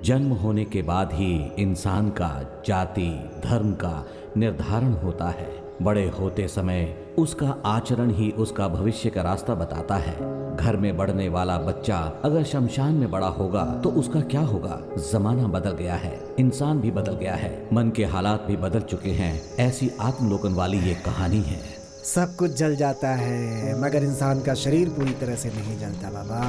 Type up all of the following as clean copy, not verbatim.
जन्म होने के बाद ही इंसान का जाति धर्म का निर्धारण होता है। बड़े होते समय उसका आचरण ही उसका भविष्य का रास्ता बताता है। घर में बढ़ने वाला बच्चा अगर शमशान में बड़ा होगा तो उसका क्या होगा? जमाना बदल गया है, इंसान भी बदल गया है, मन के हालात भी बदल चुके हैं। ऐसी आत्मलोकन वाली ये कहानी है। सब कुछ जल जाता है मगर इंसान का शरीर पूरी तरह से नहीं जलता बाबा।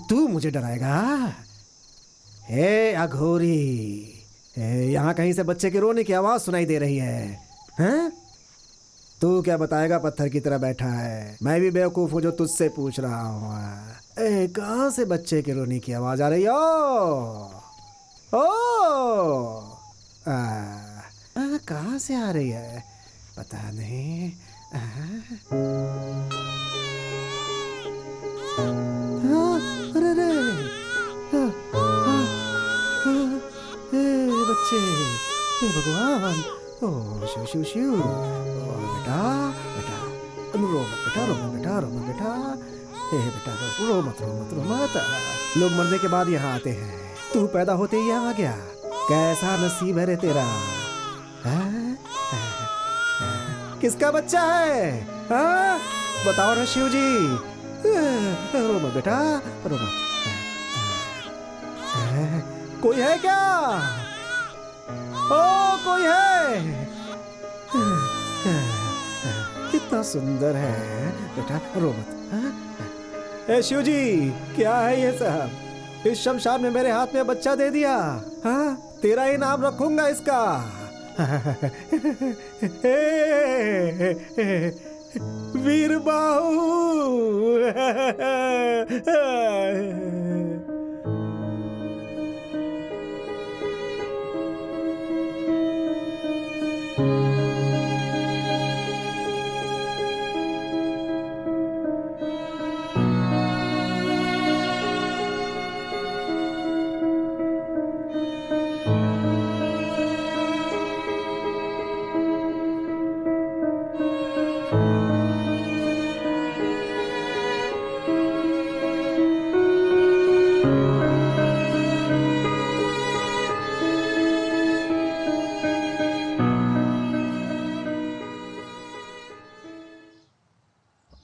तू मुझे डराएगा? हे अघोरी, यहाँ कहीं से बच्चे के रोने की आवाज सुनाई दे रही है। हैं? तू क्या बताएगा? पत्थर की तरह बैठा है। मैं भी बेवकूफ हूँ जो तुझसे पूछ रहा हूँ। कहाँ से बच्चे के रोने की आवाज आ रही है? कहाँ से आ रही है? पता नहीं। बच्चे, हे भगवान, ओ शिव शिव शिव। बेटा बेटा रो मत, बेटा रो मत, बेटा रो मत, बेटा हे बेटा रो मत, रो मत, रो मत। लोग मरने के बाद यहाँ आते हैं, तू पैदा होते ही यहाँ आ गया। कैसा नसीब है रे तेरा। किसका बच्चा है? हाँ बताओ ना शिव जी। रो मत बेटा, रो मत। कोई है क्या? ओ कोई है? कितना सुंदर है बेटा, रो मत। ए शिव जी, क्या है ये सब? इस शमशान में मेरे हाथ में बच्चा दे दिया। हाँ तेरा ही नाम रखूंगा इसका। वीर बाहू।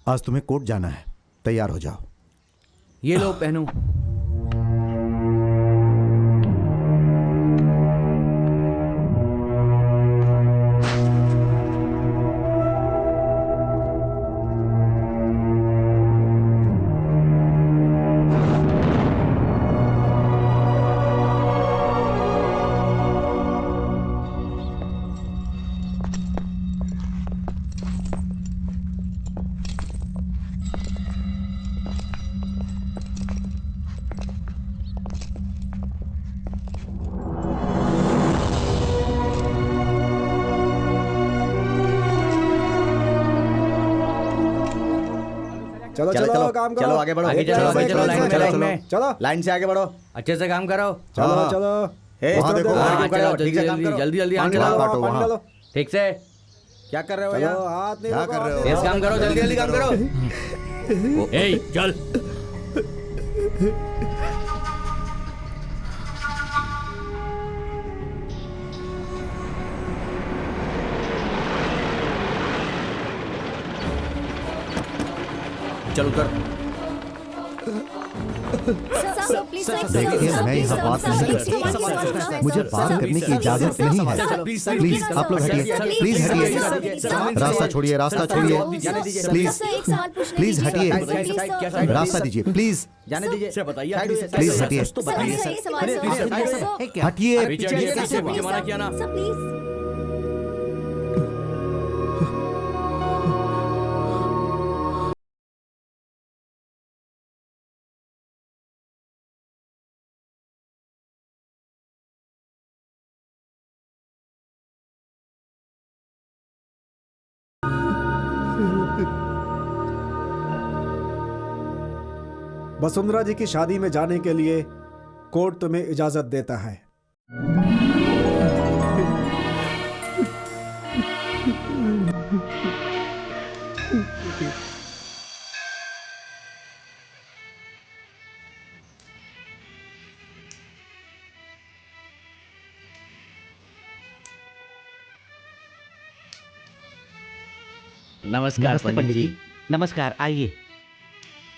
आज तुम्हें कोर्ट जाना है, तैयार हो जाओ। ये लो पहनो। चलो चलो चलो काम करो। चलो आगे बढ़ो, आगे चलो, आगे चलो, लाइन में, लाइन में। चलो लाइन से आगे बढ़ो। अच्छे से काम करो। चलो चलो। वहाँ देखो, हाँ, चलो, चलो, ठीक से काम करो। जल्दी जल्दी पानी आगे डालो, चलो। काटो पानी वहाँ। डालो। ठीक से क्या कर रहे हो चलो, यार? हाथ नहीं क्या रोको, कर रहे हो? हाथ नहीं तेज काम करो, जल्दी जल्दी काम करो। ए चल। चल उतर। देखिए, मैं यहाँ बात नहीं करता। मुझे बात करने की इजाजत नहीं है। प्लीज आप लोग हटिए, प्लीज हटिए। रास्ता छोड़िए, रास्ता छोड़िए, प्लीज प्लीज हटिए। रास्ता दीजिए प्लीज, जाने दीजिए। बताइए प्लीज हटिए, हटिए। पीछे मना किया ना। वसुंधरा जी की शादी में जाने के लिए कोर्ट तुम्हें इजाजत देता है। नमस्कार पंडित जी। नमस्कार, आइए।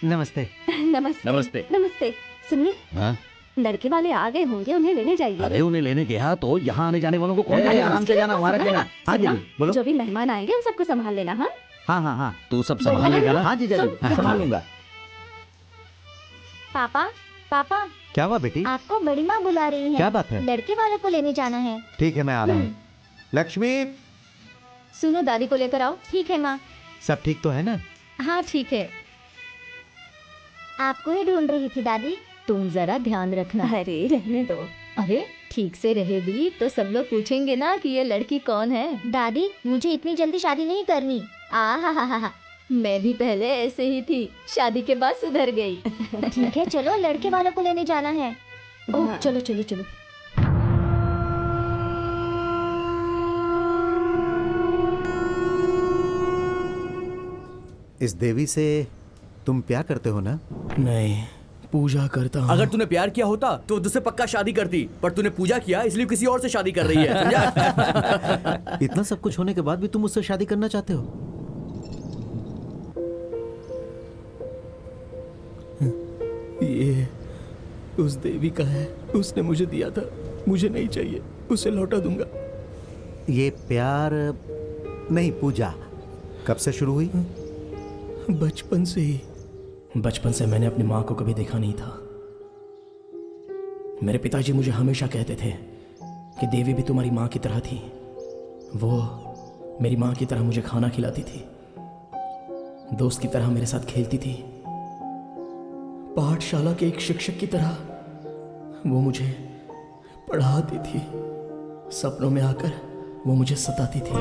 नमस्ते। नमस्ते नमस्ते। नमस्ते। सुनिए, हाँ? लड़के वाले आ गए होंगे, उन्हें लेने जाइए। अरे उन्हें लेने गया तो यहाँ आने जाने वालों को कौन आराम से जाना, हमारा जाना। हाँ जी, बोलो। जो भी मेहमान आएंगे उन सबको संभाल लेना। हाँ हाँ हाँ हाँ, तू सब संभाल लेगा ना? हाँ जी जरूर, संभाल लूंगा। पापा पापा, क्या हुआ बेटी? आपको बड़ी माँ बुला रही है। क्या बात है? लड़के वालों को लेने जाना है। ठीक है, मैं आ रहा हूँ। लक्ष्मी, सुनो, दादी को लेकर आओ। ठीक है माँ। सब ठीक तो है ना? हाँ ठीक है। आपको ही ढूंढ रही थी दादी। तुम जरा ध्यान रखना। अरे रहने दो। अरे ठीक से रहेगी तो सब लोग पूछेंगे ना कि ये लड़की कौन है। दादी, मुझे इतनी जल्दी शादी नहीं करनी। आहा, मैं भी पहले ऐसे ही थी, शादी के बाद सुधर गई। ठीक है, चलो लड़के वालों को लेने जाना है। ओह चलो चलो चलो। इस देवी से तुम प्यार करते हो ना? नहीं, पूजा करता हूँ। अगर तूने प्यार किया होता तो तुझसे पक्का शादी करती, पर तूने पूजा किया इसलिए किसी और से शादी कर रही है, समझा? इतना सब कुछ होने के बाद भी तुम मुझसे शादी करना चाहते हो? ये उस देवी का है, उसने मुझे दिया था, मुझे नहीं चाहिए, उसे लौटा दूंगा। ये प्यार नहीं, पूजा कब से शुरू हुई? बचपन से ही। बचपन से मैंने अपनी माँ को कभी देखा नहीं था। मेरे पिताजी मुझे हमेशा कहते थे कि देवी भी तुम्हारी माँ की तरह थी। वो मेरी माँ की तरह मुझे खाना खिलाती थी, दोस्त की तरह मेरे साथ खेलती थी, पाठशाला के एक शिक्षक की तरह वो मुझे पढ़ाती थी। सपनों में आकर वो मुझे सताती थी।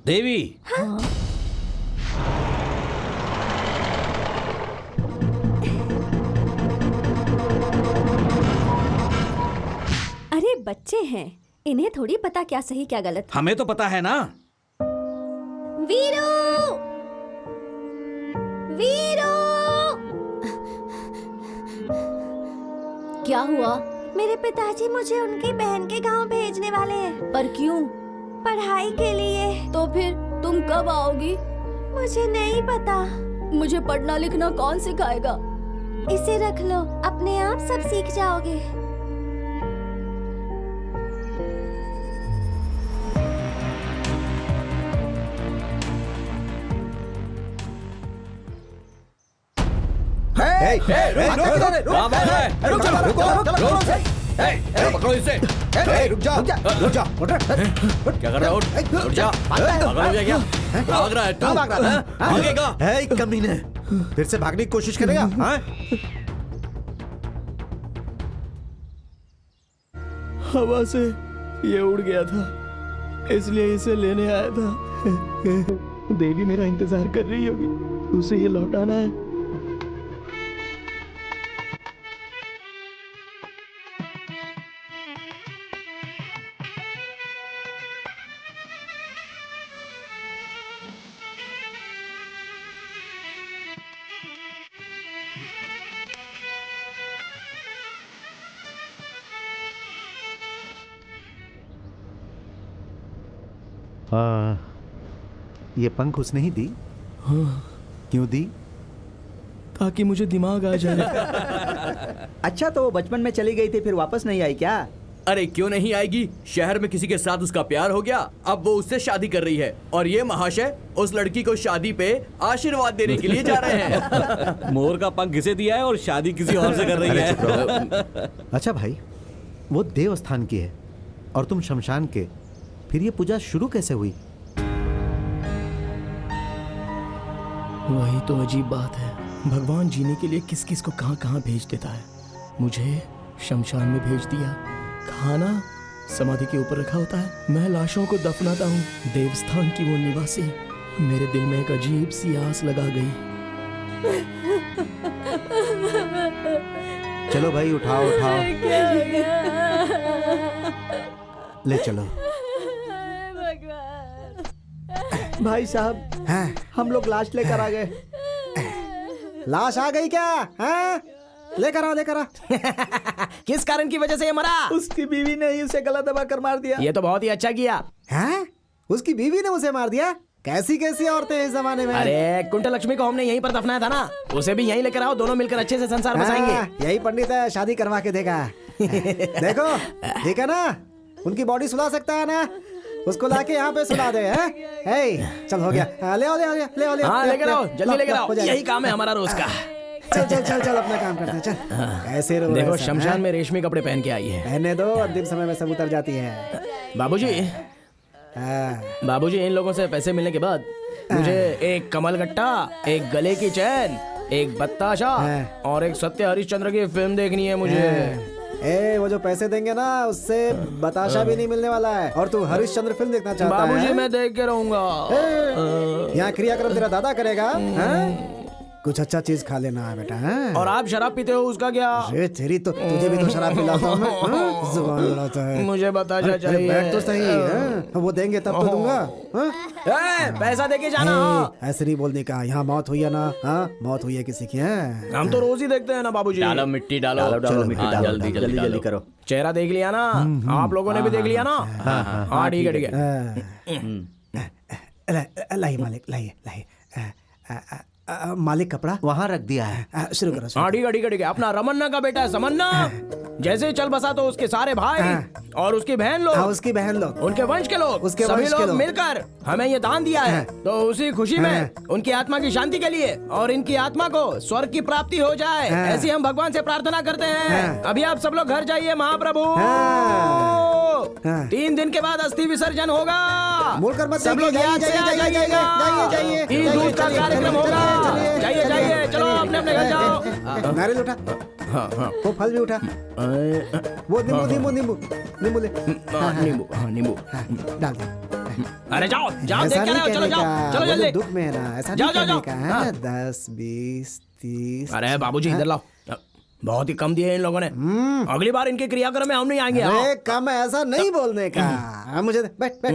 देवी, अरे बच्चे हैं, इन्हें थोड़ी पता क्या सही क्या गलत। हमें तो पता है ना। वीरू, वीरू, क्या हुआ? मेरे पिताजी मुझे उनकी बहन के गांव भेजने वाले हैं। पर क्यों? पढ़ाई के लिए। तो फिर तुम कब आओगी? मुझे नहीं पता। मुझे पढ़ना लिखना कौन सिखाएगा? इसे रख लो, अपने आप सब सीख जाओगे। पकड़ो इसे। रुक जा। क्या कर रहा है? उठ जा। पागल हो गया क्या? भाग रहा है तू? भागेगा? कमीने, फिर से भागने की कोशिश करेगा? हाँ? हवा से ये उड़ गया था, इसलिए इसे लेने आया था। देवी मेरा इंतजार कर रही होगी, उसे ये लौटाना है। ये पंख उसने ही दी? हाँ। क्यों दी? ताकि मुझे दिमाग आ जाए। अच्छा, तो वो बचपन में चली गई थी, फिर वापस नहीं आई क्या? अरे क्यों नहीं आएगी? शहर में किसी के साथ उसका प्यार हो गया, अब वो उससे शादी कर रही है, और ये महाशय उस लड़की को शादी पे आशीर्वाद देने के लिए जा रहे हैं। मोर का पंख किसे दिया है और शादी किसी और से कर रही है। अच्छा भाई, वो देव स्थान की है और तुम शमशान के, फिर ये पूजा शुरू कैसे हुई? वही तो अजीब बात है, भगवान जीने के लिए किस किस को कहाँ कहाँ भेज देता है। मुझे शमशान में भेज दिया, खाना समाधि के ऊपर रखा होता है, मैं लाशों को दफनाता हूँ। देवस्थान की वो निवासी मेरे दिल में एक अजीब सी आस लगा गई। चलो भाई, उठाओ उठाओ, ले चलो। भाई साहब, हम लोग लाश लेकर आ गए। लाश आ गई क्या? हाँ? लेकर आओ लेकर आओ। किस कारण की वजह से ये मरा? उसकी बीवी ने ही उसे गला दबा कर मार दिया। ये तो बहुत ही अच्छा किया। हैं? उसकी बीवी ने उसे मार दिया? कैसी कैसी औरतें हैं इस जमाने में। अरे कुंटल लक्ष्मी को हमने यहीं पर दफनाया था ना, उसे भी यहीं लेकर आओ, दोनों मिलकर अच्छे से संसार बसाएंगे। यही पंडित है, शादी करवा के देगा। देखो ठीक है ना, उनकी बॉडी सुला सकता है ना, उसको लाके यहाँ पे सुला दे। चल हो गया, ले आओ ले आओ ले आओ ले आओ। हाँ लेकर आओ, जल्दी लेकर आओ, यही काम है हमारा रोज का। चल चल चल चल अपना काम करते हैं, चल। कैसे रो देखो शमशान में रेशमी कपड़े पहन के आई है। पहने दो, अंतिम समय में सब उतर जाती है। बाबूजी इन लोगों से पैसे मिलने के बाद मुझे एक कमल गट्टा, एक गले की चैन, एक बत्ताशा और एक सत्य हरिश्चंद्र की फिल्म देखनी है मुझे। वो जो पैसे देंगे ना उससे बताशा भी नहीं मिलने वाला है, और तू हरिश्चंद्र फिल्म देखना चाहता है। बाबूजी मैं देख के रहूंगा। यहाँ क्रियाक्रम तेरा दादा करेगा। कुछ अच्छा चीज खा लेना है बेटा। और आप शराब पीते हो, उसका क्या? अरे तेरी तो, तुझे भी तो शराब पिलाता हूँ मैं। जुबान लड़ाता है। मुझे बताशा चाहिए। बैठ तो सही, वो देंगे तब तो दूंगा। पैसा देके जाना। ऐसे नहीं बोलने का, यहाँ मौत हुई है ना। मौत हुई है किसी की? हम तो रोज ही देखते हैं ना बाबूजी। डालो मिट्टी डालो, जल्दी जल्दी जल्दी करो। चेहरा देख लिया ना आप लोगों ने भी देख लिया ना। हाँ ठीक है ठीक है। लाइए मालिक, लाइए लाइए। मालिक कपड़ा वहाँ रख दिया है। शुरू करो। हाँ ठीक है ठीक है ठीक है। अपना रमन्ना का बेटा है समन्ना, जैसे चल बसा तो उसके सारे भाई और उसकी बहन लोग, उसकी बहन लोग, उनके वंश के लोग, उसके सभी वंश के लोग लोग मिलकर हमें ये दान दिया है। तो उसी खुशी में उनकी आत्मा की शांति के लिए और इनकी आत्मा को स्वर्ग की प्राप्ति हो जाए, ऐसी हम भगवान से प्रार्थना करते हैं। अभी आप सब लोग घर जाइए महाप्रभु। 3 दिन के बाद अस्थि विसर्जन होगा। सब लोग याद से आ जाइएगा। दूध का कार्यक्रम होगा। जाइए जाइए, चलो अपने अपने घर जाओ। नारियल उठा। हाँ हाँ, वो फल भी उठा। वो नींबू नींबू नींबू नींबू ले। नींबू डाल दे। अरे जाओ जाओ, देख के आओ, चलो जाओ, चलो जल्दी। दुख में है ना, ऐसा नहीं करने का है। 10 20 30। अरे बाबूजी इधर लाओ, बहुत ही कम दिए इन लोगों ने। अगली बार इनके क्रियाक्रम में हम नहीं आएंगे। अरे कम है, ऐसा नहीं बोलने का। मुझे बैठ बैठ।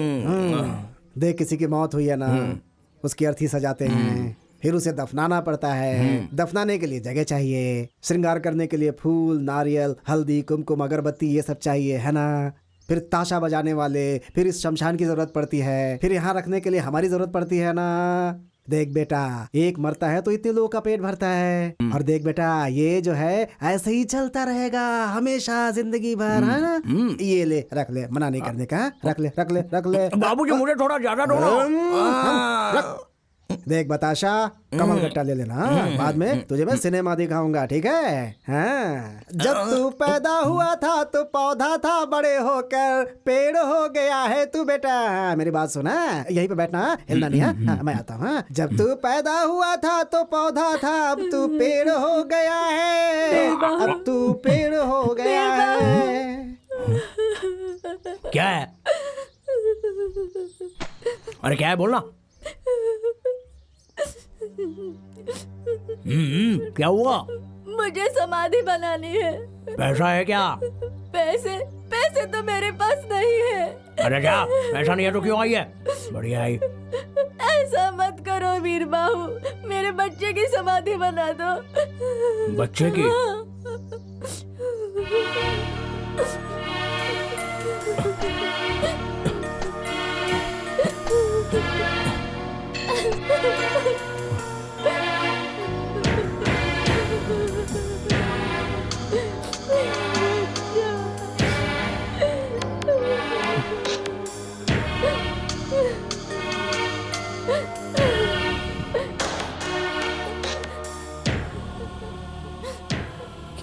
देख किसी की मौत हुई है ना, उसकी अर्थी सजाते हैं, फिर उसे दफनाना पड़ता है। दफनाने के लिए जगह चाहिए, श्रृंगार करने के लिए फूल, नारियल, हल्दी, कुमकुम, अगरबत्ती, ये सब चाहिए है ना। फिर ताशा बजाने वाले, फिर इस शमशान की जरूरत पड़ती है, फिर यहाँ रखने के लिए हमारी जरूरत पड़ती है ना। देख बेटा, एक मरता है तो इतने लोगों का पेट भरता है। और देख बेटा, ये जो है ऐसे ही चलता रहेगा हमेशा, जिंदगी भर, है ना। ये ले, रख ले, मना नहीं करने का। रख ले रख ले रख ले। बाबूजी मुझे थोड़ा ज्यादा दो। देख बताशा, कमल गट्टा ले लेना। बाद में तुझे मैं सिनेमा दिखाऊंगा, ठीक है? हाँ। जब तू पैदा हुआ था तो पौधा था, बड़े होकर पेड़ हो गया है तू बेटा। मेरी बात सुना, यहीं पे बैठना, हिलना नहीं है। हाँ, मैं आता हूँ। जब तू पैदा हुआ था तो पौधा था, अब तू पेड़ हो गया है, अब तू पेड़ हो गया है। क्या है? अरे क्या है, बोलना। क्या हुआ? मुझे समाधि बनानी है। पैसा है क्या? पैसे पैसे तो मेरे पास नहीं है। अरे क्या, पैसा नहीं है तो क्यों आई है? बढ़िया आई। ऐसा मत करो वीर बाहू, मेरे बच्चे की समाधि बना दो। बच्चे की?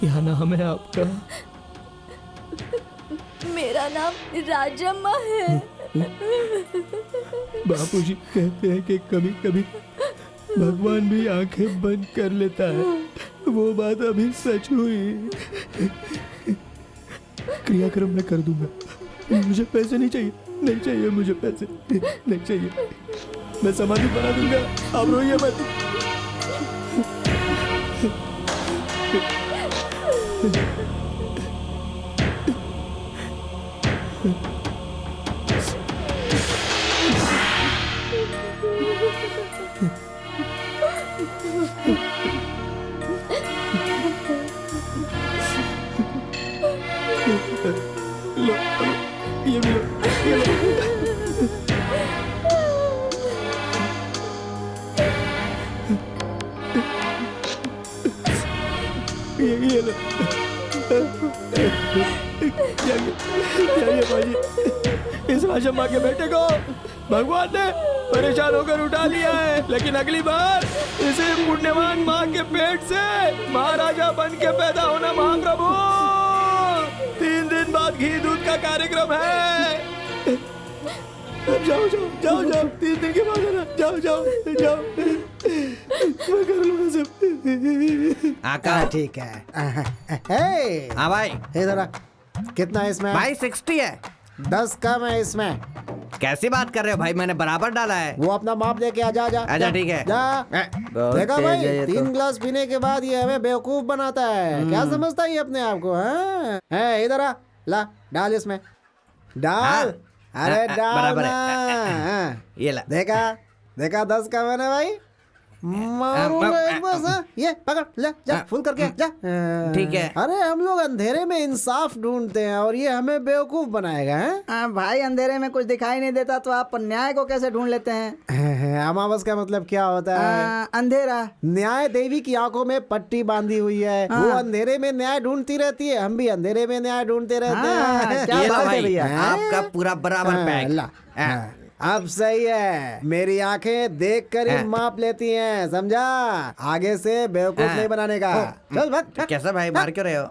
क्या नाम है आपका? मेरा नाम राजम्मा है। बापूजी कहते हैं कि कभी कभी भगवान भी आंखें बंद कर लेता है। वो बात अभी सच हुई। क्रियाक्रम मैं कर दूंगा। मुझे पैसे नहीं चाहिए, नहीं चाहिए मुझे पैसे, नहीं चाहिए। मैं समाधि बना दूंगा, आप रोइए मत। लो, ये भी लो, ये लो। ये लो। जाइए बाजी, इस राजा माँ के बेटे को भगवान ने परेशान होकर उठा लिया है, लेकिन अगली बार इसे पुण्यवान माँ के पेट से महाराजा बन के पैदा होना महाप्रभु। 3 दिन बाद घी दूध का कार्यक्रम है। जाओ जाओ जाओ जाओ, 3 दिन के बाद आना। जाओ जाओ जाओ, मैं कर लूंगा सब। आका ठीक है। हाँ भाई, इधर आ। कितना है इसमें? भाई 60 है। 10 कम है इसमें। कैसी बात कर रहे हो भाई, मैंने बराबर डाला है। वो अपना माप लेके आ जा। अच्छा ठीक है। जा। बहुत देखा तेज भाई, है ये 3 तो। गिलास पीने के बाद ये हमें बेवकूफ बनाता है। क्या समझता है ये अपने आप को? है इधर आ, ला डाल इसमें, डाल। अरे डाल बराबर ना। है। ये ला। देखा 10 का मैंने भाई, मारूंगा एक बस। ये पकड़ ले, जा फुल करके जा। ठीक है। अरे हम लोग अंधेरे में इंसाफ ढूंढते हैं और ये हमें बेवकूफ बनाएगा। हैं? भाई अंधेरे में कुछ दिखाई नहीं देता तो आप न्याय को कैसे ढूंढ लेते हैं? अमावस का मतलब क्या होता है? अंधेरा। न्याय देवी की आंखों में पट्टी बांधी हुई है। वो अंधेरे में न्याय ढूंढती रहती है, हम भी अंधेरे में न्याय ढूंढते रहते हैं। क्या ये लो बात है भाई, भैया। आपका पूरा बराबर पैक। ला, अब सही है। मेरी आंखें देख कर ही माप लेती हैं, समझा? आगे से बेवकूफ नहीं बनाने का। चल भाग। कैसा भाई, मार क्यों रहे हो?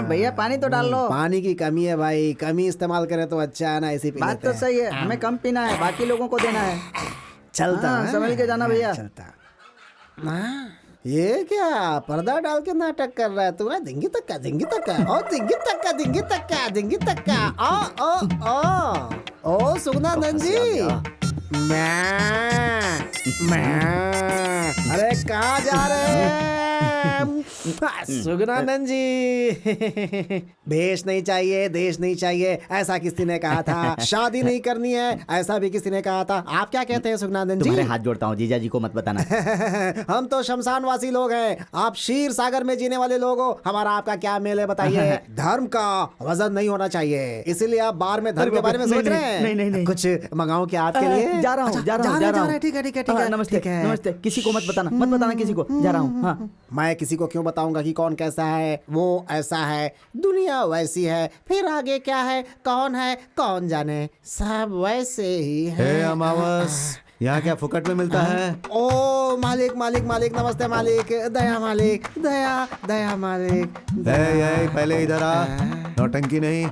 भैया पानी तो डाल लो। पानी की कमी है भाई, कमी इस्तेमाल करें तो अच्छा है ना, इसी पी बात लेते तो हैं। सही है, हमें कम पीना है, बाकी लोगों को देना है। चलता हाँ, है। संभल के जाना भैया। चलता। ये क्या पर्दा डाल के नाटक कर रहा है तू? धिंगी तक्का, धिंगी तक्का, ओ धिंगी तक्का, धिंगी तक्का, धिंगी तक्का। ओ सुगनानंद जी। मैं अरे कहाँ जा रहे हैं सुगनानंद जी? भेष नहीं चाहिए, देश नहीं चाहिए, ऐसा किसी ने कहा था। शादी नहीं करनी है, ऐसा भी किसी ने कहा था। आप क्या कहते हैं सुगनानंद जी? तुम्हारे हाथ जोड़ता हूँ, जीजा जी को मत बताना। हम तो शमशानवासी लोग हैं, आप क्षीर सागर में जीने वाले लोग हो। हमारा आपका क्या मेल है बताइए? धर्म का वजन नहीं होना चाहिए, इसीलिए आप बार में धर्म के बारे में सोच रहे हैं। नहीं। कुछ मंगाऊं क्या आपके लिए? जा रहा हूँ। ठीक है। नमस्ते। किसी को मत बताना किसी को। जा रहा हूँ। हाँ। मैं किसी को क्यों बताऊंगा कि कौन कैसा है? वो ऐसा है, दुनिया वैसी है, फिर आगे क्या है, कौन है, कौन जाने, सब वैसे ही है। हे अमावस, यहाँ क्या फुकट में मिलता है? ओ मालिक, नमस्ते मालिक। दया मालिक, दया मालिक। पहले इधर आ, नौटंकी नहीं।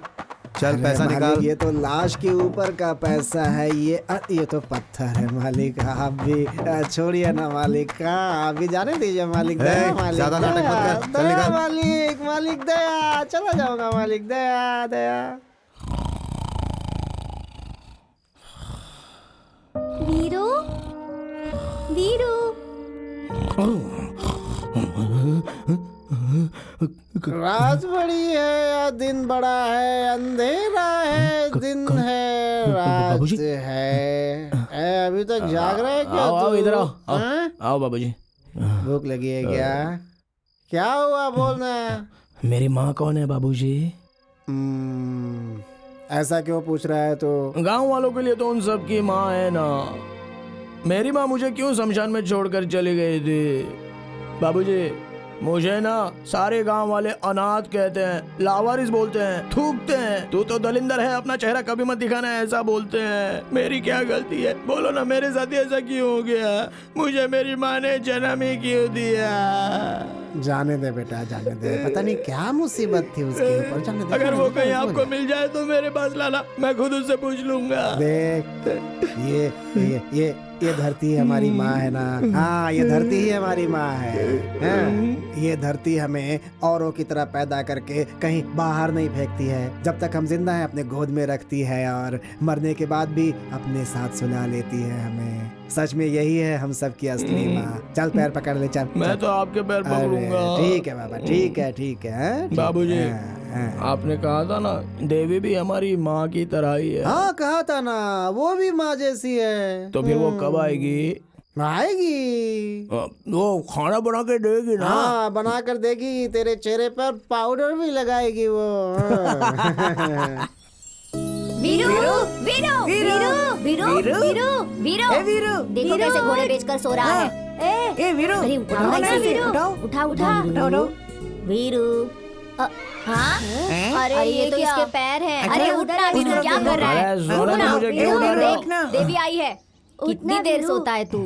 चल पैसा मालिक, निकाल। ये तो लाश के ऊपर का पैसा है। ये तो पत्थर है मालिक। आप भी छोड़िए ना मालिक, आप भी जाने दीजिए मालिक। दया मालिक, ज्यादा नाटक मत कर, चल दया निकाल। मालिक दया। चला जाऊंगा मालिक, दया। वीरू रात बड़ी है या दिन बड़ा है, अंधेरा है दिन है रात है। अभी तक जाग रहा है क्या? आओ इधर आओ। हाँ? आओ बाबूजी। भूख लगी है क्या हुआ बोलना? मेरी माँ कौन है बाबूजी? ऐसा क्यों पूछ रहा है तो? गांव वालों के लिए तो उन सब की माँ है ना। मेरी माँ मुझे क्यों शमशान में छोड़कर चली गई थी बाबूजी? मुझे ना सारे गांव वाले अनाथ कहते हैं, लावारिस बोलते हैं, थूकते हैं। तू तो दलिंदर है, अपना चेहरा कभी मत दिखाना, ऐसा बोलते हैं। मेरी क्या गलती है? बोलो ना, मेरे साथ ऐसा क्यों हो गया? मुझे मेरी माँ ने जन्म ही क्यों दिया? जाने दे बेटा, जाने दे। पता नहीं क्या मुसीबत थी उसके ऊपर, जाने दे। अगर वो कहीं आपको मिल जाए तो मेरे पास लाना, मैं खुद उससे पूछ लूंगा। देख, ये धरती हमारी माँ है ना। हाँ, ये धरती ही हमारी माँ है। ये धरती हमें औरों की तरह पैदा करके कहीं बाहर नहीं फेंकती है। जब तक हम जिंदा हैं अपने गोद में रखती है और मरने के बाद भी अपने साथ सुला लेती है हमें। सच में यही है हम सब की असली माँ। चल पैर पकड़ ले, चल। मैं तो आपके पैर पकड़ूंगा। ठीक है बाबा, ठीक है। बाबूजी, आपने कहा था ना देवी भी हमारी माँ की तरह ही है। हाँ कहा था ना, वो भी माँ जैसी है। तो फिर वो कब आएगी? आएगी। वो खाना बना के देगी ना। हाँ बना कर देगी, तेरे चेहरे पर पाउडर भी लगाएगी वो। हाँ। वीरू वीरू वीरू वीरू वीरू वीरू वीरू देखो कैसे घोड़े बेचकर सो रहा है। ए वीरू अरे उठाओ ना इसे, उठा उठा वीरू। हाँ अरे ये तो इसके पैर हैं। अरे उठना वीरू, क्या कर रहा है? अरे सोने दो मुझे, क्यों उठा रहे हो? देखना देवी आई है। कितनी देर सोता है तू?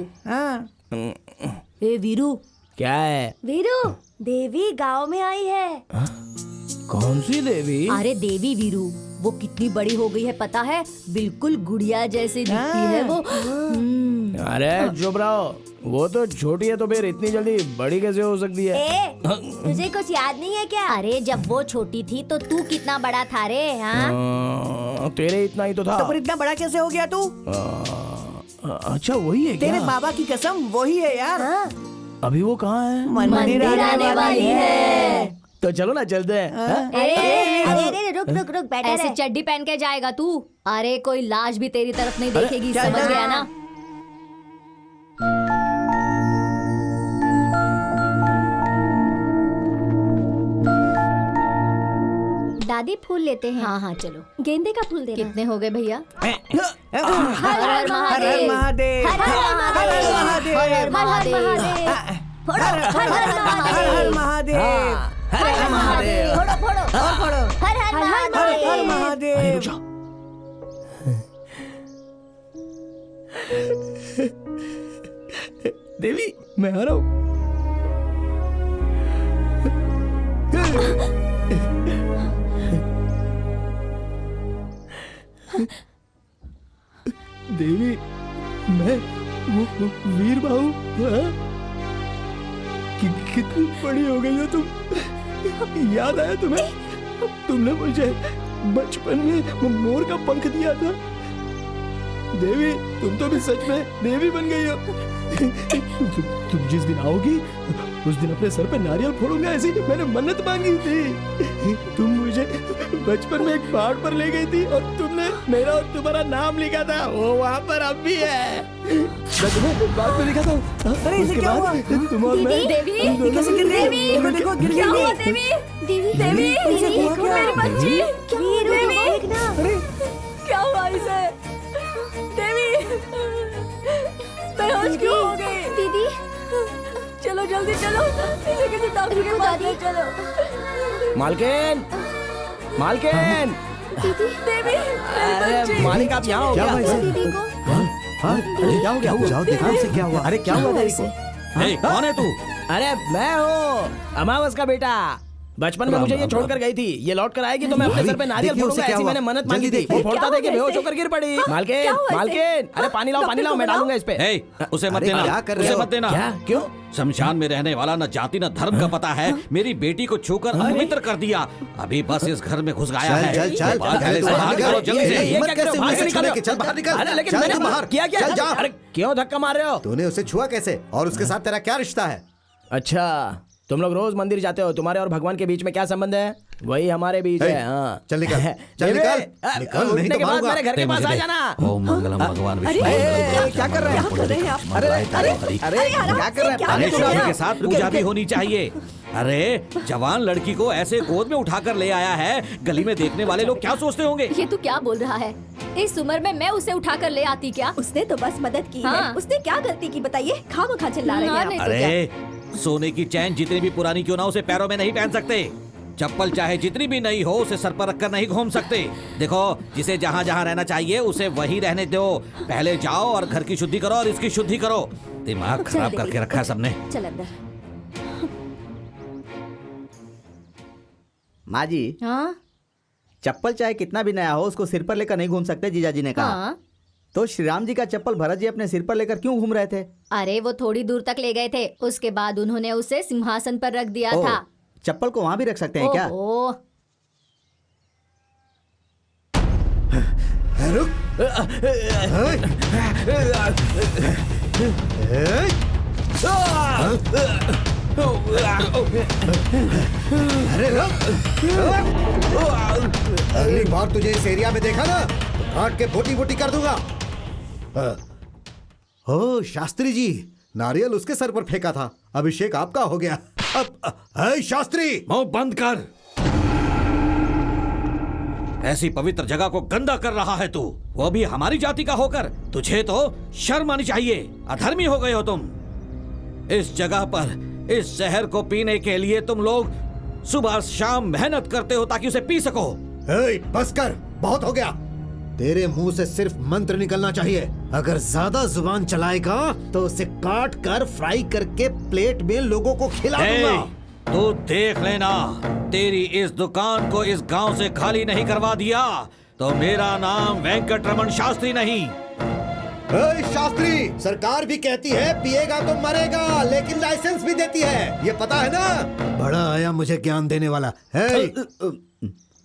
ए वीरू क्या है? वीरू देवी गांव में आई है। कौन सी देवी? अरे देवी वीरू, वो कितनी बड़ी हो गई है पता है? बिल्कुल गुड़िया जैसी दिखती है वो। अरे चुप रहो, वो तो छोटी है तो फिर इतनी जल्दी बड़ी कैसे हो सकती है? तुझे कुछ याद नहीं है क्या? अरे जब वो छोटी थी तो तू कितना बड़ा था रे? हाँ तेरे इतना ही तो था। तो फिर इतना बड़ा कैसे हो गया तू? अच्छा वही है क्या? तेरे बाबा की कसम वही है यार। अभी वो कहाँ है? मंदिर आने वाली है। तो चलो ना चलते हैं। अरे रुक रुक रुक, बैठ। ऐसे चड्डी पहन के जाएगा तू? अरे कोई लाश भी तेरी तरफ नहीं देखेगी, समझ गया ना? दादी फूल लेते हैं। हाँ हाँ चलो। गेंदे का फूल देना। कितने हो गए भैया? हर हर महादेव, हर हर महादेव, हर हर महादेव, हर हर महादेव, हर हर महादेव, फोड़ो फोड़ो और फोड़ो, हर हर महादेव। अरे रुक जाओ। देवी मैं आ रहा हूँ। देवी मैं वो वीर बाहू। कितनी बड़ी हो गई हो तुम। याद आया तुम्हें? तुमने मुझे बचपन में मोर का पंख दिया था। देवी तुम तो भी सच में देवी बन गई हो। तुम जिस दिन आओगी उस दिन अपने सर पे नारियल फोड़ूंगा, ऐसी मैंने मन्नत मांगी थी। तुम मुझे बचपन में एक पहाड़ पर ले गई थी और तुमने मेरा और तुम्हारा नाम लिखा था, वो वहाँ पर अब भी है। मैं तुम्हें बाद में लिखा था। अरे इसे क्या हुआ? तुम और मैं देवी कैसे गिर गई? देखो देखो गिर क्या हुआ? गई। देवी देवी देखो मेरी बच्ची। देवी क्या हुआ इसे? देवी बेहोश क्यों हो गई? दीदी चलो जल्दी चलो, इसे किसी डॉक्टर के पास ले चलो। मालकिन मालकिन। दीदी देवी अरे मालिक आप यहाँ हो क्या? दीदी को अरे क्या हो गया? जाओ देखो उसे क्या हुआ। अरे क्या हुआ देवी को? कौन है तू? अरे मैं हूँ अमावस का बेटा। बचपन में मुझे ये छोड़कर गई थी, ये लौट कर आएगी तो मैं अपने सर पे नारियल फोड़ूंगा, ऐसी मैंने मन्नत मांगी थी। वो फोड़ता था कि बेहोश होकर गिर पड़ी। मालकिन मालकिन अरे पानी लाओ मैं डालूंगा इस पे। उसे मत देना, क्या कर रहे उसे हो? मत देना। क्या? क्यों? शमशान में रहने वाला न जाति न धर्म का पता है, मेरी बेटी को छूकर अपवित्र कर दिया। अभी बस इस घर में घुस गया है। चल चल बाहर पहले से बाहर निकालो, जल्दी से। ये क्या कर रहे हो? बाहर से निकालो। चल बाहर निकल। अरे लेकिन चल मैंने तू बाहर। किया क्या? चल जा। अरे क्यों धक्का मार रहे हो? तूने उसे छुआ कैसे और उसके साथ तेरा क्या रिश्ता है? अच्छा तुम लोग रोज मंदिर जाते हो, तुम्हारे और भगवान के बीच में क्या संबंध है? वही हमारे बीच है। हाँ चल निकल, चल निकल, निकल नहीं तो के बाद मारूंगा। मेरे घर के पास आ जाना। ओम मंगलम भगवान विष्णु। क्या कर रहे हैं? क्या कर रहे हैं आप? अरे अरे क्या कर रहे हैं? अरे शिव के साथ पूजा भी होनी चाहिए। अरे जवान लड़की को ऐसे गोद में उठाकर ले आया है, गली में देखने वाले लोग क्या सोचते होंगे? ये तू क्या बोल रहा है? इस उम्र में मैं उसे उठाकर ले आती क्या? उसने तो बस मदद की हाँ। है। उसने क्या गलती की बताइए? खामखा चिल्ला रहे हाँ, हैं नहीं आप। तो क्या? अरे सोने की चैन जितनी भी पुरानी क्यों ना, उसे पैरों में नहीं पहन सकते। चप्पल चाहे जितनी भी नई हो, उसे सर पर रखकर नहीं घूम सकते। देखो जिसे जहाँ जहाँ रहना चाहिए उसे वही रहने दो। पहले जाओ और घर की शुद्धि करो और इसकी शुद्धि करो। दिमाग खराब करके रखा है सबने। चल अंदर। माँ जी हाँ चप्पल चाहे कितना भी नया हो उसको सिर पर लेकर नहीं घूम सकते, जीजा जी ने कहा। हाँ तो श्री राम जी का चप्पल भरत जी अपने सिर पर लेकर क्यों घूम रहे थे? अरे वो थोड़ी दूर तक ले गए थे, उसके बाद उन्होंने उसे सिंहासन पर रख दिया ओह, था। चप्पल को वहाँ भी रख सकते हैं क्या? ओहो, रुक। अरे रुक। अगली बार तुझे इस एरिया में देखा ना, काट के बोटी बोटी कर दूंगा। ओ शास्त्री जी, नारियल उसके सर पर फेंका था, अभिषेक आपका हो गया। अब शास्त्री, मुंह बंद कर। ऐसी पवित्र जगह को गंदा कर रहा है तू, वो भी हमारी जाति का होकर। तुझे तो शर्म आनी चाहिए, अधर्मी हो गए हो तुम। इस जगह पर, इस शहर को पीने के लिए तुम लोग सुबह शाम मेहनत करते हो ताकि उसे पी सको। बस कर, बहुत हो गया। तेरे मुंह से सिर्फ मंत्र निकलना चाहिए। अगर ज्यादा जुबान चलाएगा तो उसे काट कर फ्राई करके प्लेट में लोगों को खिला दूंगा। तू देख लेना, तेरी इस दुकान को इस गांव से खाली नहीं करवा दिया तो मेरा नाम वेंकटरमण शास्त्री नहीं। शास्त्री, सरकार भी कहती है पिएगा तो मरेगा, लेकिन लाइसेंस भी देती है, ये पता है ना? बड़ा आया मुझे ज्ञान देने वाला है।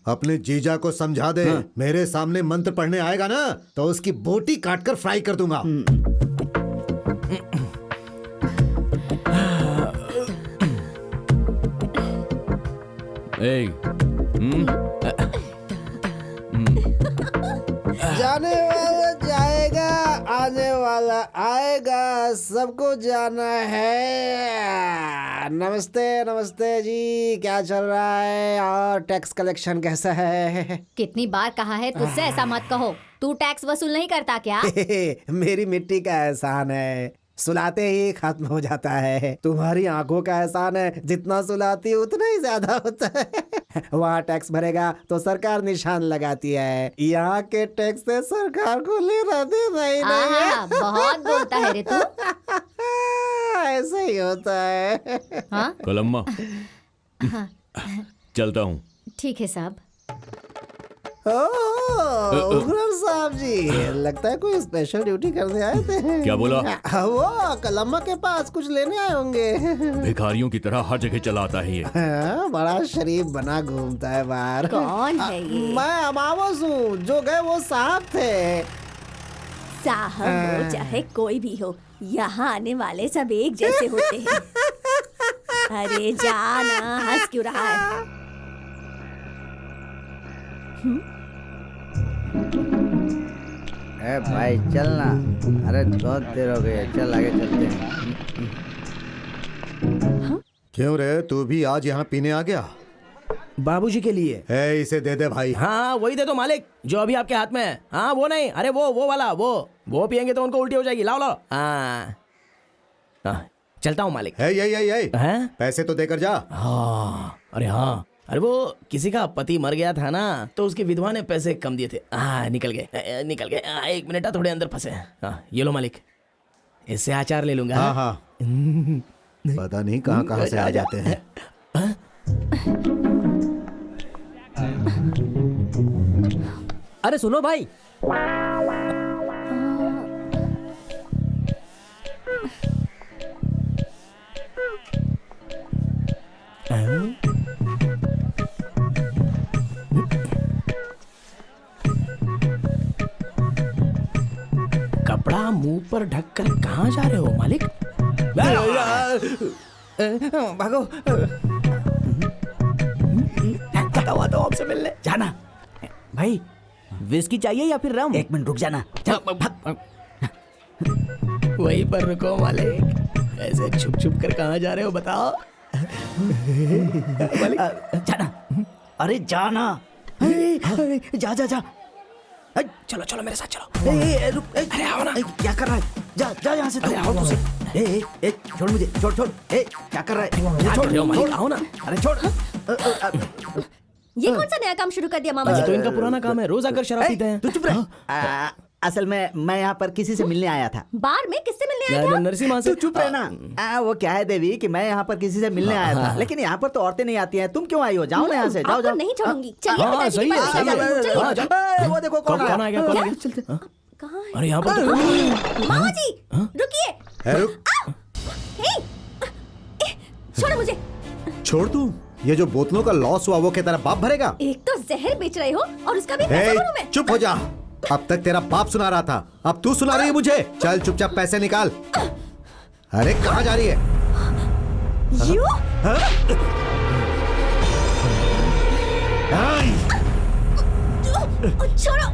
अपने जीजा को समझा दे। मेरे सामने मंत्र पढ़ने आएगा ना तो उसकी बोटी काटकर फ्राई कर दूंगा। जाने वाला जाएगा, आने वाला आएगा, सबको जाना है। नमस्ते नमस्ते जी, क्या चल रहा है और टैक्स कलेक्शन कैसा है? कितनी बार कहा है तुझसे ऐसा मत कहो। तू टैक्स वसूल नहीं करता क्या? मेरी मिट्टी का एहसान है, सुलाते ही खत्म हो जाता है। तुम्हारी आंखों का एहसान है, जितना सुलाती उतना ही ज्यादा होता है। वहाँ टैक्स भरेगा तो सरकार निशान लगाती है, यहाँ के टैक्स से सरकार को लेना देना ही नहीं है। बहुत बोलता है रे तू। ऐसा ही होता है। हाँ? कलम्मा, चलता हूँ। ठीक है साहब। उग्रम साहब जी, लगता है कोई स्पेशल ड्यूटी करने आए थे। क्या बोला? वो कलम्मा के पास कुछ लेने आए होंगे। भिखारियों की तरह हर जगह चला आता है ये। बड़ा शरीफ बना घूमता है बाहर। कौन है ये? मैं अमावस हूँ, जो गए वो साहब थे। साहब हो चाहे कोई भी हो, यहाँ आने वाले सब एक जैसे होते हैं। अरे जाना, हंस क्यों रहा है? भाई चलना। अरे बहुत देर हो गई है, चल आगे चलते हैं। क्यों रे, तू भी आज यहाँ पीने आ गया? बाबूजी के लिए। इसे दे दे भाई। हाँ वही दे दो मालिक, जो अभी आपके हाथ में है। हाँ वो नहीं, अरे वो वाला, वो पियेंगे तो उनको उल्टी हो जाएगी। लाओ लाओ। हाँ चलता हूँ मालिक। है? पैसे तो देकर जा। हाँ अरे हाँ, अरे वो किसी का पति मर गया था ना, तो उसकी विधवा ने पैसे कम दिए थे। निकल गए। 1 मिनट, थोड़े अंदर फंसे। ये लो मालिक, इससे अचार ले लूंगा। हाँ। पता नहीं कहाँ से आ जाते हैं। अरे सुनो भाई, कपड़ा मुंह पर ढककर कहाँ जा रहे हो मालिक? भागो। तो आपसे मिलने जाना। भाई विस्की चाहिए या फिर रम? 1 मिनट रुक जाना। वहीं पर रुको मालिक, ऐसे छुप छुप कर कहाँ जा रहे हो बताओ? जाना। अरे जाना। जा। चलो चलो मेरे साथ चलो। रुक। अरे आओ ना। क्या कर रहा है? जा यहाँ से। अरे आओ तुझे। छोड़ मुझे, छोड़। क्या कर रहा है? छोड़। आओ ना। अरे छोड़। ये कौन सा नया काम शुरू कर दिया मामा जी? तो इनका पुराना काम है, रोज आकर शराब पीते हैं। तू चुप रह। असल में मैं यहाँ पर किसी से मिलने आया था। बार में किससे मिलने आया था? नरसिम्हा से। तू चुप रहना। वो क्या है देवी कि मैं यहाँ पर किसी से मिलने आया था, लेकिन यहाँ पर तो औरतें नहीं आती हैं। तुम क्यों आई हो? जाओ ना यहाँ से। जाओ। नहीं छोड़ूंगी। चलिए पिताजी के पास। चलिए। वो देखो कौन आ गया। कहाँ है? अरे यहाँ पर मामा जी रुकिए। छोड़ो मुझे। छोड़ तू। ये जो बोतलों का लॉस हुआ वो क्या तेरा बाप भरेगा? एक तो जहर बेच रहे हो और उसका भी पैसा भरूं मैं। चुप हो जा। अब तक तेरा बाप सुना रहा था, अब तू सुना रही है मुझे। चल चुपचाप पैसे निकाल। अरे कहाँ जा रही है? छोड़ो।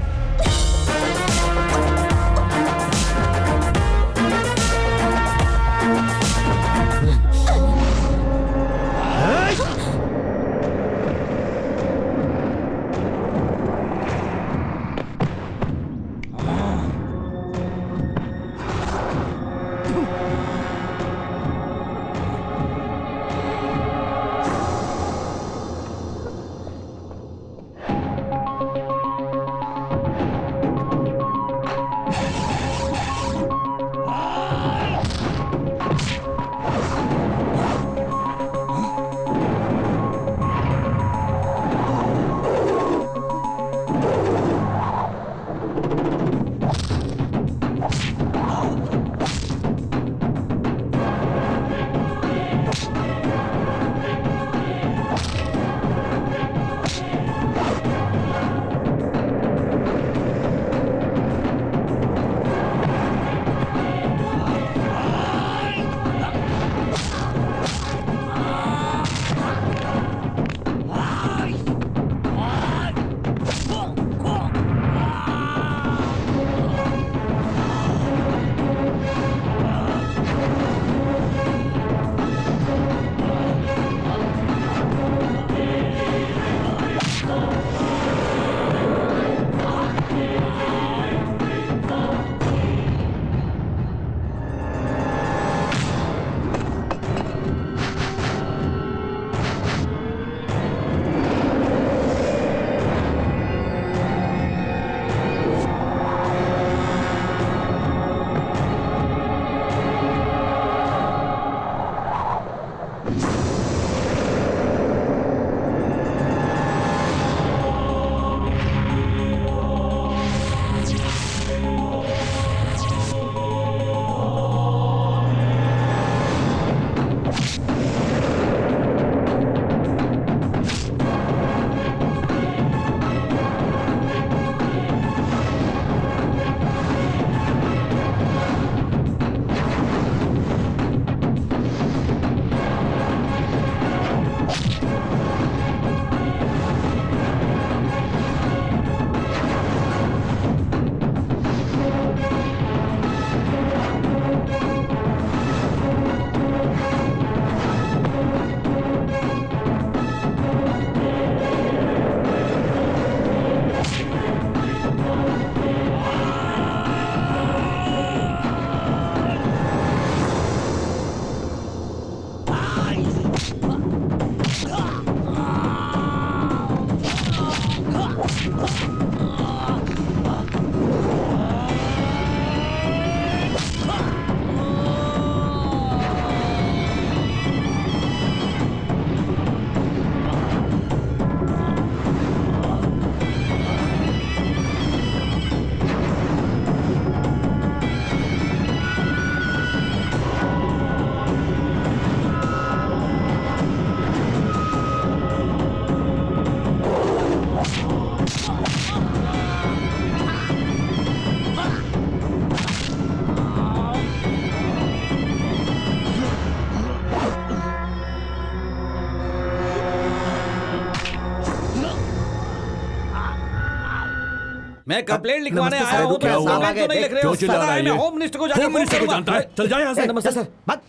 मैं कंप्लेंट लिखवाने आया हूँ, क्या हुआ? तो नहीं लिख रहे हो? क्यों चिल्ला रहा है मैं ये? होम मिनिस्टर को जाके होम मिनिस्टर को जानता है? चल जा यहाँ से। नमस्ते सर, भाग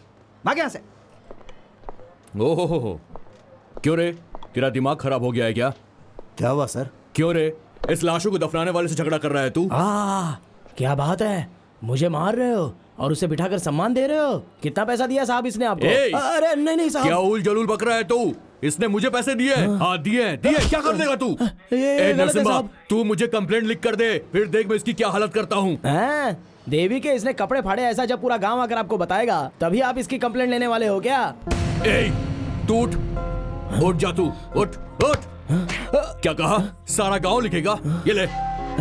भाग यहाँ से। ओहो, क्यों रे? तेरा दिमाग खराब हो गया है क्या? क्या हुआ सर? क्यों रे? इस लाशों को दफनाने वाले से झगड़ा कर रहा है तू? क्या बात है, मुझे मार रहे हो और उसे बिठाकर सम्मान दे रहे हो? कितना पैसा दिया साहब इसने आपको? अरे नहीं नहीं साहब। क्या उल जलूल बक रहा है तू? इसने मुझे पैसे दिए? हाँ दिए। क्या कर देगा तू? ये नरसिम्हा, तू मुझे कंप्लेंट लिख कर दे, फिर देख मैं इसकी क्या हालत करता हूँ। देवी के इसने कपड़े फाड़े ऐसा जब पूरा गांव आकर आपको बताएगा तभी आप इसकी कंप्लेंट लेने वाले हो क्या? तू उठ जा, तू उठ उठ। क्या कहा? सारा गांव लिखेगा? ये ले,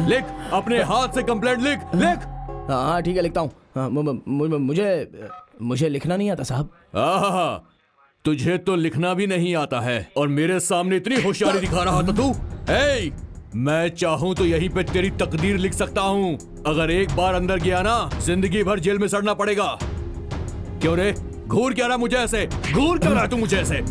लिख, अपने हाथ से कंप्लेंट लिख लिख। हाँ ठीक है, लिखता हूँ। मुझे लिखना नहीं आता साहब। तुझे तो लिखना भी नहीं आता है और मेरे सामने इतनी होशियारी दिखा रहा था तू? मैं चाहूँ तो यहीं पे तेरी तकदीर लिख सकता हूँ। अगर एक बार अंदर गया ना, जिंदगी भर जेल में सड़ना पड़ेगा। क्यों रे? घूर क्या रहा मुझे ऐसे? घूर क्यों रहा तू मुझे ऐसे?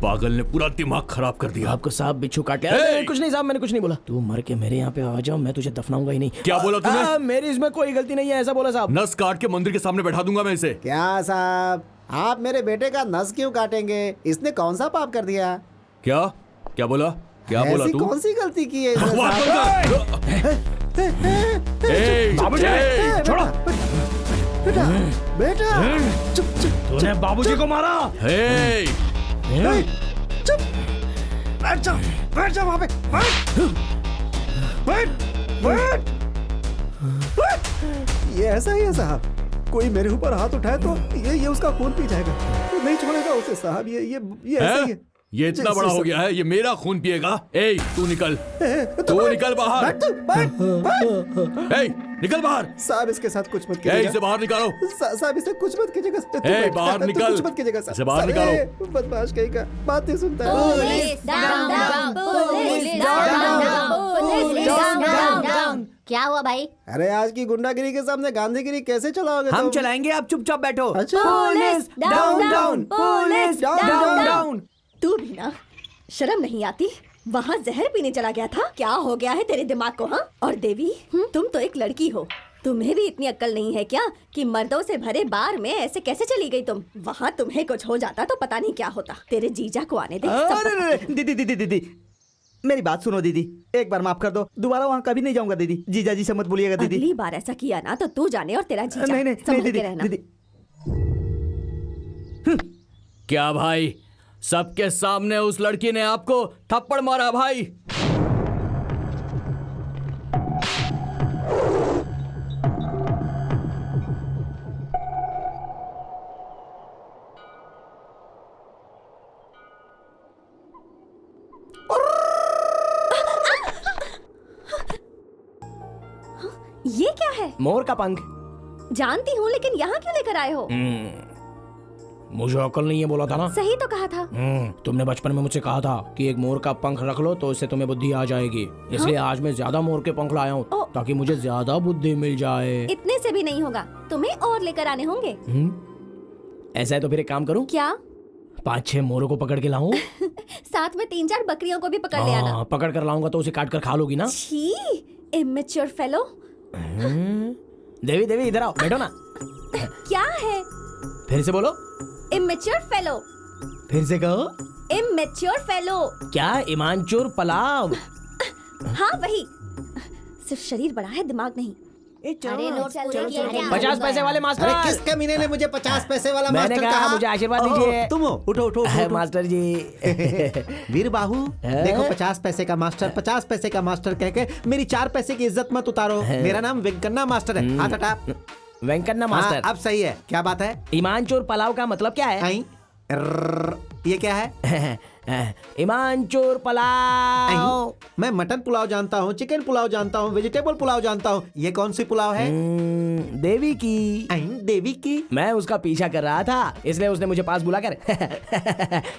पागल ने पूरा दिमाग खराब कर दिया। आपको साहब बिच्छू काट लिया? कुछ नहीं साहब, मैंने कुछ नहीं बोला। तू मर के मेरे यहाँ पे आ जाओ, मैं तुझे दफनाऊंगा ही नहीं। क्या बोला तूने? मेरी इसमें कोई गलती नहीं है, ऐसा बोला साहब। नस काट के मंदिर के सामने बैठा दूंगा मैं इसे। क्या साहब, आप मेरे बेटे का नस क्यों काटेंगे? इसने कौन सा पाप कर दिया? क्या क्या बोला? क्या बोला तू? कौन सी गलती की है? छोड़ो बेटा, चुप चुप। तूने बाबूजी को मारा? चुप, बैठ जा वहाँ पे, बैठ। ये ऐसा ही है साहब, कोई मेरे ऊपर हाथ उठाए तो ये उसका खून पी जाएगा, तो नहीं छोड़ेगा उसे साहब। ये ऐसा ही है। ये इतना बड़ा हो गया है, ये मेरा खून पिएगा? तू निकल, तू निकल बाहर। निकल बाहर। साहब इसके साथ कुछ मत कीजिएगा। इसे बाहर निकालो। साहब इसे कुछ मत कीजिएगा। बाहर निकल। कुछ मत कीजिएगा। इसे बाहर निकालो। बदमाश कहीं का बात नहीं सुनता है। क्या हुआ भाई? अरे आज की गुंडागिरी के सामने गांधीगिरी कैसे चलाओगे? हम चलाएंगे, आप चुपचाप बैठो। Police down down, police down down. तू भी ना शर्म नहीं आती? वहाँ जहर पीने चला गया था। क्या हो गया है तेरे दिमाग को? हाँ, और देवी, तुम तो एक लड़की हो, तुम्हें भी इतनी अक्ल नहीं है क्या कि मर्दों से भरे बार में ऐसे कैसे चली गई तुम? वहाँ तुम्हें कुछ हो जाता तो पता नहीं क्या होता। तेरे जीजा को आने दे। दीदी, मेरी बात सुनो दीदी, एक बार माफ कर दो, दोबारा वहाँ कभी नहीं जाऊंगा दीदी। जीजा जी से मत बोलिएगा दीदी। अगली बार ऐसा किया ना तो तू जाने और तेरा जीजा। नहीं संभल के रहना। दीदी। क्या भाई, सबके सामने उस लड़की ने आपको थप्पड़ मारा भाई? ये क्या है? मोर का पंख। जानती हूँ, लेकिन यहाँ क्यों लेकर आए हो? मुझे अकल नहीं है बोला था ना? सही तो कहा था। तुमने बचपन में मुझसे कहा था कि एक मोर का पंख रख लो तो इससे तुम्हें बुद्धि आ जाएगी। इसलिए आज मैं ज्यादा मोर के पंख लाया हूँ ताकि मुझे ज्यादा बुद्धि मिल जाए। इतने से भी नहीं होगा, तुम्हें और लेकर आने होंगे। ऐसा है तो फिर एक काम करूँ क्या? 5-6 मोरों को पकड़ के लाऊं? साथ में 3-4 बकरियों को भी पकड़ ले आना। पकड़ कर लाऊंगा तो उसे काट कर खा लोगी ना? छी, इमेच्योर फेलो। देवी इधर आओ, बैठो ना। क्या है? फिर से बोलो। Immature fellow. फिर से कहो। Immature fellow. क्या? ईमानचोर पलाव। हाँ वही, सिर्फ शरीर बड़ा है, दिमाग नहीं। अरे नोट 50 पैसे वाले मास्टर। अरे किस कमीने ने मुझे 50 पैसे वाला मैंने मास्टर कहा कहा? मुझे आशीर्वाद ओह, दीजिए। तुम हो, उठो उठो, उठो, उठो। मास्टर जी। वीर बाहू, देखो 50 पैसे का मास्टर, 50 पैसे का मास्टर कह के मेरी 4 पैसे की इज्जत मत उतारो। मेरा नाम वेंकन्ना मास्टर है। हाथ हटा। वेंकन्ना मास्टर। अब सही है। क्या बात है? ईमान चोर पलाव का मतलब क्या है? ये क्या है? ईमान चोर पुलाव। मैं मटन पुलाव जानता हूँ, चिकन पुलाव जानता हूँ, वेजिटेबल पुलाव जानता हूँ। ये कौन सी पुलाव है? देवी की। देवी की? मैं उसका पीछा कर रहा था, इसलिए उसने मुझे पास बुलाकर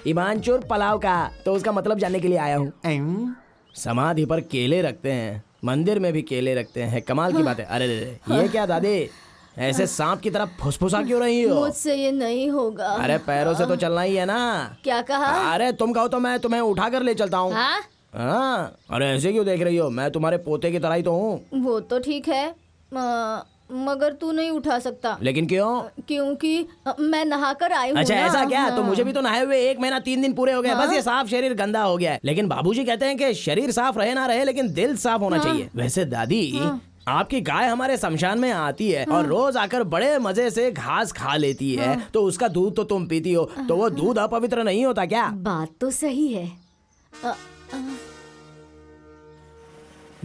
ईमान चोर पुलाव का, तो उसका मतलब जानने के लिए आया हूँ। समाधि पर केले रखते हैं, मंदिर में भी केले रखते हैं, कमाल की बात है। अरे ये क्या दादी, ऐसे सांप की तरह फुसफुसा क्यों रही हो? मुझसे ये नहीं होगा। अरे पैरों से तो चलना ही है ना। क्या कहा? अरे तुम कहो तो मैं तुम्हें उठा कर ले चलता हूँ। हाँ? अरे ऐसे क्यों देख रही हो? मैं तुम्हारे पोते की तरह ही तो हूँ। वो तो ठीक है, मगर तू नहीं उठा सकता। लेकिन क्यों? क्योंकि मैं नहाकर आई हूँ। अच्छा ना। ऐसा क्या? हाँ। तो मुझे भी तो नहाए हुए 1 महीना 3 दिन पूरे हो गए। बस ये साफ शरीर गंदा हो गया है। लेकिन बाबूजी कहते हैं कि शरीर साफ रहे ना रहे, लेकिन दिल साफ होना चाहिए। वैसे दादी, आपकी गाय हमारे शमशान में आती है और रोज आकर बड़े मजे से घास खा लेती है, तो उसका दूध तो तुम पीती हो, तो वो दूध अपवित्र नहीं होता क्या? बात तो सही है।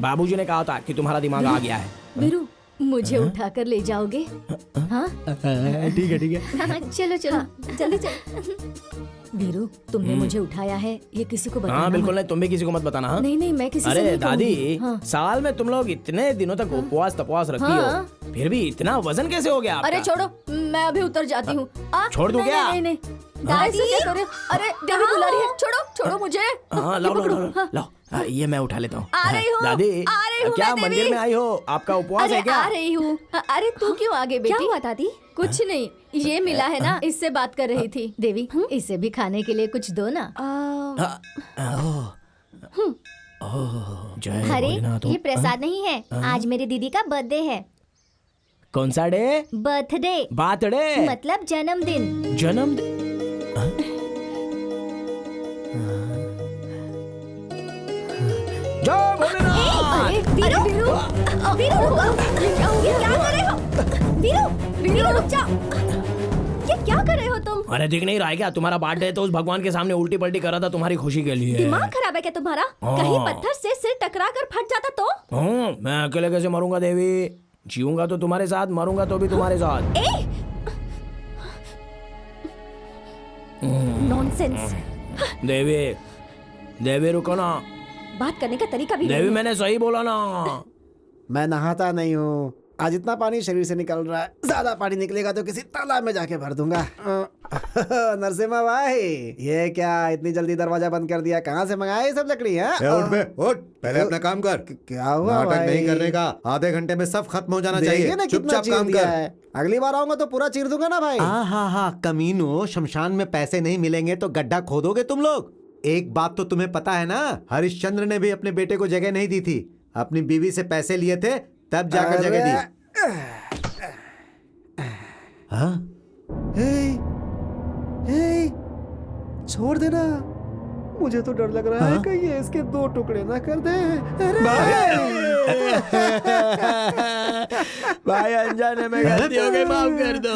बाबूजी ने कहा था कि तुम्हारा दिमाग आ गया है। वीरू, मुझे उठाकर ले जाओगे? हाँ ठीक है ठीक है। चलो चलो जल्दी चलो। वीरू, तुमने मुझे उठाया है, ये किसी को बताना हाँ मत। बिल्कुल नहीं, तुम भी किसी को मत बताना। हाँ? नहीं मैं किसी से अरे नहीं दादी, कहूंगी। हाँ। साल में तुम लोग इतने दिनों तक उपवास तपवास रखती हो, फिर भी इतना वजन कैसे हो गया आपका? अरे छोड़ो, मैं अभी उतर जाती हूँ। छोड़ दूं क्या? नहीं दादी, क्या कर रहे हो? अरे देवी बुला रही है, छोड़ो मुझे। हाँ लाओ ये मैं उठा लेता हूँ। आ रही हूँ, दादी, आ रही हूँ क्या मैं, मंदिर देवी। में आई हो? आपका उपवास है क्या? आ रही हूँ। अरे तू क्यों आगे बेटी? क्या हुआ दादी? कुछ नहीं, ये मिला है ना, इससे बात कर रही थी। देवी, इसे भी खाने के लिए कुछ दो ना। जय अरे भोलेनाथ। ये प्रसाद नहीं है, आज मेरी दीदी का बर्थडे है। कौन सा डे? बर्थडे बर्थडे मतलब जन्मदिन। जन्मदिन। जय भोलेनाथ। वीरू, वीरू रुको, ये क्या कर रहे हो? वीरू रुक जाओ, ये क्या कर रहे हो तुम? अरे दिख नहीं रहा है क्या? तुम्हारा बर्थडे है तो उस भगवान के सामने उल्टी पल्टी कर रहा था तुम्हारी खुशी के लिए। दिमाग खराब है क्या तुम्हारा? कहीं पत्थर से सिर टकरा कर फट जाता तो? मैं अकेले कैसे मरूंगा देवी? जीऊंगा तो तुम्हारे साथ, मरूंगा तो भी तुम्हारे साथ। नॉनसेंस। देवी रुको ना। बात करने का तरीका भी देवी मैंने सही बोला ना। मैं नहाता नहीं हूँ, आज इतना पानी शरीर से निकल रहा है, ज्यादा पानी निकलेगा तो किसी तालाब में जाके भर दूंगा। नरसिम्हा भाई, ये क्या इतनी जल्दी दरवाजा बंद कर दिया? कहाँ से मंगाए ये सब लकड़ी है? उठ बे, उठ, पहले अपना काम कर। क्या हुआ नाटक भाई? नहीं करने का, आधे घंटे में सब खत्म हो जाना देखिए चाहिए। ना कितना चुपचाप चीर काम दिया कर। है। अगली बार आऊंगा तो पूरा चीर दूंगा ना भाई। हाँ, कमीनो, शमशान में पैसे नहीं मिलेंगे तो गड्ढा खोदोगे तुम लोग। एक बात तो तुम्हें पता है ना, हरिश्चंद्र ने भी अपने बेटे को जगह नहीं दी थी, अपनी बीवी से पैसे लिए थे तब जाकर जगह दी। हाँ? छोड़ देना, मुझे तो डर लग रहा है कहीं ये इसके 2 टुकड़े ना कर दे। भाई अनजाने में गलती हो गई, माफ कर दो।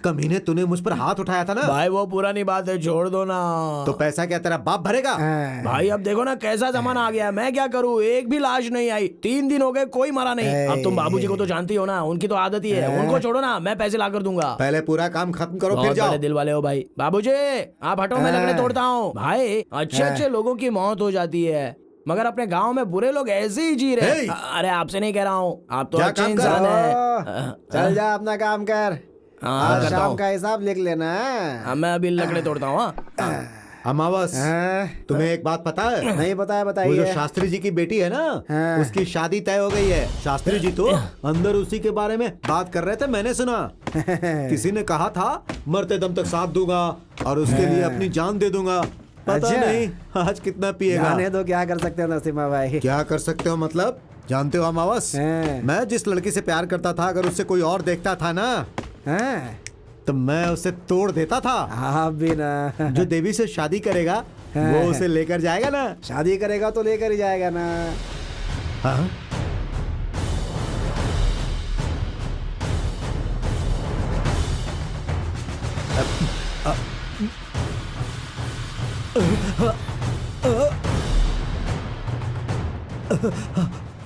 कमीने, तूने मुझ पर हाथ उठाया था ना। भाई वो पुरानी बात है, छोड़ दो ना। तो पैसा क्या तेरा बाप भरेगा? भाई अब देखो ना कैसा जमाना आ गया, मैं क्या करूँ? एक भी लाश नहीं आई, 3 दिन हो गए, कोई मरा नहीं। अब तुम बाबूजी को तो जानती हो ना, उनकी तो आदत ही है। उनको छोड़ो ना, मैं पैसे ला कर दूंगा। पहले पूरा काम खत्म करो फिर बहुत जाओ। बड़े दिल वाले हो भाई। बाबूजी आप हटो, मैं लकड़े तोड़ता हूँ। भाई अच्छे लोगों की मौत हो जाती है, मगर अपने गांव में बुरे लोग ऐसे ही जी रहे। अरे आपसे नहीं कह रहा हूँ, आप तो अच्छे इंसान हैं। चल जा अपना काम कर। हाँ करता शाम हूँ। का हिसाब लिख लेना। मैं अभी लकड़े तोड़ता हूँ। अमावस, तुम्हें एक बात पता है? नहीं बताया, वो जो बताइए। शास्त्री जी की बेटी है ना, उसकी शादी तय हो गई है। शास्त्री जी तो अंदर उसी के बारे में बात कर रहे थे, मैंने सुना। किसी ने कहा था मरते दम तक साथ दूंगा और उसके लिए अपनी जान दे दूंगा। पता नहीं आज कितना पिएगा। जाने दो, क्या कर सकते हो नरसिम्हा भाई? क्या कर सकते हो मतलब? जानते हो अमावस, मैं जिस लड़की से प्यार करता था, अगर उससे कोई और देखता था ना, तो मैं उसे तोड़ देता था। आप भी ना। जो देवी से शादी करेगा वो उसे लेकर जाएगा ना। शादी करेगा तो लेकर ही जाएगा ना। हाँ?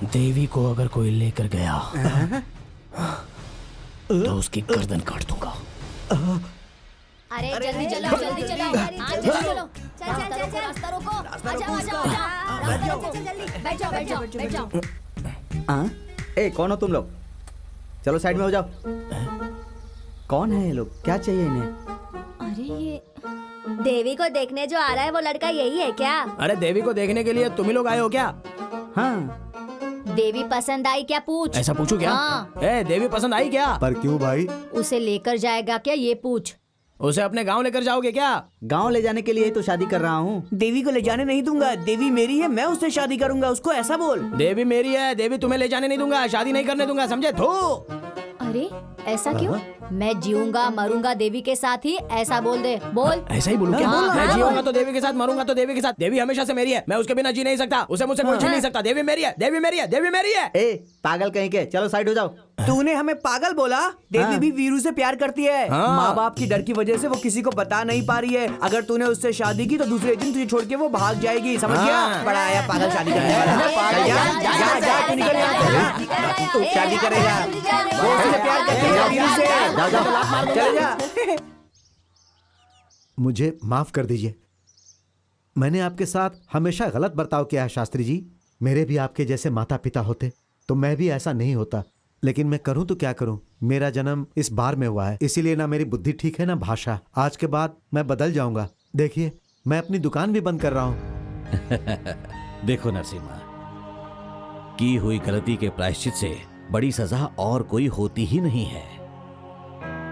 देवी को अगर कोई लेकर गया तो उसकी गर्दन काट दूंगा। अरे जल्दी चलो, जल्दी चलो, हाँ जल्दी चलो, चल चल चल चल, रास्ता रोको, आ जाओ, रास्ता रोको, जल्दी, बैठ जाओ, बैठ जाओ, बैठ जाओ। हाँ, ए कौन हो तुम लोग? चलो साइड में हो जाओ। कौन है ये लोग? क्या चाहिए इन्हें? अरे ये देवी को देखने जो आ रहा है वो लड़का यही है क्या? अरे देवी को देखने के लिए तुम ही लोग आए हो क्या? हाँ। देवी पसंद आई क्या पूछ? ऐसा पूछू क्या? हाँ। ए देवी पसंद आई क्या? पर क्यों भाई? उसे लेकर जाएगा क्या ये पूछ? उसे अपने गांव लेकर जाओगे क्या? गांव ले जाने के लिए ही तो शादी कर रहा हूँ। देवी को ले जाने नहीं दूंगा, देवी मेरी है, मैं उससे शादी करूंगा, उसको ऐसा बोल। देवी मेरी है, देवी तुम्हें ले जाने नहीं दूंगा, शादी नहीं करने दूंगा, समझे? थू। अरे ऐसा क्यों? मैं जीऊंगा मरूंगा देवी के साथ ही, ऐसा बोल दे, बोल। ऐसा ही बोलूं क्या? हाँ, मैं हाँ, जीऊंगा बोल। तो देवी के साथ, मरूंगा तो देवी के साथ। देवी हमेशा से मेरी है, मैं उसके बिना जी नहीं सकता, उसे मुझसे कोई छीन नहीं सकता। देवी मेरी है, देवी मेरी है, देवी मेरी है। ए पागल कहीं के, चलो साइड हो जाओ। तूने हमें पागल बोला? देवी भी वीरू से प्यार करती है। हाँ। माँ बाप की डर की वजह से वो किसी को बता नहीं पा रही है। अगर तूने उससे शादी की तो दूसरे दिन तुझे छोड़ के वो भाग जाएगी, समझ गया? हाँ। बड़ा आया पागल शादी करने वाला। चल जा, जा, जा, तू निकल यहाँ से। तू शादी करेगा, वो उससे प्यार करती है वीरू से। चल जा। मुझे माफ कर दीजिए, मैंने आपके साथ हमेशा गलत बर्ताव किया है शास्त्री जी। मेरे भी आपके जैसे माता पिता होते तो मैं भी ऐसा नहीं होता, लेकिन मैं करूं तो क्या करूं। मेरा जन्म इस बार में हुआ है, इसीलिए ना मेरी बुद्धि ठीक है ना भाषा। आज के बाद मैं बदल जाऊंगा। देखिए मैं अपनी दुकान भी बंद कर रहा हूं। देखो नरसिम्हा, की हुई गलती के प्रायश्चित से बड़ी सजा और कोई होती ही नहीं है।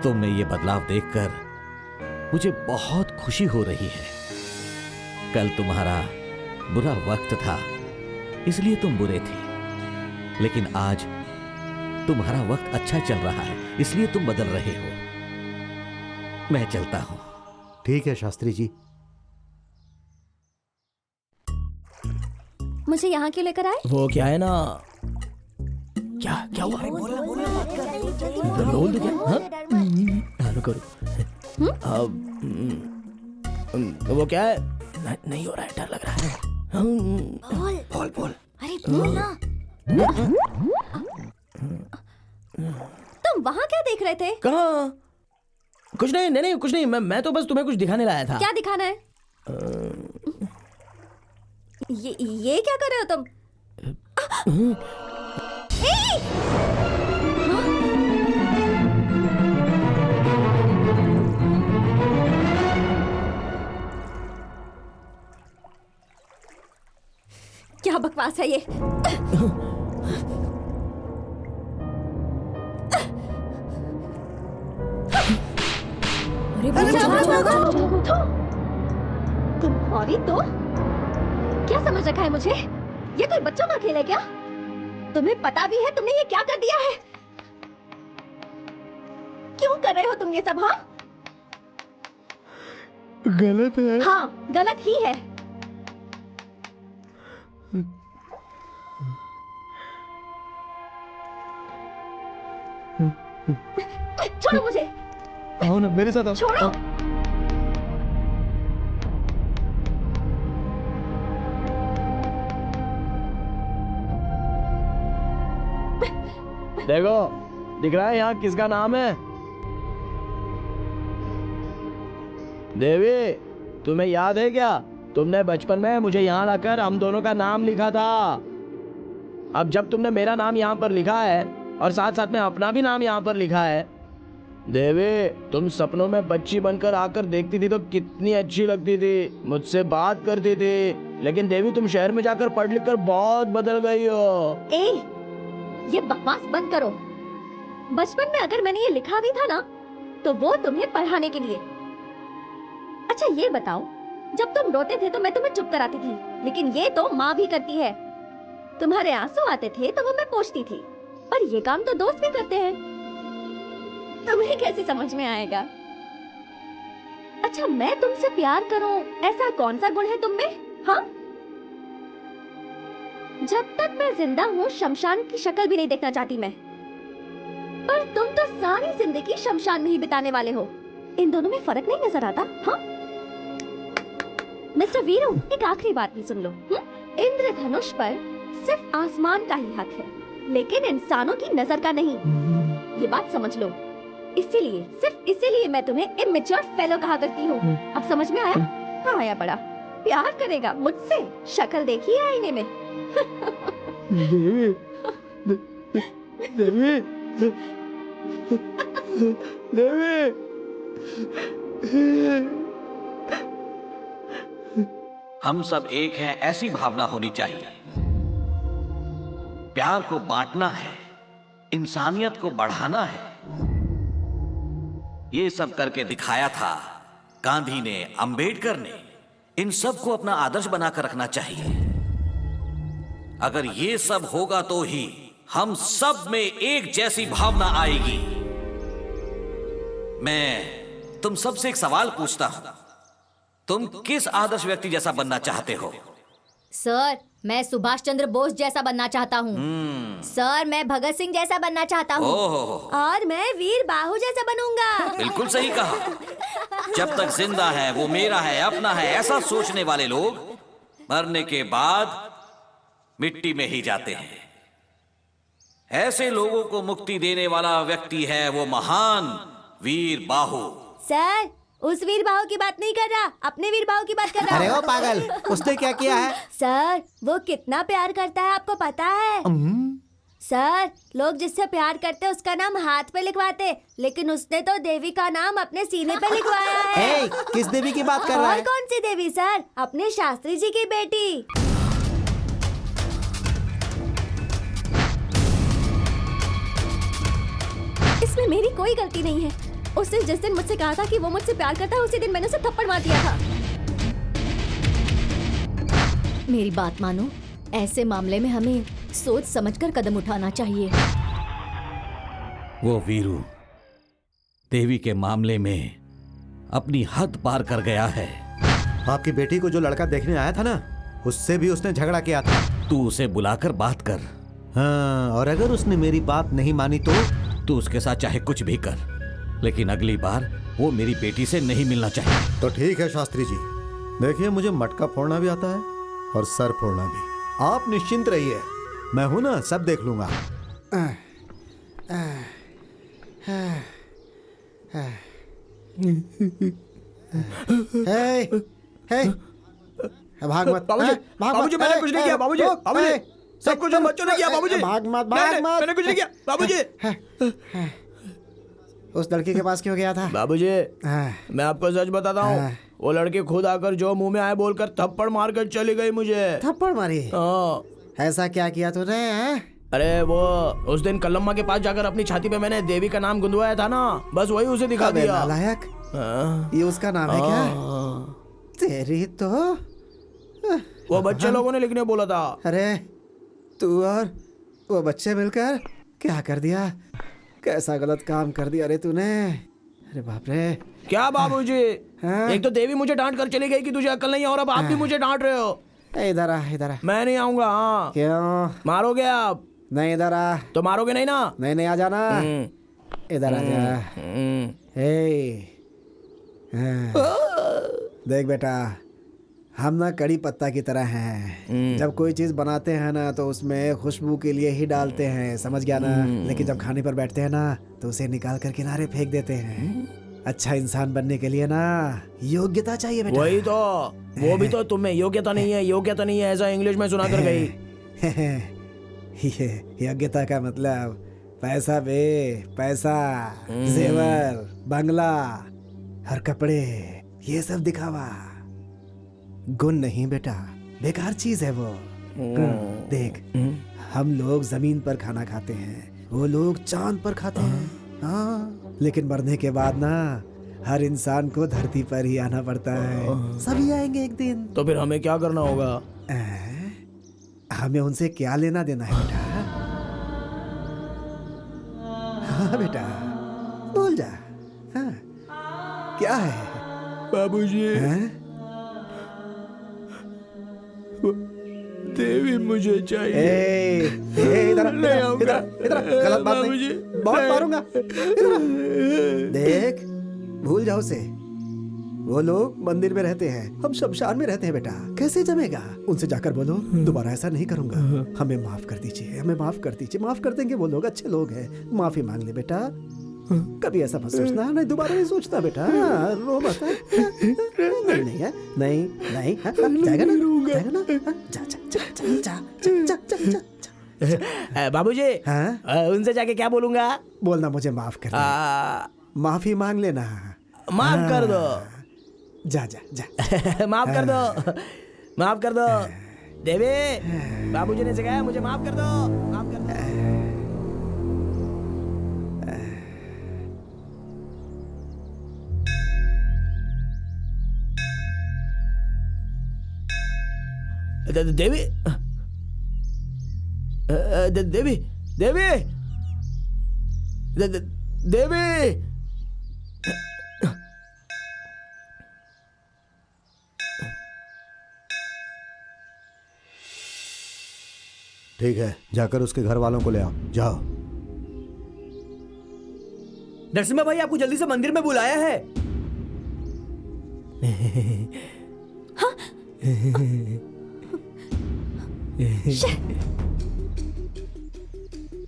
तुम में ये बदलाव देखकर मुझे बहुत खुशी हो रही है। कल तुम्हारा बुरा वक्त था इसलिए तुम बुरे थे, लेकिन आज तुम्हारा वक्त अच्छा चल रहा है इसलिए तुम बदल रहे हो। मैं चलता हूं। ठीक है शास्त्री जी। मुझे यहाँ क्यों लेकर आए? वो क्या है ना, क्या क्या हुआ? बोल दो क्या? हाँ रुको। वो क्या है? नहीं हो रहा है, डर लग रहा है। बोल बोल। अरे बोल ना। तुम वहाँ क्या देख रहे थे? कहाँ? कुछ नहीं, नहीं कुछ नहीं। मैं तो बस तुम्हें कुछ दिखाने लाया था। क्या दिखाना है? ये क्या कर रहे हो तुम? क्या बकवास है ये? तुम्हारी तो क्या समझ रखा है मुझे? ये कोई बच्चों का खेल है क्या? तुम्हें पता भी है तुमने ये क्या कर दिया है? क्यों कर रहे हो तुम ये सब? हाँ गलत है। हाँ गलत ही है। छोड़ो मुझे। आओ ना मेरे साथ आओ। छोड़ो। देखो दिख रहा है यहाँ किसका नाम है? देवी, तुम्हें याद है क्या? तुमने बचपन में मुझे यहाँ लाकर हम दोनों का नाम लिखा था। अब जब तुमने मेरा नाम यहाँ पर लिखा है और साथ साथ में अपना भी नाम यहाँ पर लिखा है, देवी तुम सपनों में बच्ची बनकर आकर देखती थी तो कितनी अच्छी लगती थी, मुझसे बात करती थी। लेकिन देवी तुम शहर में जाकर पढ़ लिख कर बहुत बदल गई हो। ये बकवास बंद करो। बचपन में अगर मैंने ये लिखा भी था ना तो वो तुम्हें पढ़ाने के लिए। अच्छा ये बताओ, जब तुम रोते थे तो मैं तुम्हें चुप कराती थी, लेकिन ये तो माँ भी करती है। तुम्हारे आंसू आते थे तो वो मैं पोंछती थी, पर ये काम तो दोस्त भी करते हैं। तुम्हें कैसे समझ में आएगा? अच्छा मैं तुमसे प्यार करूं ऐसा कौन सा गुण है तुम में? हाँ जब तक मैं जिंदा हूँ शमशान की शक्ल भी नहीं देखना चाहती मैं, पर तुम तो सारी जिंदगी शमशान में ही बिताने वाले हो। इन दोनों में फर्क नहीं नजर आता? हाँ मिस्टर वीरू, एक आखिरी बात भी सुन लो। इंद्रधनुष पर सिर्फ आसमान का ही हक है, लेकिन इंसानों की नजर का नहीं। ये बात समझ लो। इसीलिए, सिर्फ इसीलिए मैं तुम्हें इमेच्योर फेलो कहा करती हूँ। अब समझ में आया? हाँ आया बड़ा। प्यार करेगा मुझसे? शक्ल देखी है आईने में? देवी, देवी। हम सब एक हैं, ऐसी भावना होनी चाहिए। प्यार को बांटना है, इंसानियत को बढ़ाना है। ये सब करके दिखाया था गांधी ने, अंबेडकर ने। इन सब को अपना आदर्श बनाकर रखना चाहिए। अगर ये सब होगा तो ही हम सब में एक जैसी भावना आएगी। मैं तुम सबसे एक सवाल पूछता हूं, तुम किस आदर्श व्यक्ति जैसा बनना चाहते हो? सर, मैं सुभाष चंद्र बोस जैसा बनना चाहता हूँ। सर, मैं भगत सिंह जैसा बनना चाहता हूँ। और मैं वीर बाहु जैसा बनूंगा। बिल्कुल सही कहा। जब तक जिंदा है वो मेरा है, अपना है, ऐसा सोचने वाले लोग मरने के बाद मिट्टी में ही जाते हैं। ऐसे लोगों को मुक्ति देने वाला व्यक्ति है वो महान वीर बाहु। सर, उस वीर बाहु की बात नहीं कर रहा, अपने वीर बाहु की बात कर रहा। अरे ओ पागल, उसने क्या किया है? सर, वो कितना प्यार करता है आपको पता है? सर, लोग जिससे प्यार करते उसका नाम हाथ पे लिखवाते, लेकिन उसने तो देवी का नाम अपने सीने पे लिखवाया है। किस देवी की बात कर रहा है? और कौन सी देवी सर? अपने शास्त्री जी की बेटी। इसमें मेरी कोई गलती नहीं है। उसने जिस दिन मुझसे कहा था कि वो मुझसे प्यार करता है, उसी दिन मैंने उसे थप्पड़ मार दिया था। मेरी बात मानो, ऐसे मामले में हमें सोच समझकर कदम उठाना चाहिए। वो वीरू देवी के मामले में अपनी हद पार कर गया है। आपकी बेटी को जो लड़का देखने आया था ना, उससे भी उसने झगड़ा किया था। तू उसे बुलाकर बात कर। हाँ, और अगर उसने मेरी बात नहीं मानी तो? तू उसके साथ चाहे कुछ भी कर, लेकिन अगली बार वो मेरी बेटी से नहीं मिलना चाहिए। तो ठीक है शास्त्री जी, देखिए मुझे मटका फोड़ना भी आता है और सर फोड़ना भी। आप निश्चिंत रहिए, मैं हूं ना, सब देख लूंगा। भाग मत बाबूजी। बाबूजी, मैंने कुछ नहीं किया बाबूजी। बाबूजी, सब कुछ हम बच्चों ने किया बाबूजी। भाग मत मैंने कुछ नहीं किया बाबूजी। उस लड़की के पास क्यों गया था? बाबूजी, मैं आपको सच बताता हूँ, वो लड़की खुद आकर जो मुंह में आए बोलकर थप्पड़ मारकर चली गई मुझे। थप्पड़ मारी? ऐसा क्या किया तूने? अरे वो उस दिन कलम्मा के पास जाकर अपनी छाती पे मैंने देवी का नाम गुंदवाया था ना, बस वही उसे दिखा दिया। नालायक, ये उसका नाम है क्या? तेरी तो वो बच्चे लोगों ने लिखने बोला था। अरे तू और वो बच्चे मिलकर क्या कर दिया? कैसा गलत काम कर दिया रे तूने? अरे बाप रे। क्या बाबूजी, एक तो देवी मुझे डांट कर चली गई कि तुझे अक्ल नहीं है, और अब आप भी मुझे डांट रहे हो। इधर आ, इधर आ। मैं नहीं आऊंगा। क्यों? मारोगे आप? नहीं, इधर आ। तो मारोगे नहीं ना? नहीं नहीं, आ जाना। इधर आ जा। देख बेटा, हम ना कड़ी पत्ता की तरह हैं। जब कोई चीज बनाते हैं ना तो उसमें खुशबू के लिए ही डालते हैं, समझ गया ना? लेकिन जब खाने पर बैठते हैं ना तो उसे निकाल कर किनारे फेंक देते हैं। अच्छा इंसान बनने के लिए ना योग्यता चाहिए बेटा। वही तो, वो भी तो तुम्हें योग्यता नहीं है, योग्यता नहीं है, ऐसा इंग्लिश में सुना कर गई। ये योग्यता का मतलब पैसा बे, पैसा, जेवर, बंगला और कपड़े, ये सब दिखावा। गुण नहीं बेटा, बेकार चीज है वो। देख, हम लोग जमीन पर खाना खाते हैं, वो लोग चांद पर खाते हैं। हाँ, लेकिन मरने के बाद ना हर इंसान को धरती पर ही आना पड़ता है। सभी आएंगे एक दिन। तो फिर हमें क्या करना होगा? हमें उनसे क्या लेना देना है बेटा? हाँ बेटा, बोल जा। हाँ, क्या है बाबूजी? देवी मुझे चाहिए। इधर गलत बात नहीं, बहुत मारूंगा। देख, भूल जाओ उसे। वो लोग मंदिर में रहते हैं, हम शमशान में रहते हैं बेटा, कैसे जमेगा? उनसे जाकर बोलो दोबारा ऐसा नहीं करूंगा, हमें माफ कर दीजिए, हमें माफ कर दीजिए। माफ कर देंगे, वो लोग अच्छे लोग हैं, माफी मांग ले बेटा। कभी ऐसा मत सोचना, नहीं दोबारा नहीं सोचना बेटा, रो मत। नहीं नहीं है, नहीं नहीं, जाएगा ना, जाएगा ना, जा जा जा जा जा जा जा। बाबूजी, उनसे जाके क्या बोलूंगा? बोलना मुझे माफ कर दे, माफी मांग लेना। माफ कर दो। जा जा जा माफ कर दो, माफ कर दो देवी। बाबूजी ने सिखाया मुझे, माफ कर दो, माफ कर दो। देवी, देवी, देवी, देवी। ठीक है, जाकर उसके घर वालों को ले आओ, जाओ। नरसिम्हा भाई आपको जल्दी से मंदिर में बुलाया है। हाँ?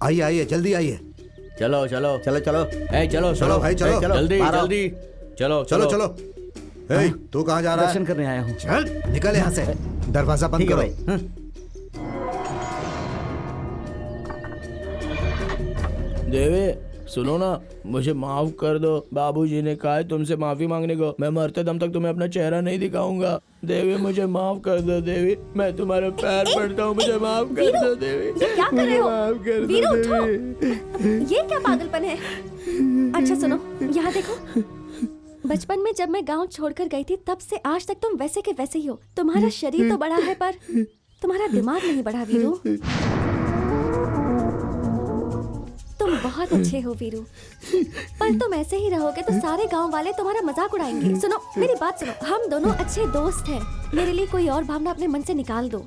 आइए आइए, जल्दी आइए। चलो चलो चलो चलो, चलो चलो भाई, चलो जल्दी जल्दी, चलो चलो चलो। तू कहाँ जा रहा है? दर्शन करने आया हूँ। चल निकल यहाँ से, दरवाजा बंद करो। देवी सुनो ना, मुझे माफ कर दो। बाबूजी ने कहा है तुमसे माफी मांगने को। मैं मरते दम तक तुम्हें अपना चेहरा नहीं दिखाऊंगा। देवी मुझे माफ कर दो। देवी मैं तुम्हारे पैर पड़ता हूँ, मुझे माफ कर दो देवी। ये क्या कर रहे हो? माफ कर वीरू, दो उठो। देवी। ये क्या पागलपन है? अच्छा सुनो, यहाँ देखो। बचपन में जब मैं गांव छोड़कर गई थी, तब से आज तक तुम वैसे के वैसे ही हो। तुम्हारा शरीर तो बड़ा है, पर तुम्हारा दिमाग नहीं बढ़ा वीरू। तुम बहुत अच्छे हो वीरू, पर तुम ऐसे ही रहोगे तो सारे गांव वाले तुम्हारा मजाक उड़ाएंगे। सुनो मेरी बात सुनो, हम दोनों अच्छे दोस्त हैं। मेरे लिए कोई और भावना अपने मन से निकाल दो।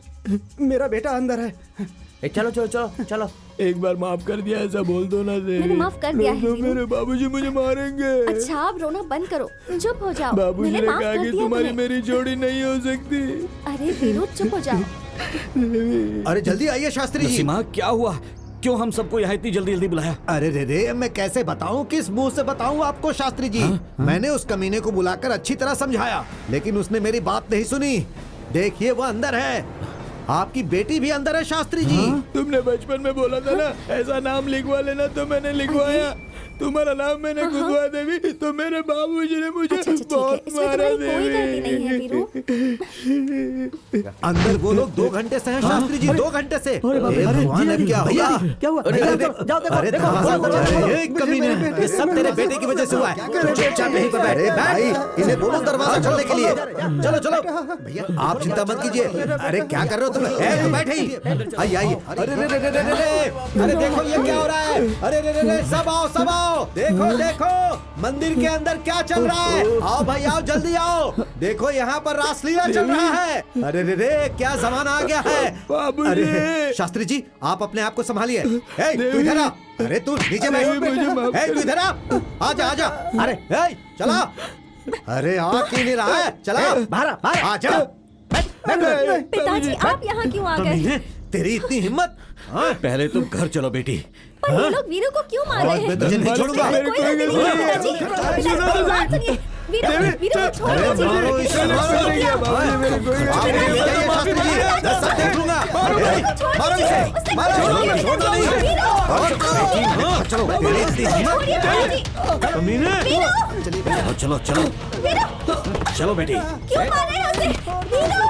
मेरा बेटा अंदर है। चलो चलो चलो चलो, एक बार माफ कर दिया ऐसा बोल दो ना देवी। मैंने माफ कर दिया है वीरू। मेरे बाबूजी मुझे मारेंगे। अच्छा अब रोना बंद करो, चुप हो जाओ। बाबूजी मैंने ने माफ कहा कर कि दिया तुम्हारी तुम्हें। मेरी जोड़ी नहीं हो सकती। अरे वीरू चुप हो जाओ। अरे जल्दी आइए शास्त्री जी। नरसिम्हा क्या हुआ? क्यों हम सबको यहाँ इतनी जल्दी जल्दी बुलाया? अरे रे रे, मैं कैसे बताऊं, किस मुंह से बताऊं आपको शास्त्री जी। मैंने उस कमीने को बुलाकर अच्छी तरह समझाया, लेकिन उसने मेरी बात नहीं सुनी। देखिए वो अंदर है, आपकी बेटी भी अंदर है शास्त्री जी। तुमने बचपन में बोला था ना ऐसा नाम लिखवा लेना, तो मैंने लिखवाया। तुम्हारा नाम मैंने खुदवा देवी, तो मेरे बाबूजी ने मुझे बहुत मारा देवी। अंदर वो लोग 2 घंटे से हैं शास्त्री जी, 2 घंटे से। भगवान अब क्या हुआ? क्या हुआ? अरे दरवाजा, कमीने, ये सब तेरे बेटे की वजह से हुआ है। चुपचाप यहीं पर बैठ। भाई इन्हें बोलो दरवाजा खोलने के लिए। चलो चलो भैया, आप चिंता मत कीजिए। अरे क्या कर रहे हो तुम? बैठे ही, आइए आइए। अरे रे रे रे रे, अरे देखो ये क्या हो रहा है। अरे रे रे, सब आओ सब आओ। देखो देखो मंदिर के अंदर क्या चल रहा है। आओ भाई आओ, जल्दी आओ। देखो यहाँ पर रासलीला चल रहा है। अरे रे रे, क्या जमाना आ गया है। अरे शास्त्री जी आप अपने आप को संभालिए। तू इधर आ। अरे तू नीचे बैठ। तू इधर आ, आजा आजा। अरे चला। अरे आ क्यों नहीं रहा है? चला बाहर आजा। पिताजी आप यहाँ क्यों आ गए? तेरी इतनी हिम्मत? पहले तुम घर चलो बेटी। पर ये लोग वीरू को क्यों मार रहे हैं? मैं तुझे नहीं छोड़ूंगा। कोई गलती नहीं है पिताजी। पिताजी बात सुनिए, वीरू वीरू को छोड़ दीजिए। मारो इसे, मारो ये। आप ले जाइए शास्त्री जी, मैं सब देख लूंगा। मारो इसे, मारो, छोड़ना नहीं। चलो तेरी इतनी हिम्मत? कमीने, चलो चलो चलो बेटी। क्यों मार रहे हैं उसे? वीरू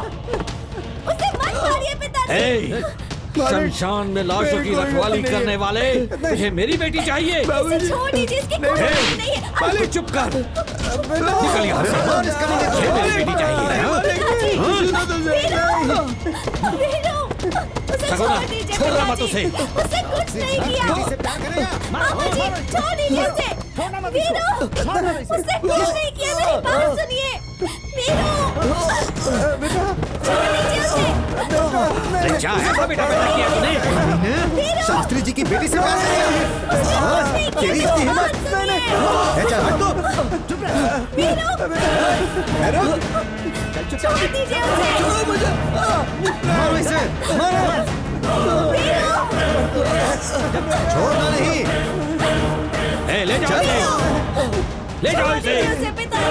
उसे मत मारिए पिताजी। शमशान में लाशों की रखवाली करने वाले, तुझे मेरी बेटी चाहिए? इसे छोड़ दीजिए, इसकी कोई गलती नहीं है। पहले चुप कर, निकल यहाँ से। मुझे मेरी बेटी चाहिए। छोड़ना मत उसे। उसने कुछ नहीं किया। मामा जी छोड़ दीजिए उसे। वीरू उसने कुछ नहीं किया, मेरी बात सुनिए। वीरू छोड़ दीजिए उसे। क्या है बेटा, बेटा किया तूने? वीरू शास्त्री जी की बेटी से प्यार करेगा? हाँ, तेरी इतनी हिम्मत? ए, चल हट तो। छोड़ दीजिए उसे। मारो इसे, मारो। छोड़ना नहीं। ले जाओ इसे। ले जाओ इसे। पिताजी।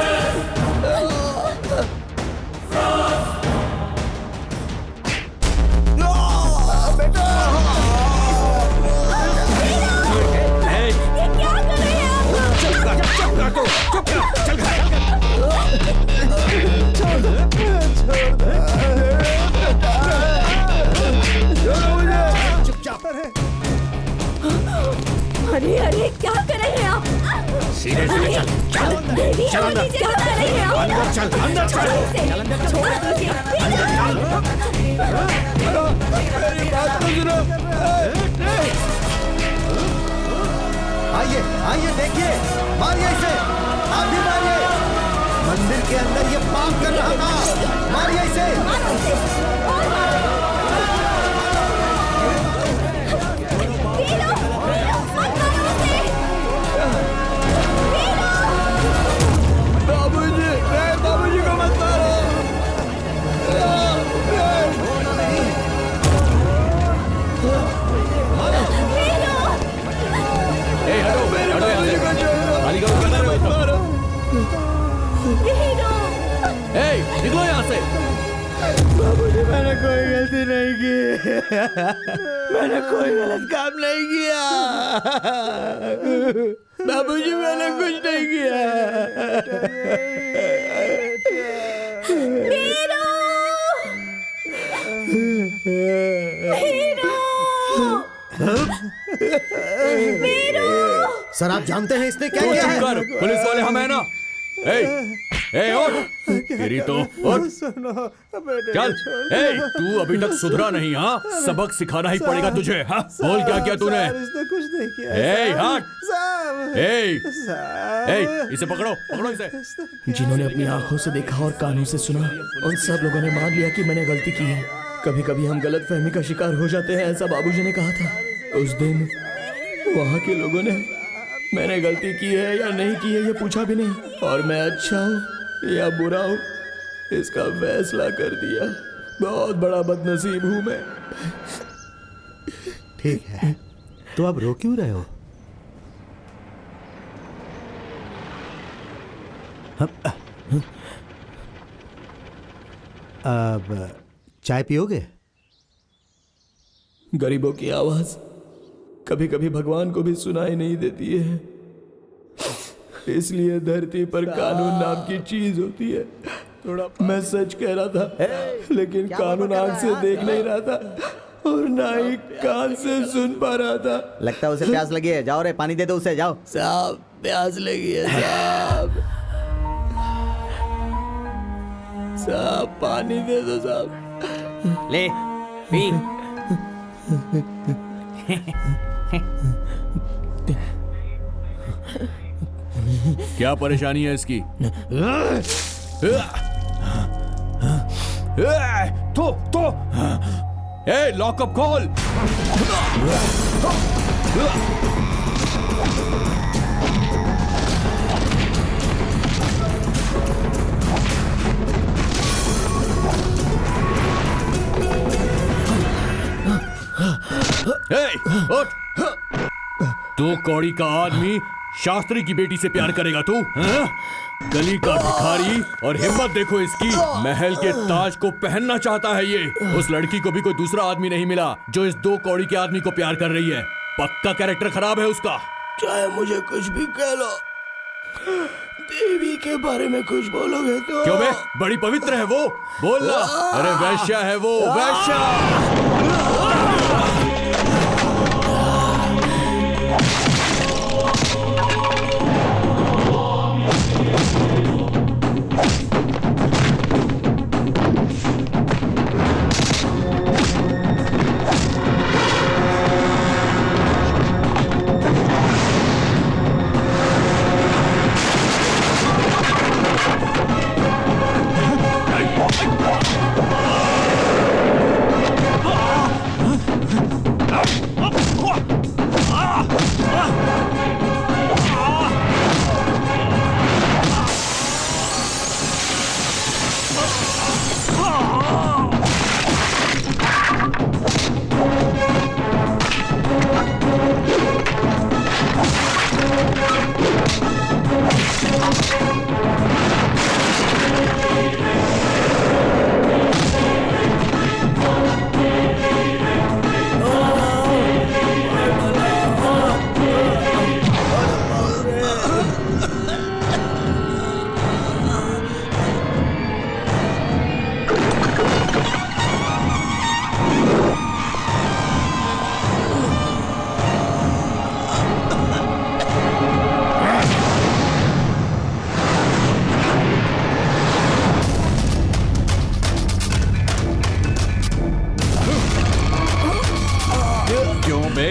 अरे अरे क्या कर रहे हैं आप? सीधे सीधे चल चल चल अंदर क्या कर रहे हैं आप? अंदर चल अंदर चल छोड़ दीजिए। मेरी बात तो सुनो। आइए आइए देखिए, मारिए इसे, आप भी मारिए। मंदिर के अंदर ये पाप कर रहा था, मारिए इसे। बाबूजी को मत मारो। निकलो यहाँ से। बाबूजी मैंने कोई गलती नहीं की। मैंने कोई गलत काम नहीं किया। बाबूजी मैंने कुछ नहीं किया। सर आप जानते हैं इसने क्या तू किया चुप है? कर, पुलिस वाले हम है ना। ए उठ, तेरी तो उठ। चल, तू अभी तक सुधरा नहीं। हाँ, सबक सिखाना ही पड़ेगा तुझे। हाँ, बोल क्या किया तूने? इसने कुछ नहीं किया। हट। इसे पकड़ो, पकड़ो इसे। जिन्होंने अपनी आंखों से देखा और कानों से सुना, उन सब लोगों ने मान लिया कि मैंने गलती की है। कभी कभी हम गलत फहमी का शिकार हो जाते हैं, ऐसा बाबूजी ने कहा था। उस दिन वहाँ के लोगों ने मैंने गलती की है या नहीं की है ये पूछा भी नहीं, और मैं अच्छा हूँ या बुरा हूँ इसका फैसला कर दिया। बहुत बड़ा बदनसीब हूँ मैं। ठीक है, तो अब रो क्यों रहे हो? अब चाय पियोगे? गरीबों की आवाज कभी कभी भगवान को भी सुनाई नहीं देती है, इसलिए धरती पर कानून नाम की चीज होती है। मैं सच कह रहा था, लेकिन कानून आंख से देख नहीं रहा था और ना ही कान से सुन पा रहा था। लगता है उसे प्यास लगी है। जाओ रे, पानी दे दो उसे, जाओ। साहब प्यास लगी है साहब। साहब पानी दे दो साहब। ले पी। क्या परेशानी है इसकी? तो लॉकअप खोल। उठ। तू कौड़ी का आदमी शास्त्री की बेटी से प्यार करेगा तू? गली का भिखारी, और हिम्मत देखो इसकी, महल के ताज को पहनना चाहता है ये। उस लड़की को भी कोई दूसरा आदमी नहीं मिला जो इस दो कौड़ी के आदमी को प्यार कर रही है। पक्का कैरेक्टर खराब है उसका। चाहे मुझे कुछ भी कह लो, देवी के बारे में कुछ बोलोगे तो। क्यों बे? बड़ी पवित्र है वो, बोलना। अरे वैश्या है वो, वैश्या।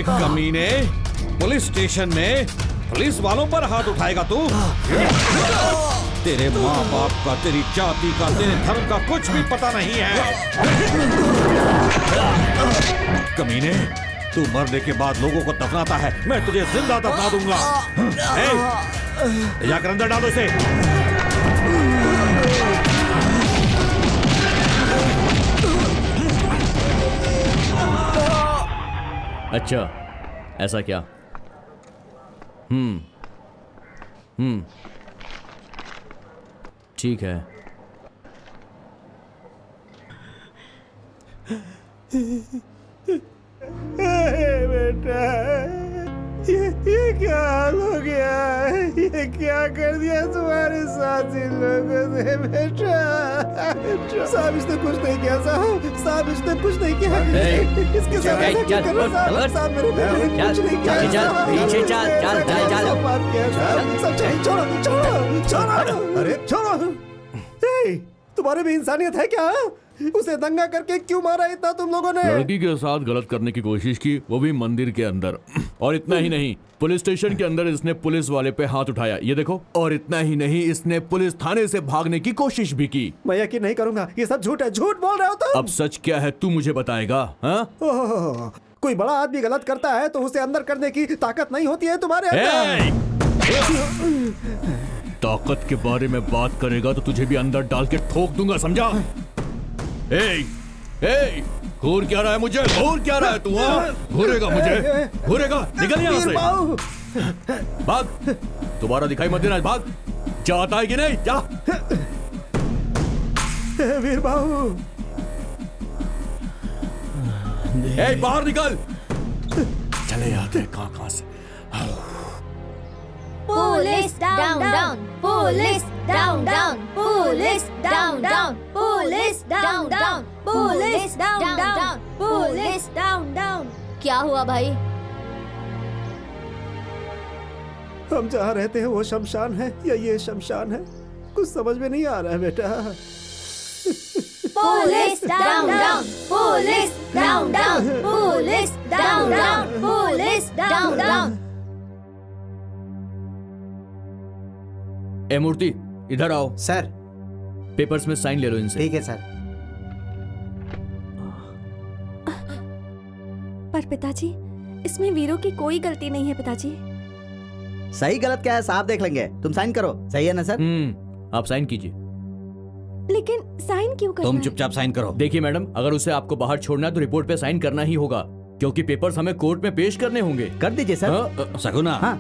कमीने, पुलिस स्टेशन में पुलिस वालों पर हाथ उठाएगा तू? तेरे माँ बाप का, तेरी जाति का, तेरे धर्म का कुछ भी पता नहीं है। कमीने, तू मरने के बाद लोगों को दफनाता है, मैं तुझे जिंदा दफना दूंगा। जाकर अंदर डालो इसे। अच्छा, ऐसा क्या? ठीक है। बेटा, ये क्या हाल हो गया है? ये क्या कर दिया तुम्हारे साथ इन लोगों ने? बेटा, साहब इसने कुछ नहीं किया। साहब इसने कुछ नहीं किया। इसके साथ ऐसा क्यों कर रहे हो? साहब मेरे बेटे ने कुछ नहीं किया। पीछे चल। अरे छोड़ो। तुम्हारे भी इंसानियत है क्या? उसे दंगा करके क्यों मारा इतना तुम लोगों ने? लड़की के साथ गलत करने की कोशिश की, वो भी मंदिर के अंदर। और इतना ही नहीं, पुलिस स्टेशन के अंदर इसने पुलिस वाले पे हाथ उठाया, ये देखो। और इतना ही नहीं, इसने पुलिस थाने से भागने की कोशिश भी की। मैं यकीन नहीं करूंगा, ये सब झूठ है। झूठ बोल रहे हो तुम। अब सच क्या है तू मुझे बताएगा? हाँ? कोई बड़ा आदमी गलत करता है तो उसे अंदर करने की ताकत नहीं होती है तुम्हारे अंदर। ताकत के बारे में बात करेगा तो तुझे भी अंदर डाल के ठोक दूंगा, समझा? घूर क्या रहा है मुझे? घूर क्या रहा है तू? घूरेगा मुझे? घूरेगा? निकल यहाँ से। भाग, दोबारा दिखाई मत देना। भाग, जाता है कि नहीं? जा। वीर बाबू, बाहर निकल। चले आते हैं कहाँ से। Police down down, police down down, police down down, police down down, police down down, police down down. क्या हुआ भाई? हम जहाँ रहते हैं वो शमशान है या ये शमशान है? कुछ समझ में नहीं आ रहा है बेटा। Police down down, police down down, police down down, police down down. ए मूर्ति, इधर आओ। सर, पेपर्स में साइन ले लो इनसे। ठीक है सर। पर पिताजी, इसमें वीरों की कोई गलती नहीं है पिताजी। सही गलत क्या है साहब देख लेंगे, तुम साइन करो। सही है ना सर? आप साइन कीजिए। लेकिन साइन क्यों करना? तुम चुपचाप साइन करो। देखिए मैडम, अगर उसे आपको बाहर छोड़ना है तो रिपोर्ट पे साइन करना ही होगा, क्योंकि पेपर्स हमें कोर्ट में पेश करने होंगे। कर दीजिए सर। सगुना, हाँ।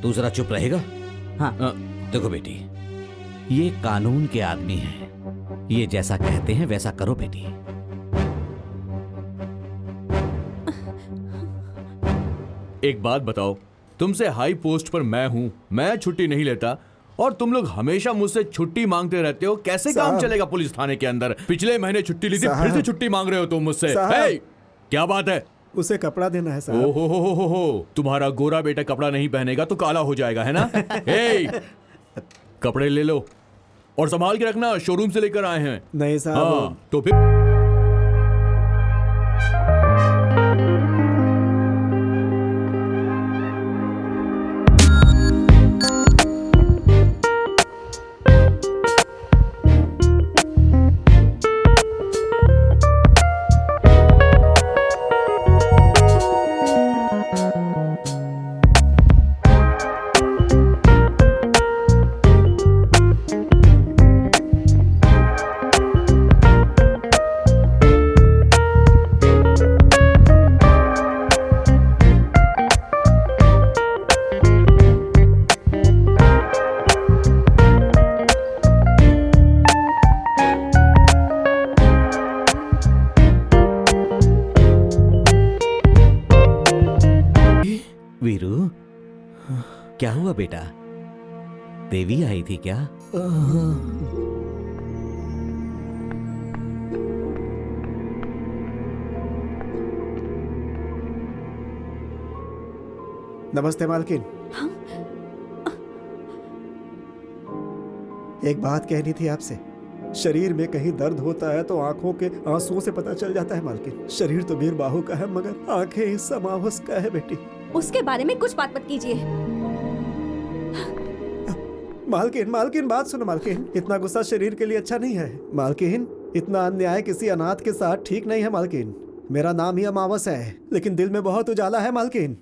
तू जरा चुप रहेगा? हाँ। देखो बेटी, ये कानून के आदमी हैं। ये जैसा कहते हैं वैसा करो बेटी। एक बात बताओ, तुमसे हाई पोस्ट पर मैं हूं, मैं छुट्टी नहीं लेता और तुम लोग हमेशा मुझसे छुट्टी मांगते रहते हो। कैसे काम चलेगा पुलिस थाने के अंदर? पिछले महीने छुट्टी ली थी, फिर से छुट्टी मांग रहे हो तुम मुझसे। क्या बात है? उसे कपड़ा देना है साहब। ओहो, तुम्हारा गोरा बेटा कपड़ा नहीं पहनेगा तो काला हो जाएगा, है ना? कपड़े ले लो और संभाल के रखना, शोरूम से लेकर आए हैं। नहीं साहब। हाँ, तो फिर वीरू, क्या हुआ बेटा? देवी आई थी क्या? नमस्ते मालकिन। एक बात कहनी थी आपसे। शरीर में कहीं दर्द होता है तो आंखों के आंसुओं से पता चल जाता है मालकिन। शरीर तो वीर बाहु का है मगर आंखें इस अमावस का है बेटी। उसके बारे में कुछ बात मत कीजिए। मालकिन मालकिन बात सुनो मालकिन, इतना गुस्सा शरीर के लिए अच्छा नहीं है मालकिन। इतना अन्याय किसी अनाथ के साथ ठीक नहीं है मालकिन। मेरा नाम ही अमावस है लेकिन दिल में बहुत उजाला है मालकिन।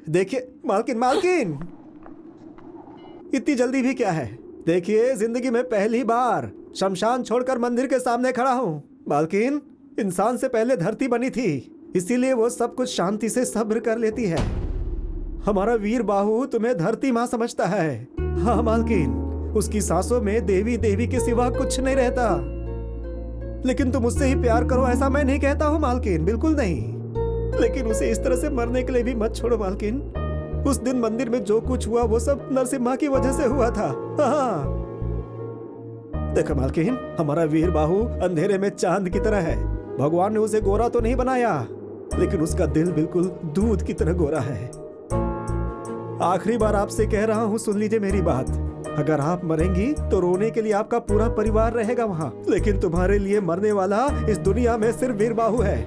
देखिए मालकिन, मालकिन इतनी जल्दी भी क्या है? देखिए जिंदगी में पहली बार शमशान छोड़कर मंदिर के सामने खड़ा हूँ मालकिन। इंसान से पहले धरती बनी थी, इसीलिए वो सब कुछ शांति से सब्र कर लेती है। हमारा वीर बाहु तुम्हें धरती माँ समझता है। हाँ मालकिन, उसकी सांसों में देवी देवी के सिवा कुछ नहीं रहता। लेकिन तुम उससे ही प्यार करो ऐसा मैं नहीं कहता हूँ मालकिन, बिल्कुल नहीं। लेकिन उसे इस तरह से मरने के लिए भी मत छोड़ो मालकिन। उस दिन मंदिर में जो कुछ हुआ वो सब नरसिम्हा की वजह से हुआ था। हाँ देखो मालकिन, हमारा वीर बाहु अंधेरे में चांद की तरह है। भगवान ने उसे गोरा तो नहीं बनाया लेकिन उसका दिल बिल्कुल दूध की तरह गोरा है। आखिरी बार आपसे कह रहा हूँ, सुन लीजिए मेरी बात। अगर आप मरेंगी तो रोने के लिए आपका पूरा परिवार रहेगा वहाँ, लेकिन तुम्हारे लिए मरने वाला इस दुनिया में सिर्फ वीर बाहु है।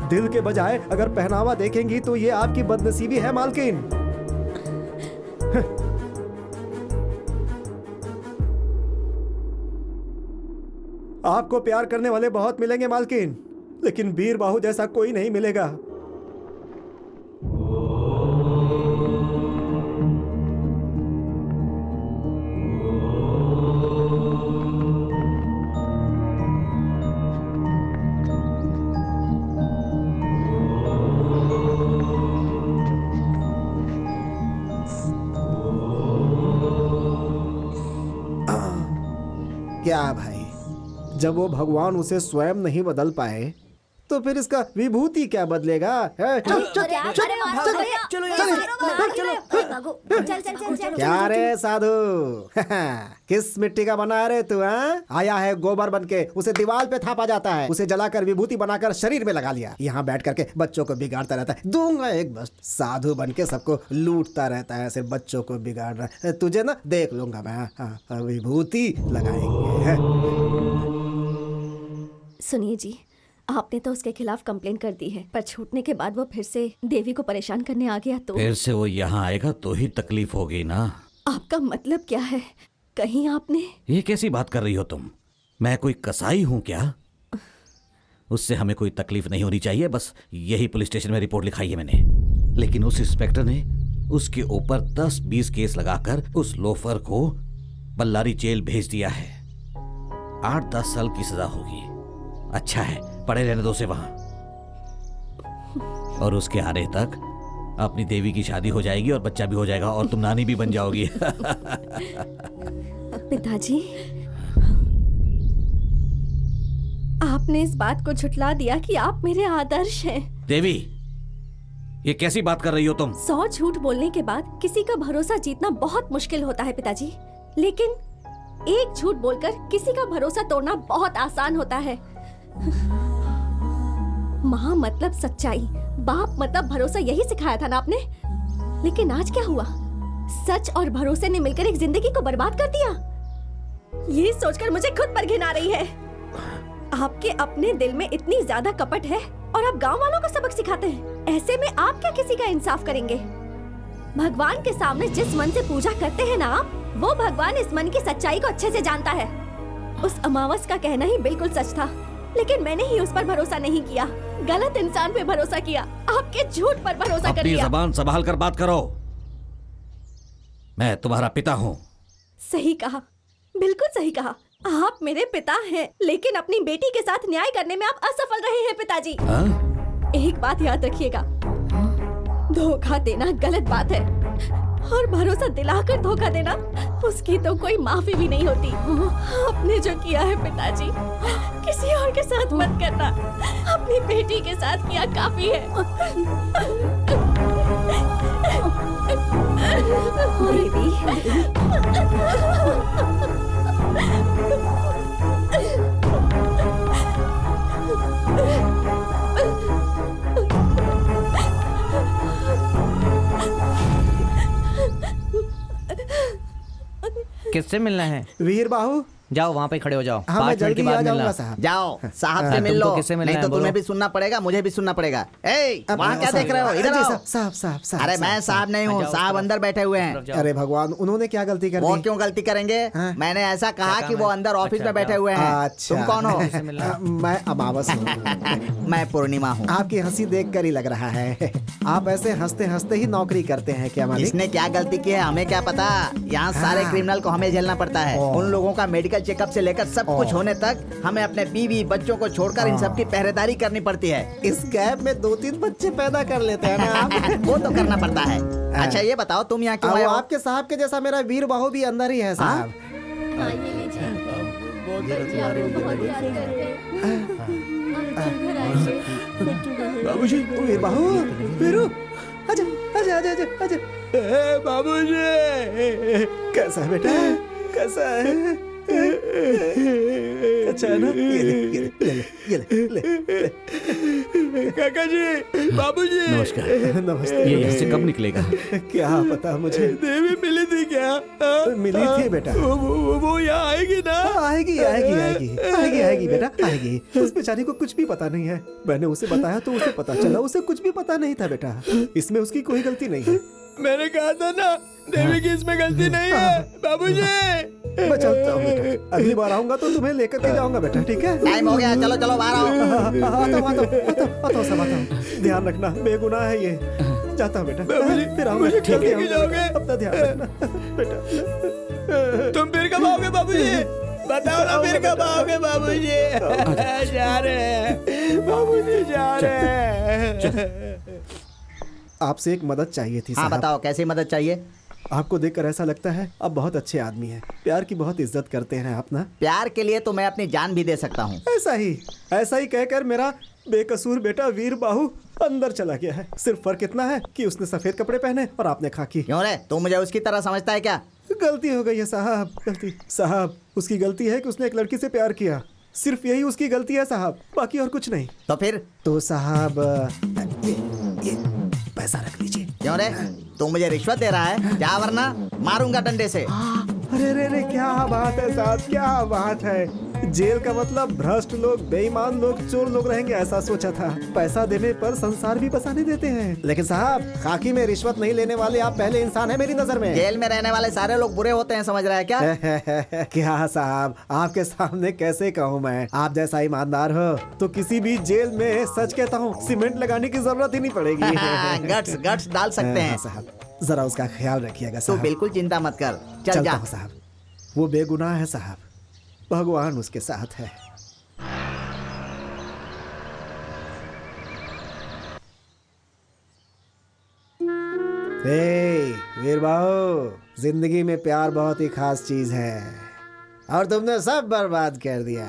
दिल के बजाय अगर पहनावा देखेंगी तो ये आपकी बदनसीबी है मालकिन। आपको प्यार करने वाले बहुत मिलेंगे मालकिन, लेकिन वीर बाहु जैसा कोई नहीं मिलेगा। क्या भाई, जब वो भगवान उसे स्वयं नहीं बदल पाए तो फिर इसका विभूति क्या बदलेगा? क्या रे साधु, किस मिट्टी का बना रे तू? आया है गोबर बनके, उसे दीवार पे थापा जाता है, उसे जलाकर विभूति बनाकर शरीर में लगा लिया। यहाँ बैठ करके बच्चों को बिगाड़ता रहता है। दूंगा एक बस। साधु बनके सबको लूटता रहता है, सिर्फ बच्चों को बिगाड़ रहा है। तुझे ना देख लूंगा मैं। विभूति लगाएंगे। सुनिए जी, आपने तो उसके खिलाफ कंप्लेंट कर दी है, पर छूटने के बाद वो फिर से देवी को परेशान करने आ गया तो फिर से वो यहाँ आएगा तो ही तकलीफ होगी ना। आपका मतलब क्या है? कहीं आपने ये कैसी बात कर रही हो तुम? मैं कोई कसाई हूँ क्या? उससे हमें कोई तकलीफ नहीं होनी चाहिए, बस यही पुलिस स्टेशन में रिपोर्ट लिखाई है मैंने। लेकिन उस इंस्पेक्टर ने उसके ऊपर 10-20 केस लगाकर उस लोफर को बल्लारी जेल भेज दिया है। 8-10 साल की सजा होगी। अच्छा है, पड़े रहने दो उसे वहां, और उसके आने तक अपनी देवी की शादी हो जाएगी और बच्चा भी हो जाएगा और तुम नानी भी बन जाओगी। पिताजी, आपने इस बात को झुठला दिया कि आप मेरे आदर्श हैं। देवी, ये कैसी बात कर रही हो तुम? 100 झूठ बोलने के बाद किसी का भरोसा जीतना बहुत मुश्किल होता है पिताजी, लेकिन एक झूठ बोलकर किसी का भरोसा तोड़ना बहुत आसान होता है। माँ मतलब सच्चाई, बाप मतलब भरोसा, यही सिखाया था ना आपने। लेकिन आज क्या हुआ? सच और भरोसे ने मिलकर एक जिंदगी को बर्बाद कर दिया। ये सोचकर मुझे खुद पर घिन आ रही है। आपके अपने दिल में इतनी ज्यादा कपट है और आप गांव वालों को सबक सिखाते हैं। ऐसे में आप क्या किसी का इंसाफ करेंगे? भगवान के सामने जिस मन से पूजा करते हैं ना आप, वो भगवान इस मन की सच्चाई को अच्छे से जानता है। उस अमावस का कहना ही बिल्कुल सच था, लेकिन मैंने ही उस पर भरोसा नहीं किया। गलत इंसान पे भरोसा किया, आपके झूठ पर भरोसा कर लिया। अपनी जबान संभाल कर बात करो। मैं तुम्हारा पिता हूँ। सही कहा, बिल्कुल सही कहा। आप मेरे पिता हैं, लेकिन अपनी बेटी के साथ न्याय करने में आप असफल रहे हैं पिताजी। एक बात याद रखिएगा, धोखा देना गलत बात है और भरोसा दिलाकर धोखा देना, उसकी तो कोई माफी भी नहीं होती। आपने जो किया है पिताजी, किसी और के साथ मत करना। अपनी बेटी के साथ किया काफी है। किससे मिलना है? वीर बाहू, जाओ वहाँ पे खड़े हो जाओ। हाँ, मैं 5 मिनट के जल्दी बाद आ जाऊंगा मिलना। साहब। जाओ साहब से मिल लो, किससे मिलना नहीं है? तो तुम्हें बोलो। भी सुनना पड़ेगा, मुझे भी सुनना पड़ेगा। ए, वहाँ क्या देख रहे हो? इधर आओ। साहब साहब साहब। अरे मैं साहब नहीं हूँ, साहब अंदर बैठे हुए हैं। अरे भगवान, उन्होंने क्या गलती कर वो दी? क्यों गलती करेंगे? मैंने ऐसा कहा कि वो अंदर ऑफिस में बैठे हुए हैं। अच्छा। तुम कौन हो? मैं अमावस हूँ। मैं पूर्णिमा हूँ। आपकी हंसी देखकर ही लग रहा है आप ऐसे हंसते हंसते ही नौकरी करते हैं क्या मालिक? किसने क्या गलती की है हमें क्या पता। यहाँ सारे क्रिमिनल को हमें झेलना पड़ता है। उन लोगों का मेडिकल चेकअप से लेकर सब कुछ होने तक हमें अपने बीवी बच्चों को छोड़कर इन सब की पहरेदारी करनी पड़ती है। इस गैप में 2-3 बच्चे पैदा कर लेते हैं ना आप। वो तो करना पड़ता है। अच्छा ये बताओ तुम यहाँ क्यों आए हो? आपके साहब के जैसा मेरा वीर बाहू भी अंदर ही है साहब। बाबूजी, वीर बाहू, वीरू, आजा आजा आजा आजा आजा। बाबूजी, कैसा है बेटा, कैसा है? अच्छा है ना? ये ले। काका जी, बाबूजी। नमस्कार। नमस्ते। ये यहाँ से कब निकलेगा? क्या पता मुझे। देवी मिली थी क्या? मिली थी बेटा। वो यहाँ आएगी ना? आएगी आएगी आएगी आएगी आएगी बेटा, आएगी। उस बेचारी को कुछ भी पता नहीं है। मैंने उसे बताया तो उसे पता चला, उसे कुछ भी पता नहीं था बेटा। इसमें उसकी कोई गलती नहीं है। मैंने कहा था ना, देवी की इसमें गलती नहीं है। बाबूजी, मैं चलता हूँ बेटा। अगली बार आऊंगा तो तुम्हें लेकर के जाऊंगा बेटा, ठीक है? टाइम हो गया, चलो चलो बाहर आओ। आता हूँ। ध्यान रखना, बेगुनाह है ये। जाता हूँ बेटा, फिर आऊंगा। कब लेके जाओगे? अपना ध्यान रखना बेटा। तुम फिर कब आओगे बाबूजी? बताओ ना, फिर कब आओगे बाबूजी? जा रहे हैं बाबूजी, जा रहे हैं। आपसे एक मदद चाहिए थी हाँ साहब। बताओ, कैसी मदद चाहिए? आपको देखकर ऐसा लगता है आप बहुत अच्छे आदमी हैं। प्यार की बहुत इज्जत करते हैं आप ना। प्यार के लिए तो मैं अपनी जान भी दे सकता हूँ। ऐसा ही कहकर मेरा बेकसूर बेटा वीर बाहू अंदर चला गया है। सिर्फ फर्क इतना है कि उसने सफेद कपड़े पहने और आपने खाकी। क्यों रे, तू मुझे उसकी तरह समझता है क्या? गलती हो गई है साहब, गलती। साहब, उसकी गलती है कि उसने एक लड़की से प्यार किया। सिर्फ यही उसकी गलती है साहब, बाकी और कुछ नहीं। तो फिर? तो साहब ये पैसा रख लीजिए। क्यों रे, तू मुझे रिश्वत दे रहा है? जा वरना मारूंगा डंडे से। अरे रे रे, क्या बात है साहब, क्या बात है। जेल का मतलब भ्रष्ट लोग, बेईमान लोग, चोर लोग रहेंगे ऐसा सोचा था। पैसा देने पर संसार भी बसाने देते हैं। लेकिन साहब, खाकी में रिश्वत नहीं लेने वाले आप पहले इंसान है मेरी नजर में। जेल में रहने वाले सारे लोग बुरे होते हैं, समझ रहा है क्या? क्या साहब, आपके सामने कैसे कहूँ मैं? आप जैसा ईमानदार हो तो किसी भी जेल में, सच कहता हूँ, सीमेंट लगाने की जरूरत ही नहीं पड़ेगी। गट्स डाल सकते हैं साहब। जरा उसका ख्याल रखिएगा तू साहब। बिल्कुल चिंता मत कर, चल चलता जा। हूँ साहब। वो बेगुनाह है साहब, भगवान उसके साथ है। वीर बाबू, जिंदगी में प्यार बहुत ही खास चीज है और तुमने सब बर्बाद कर दिया।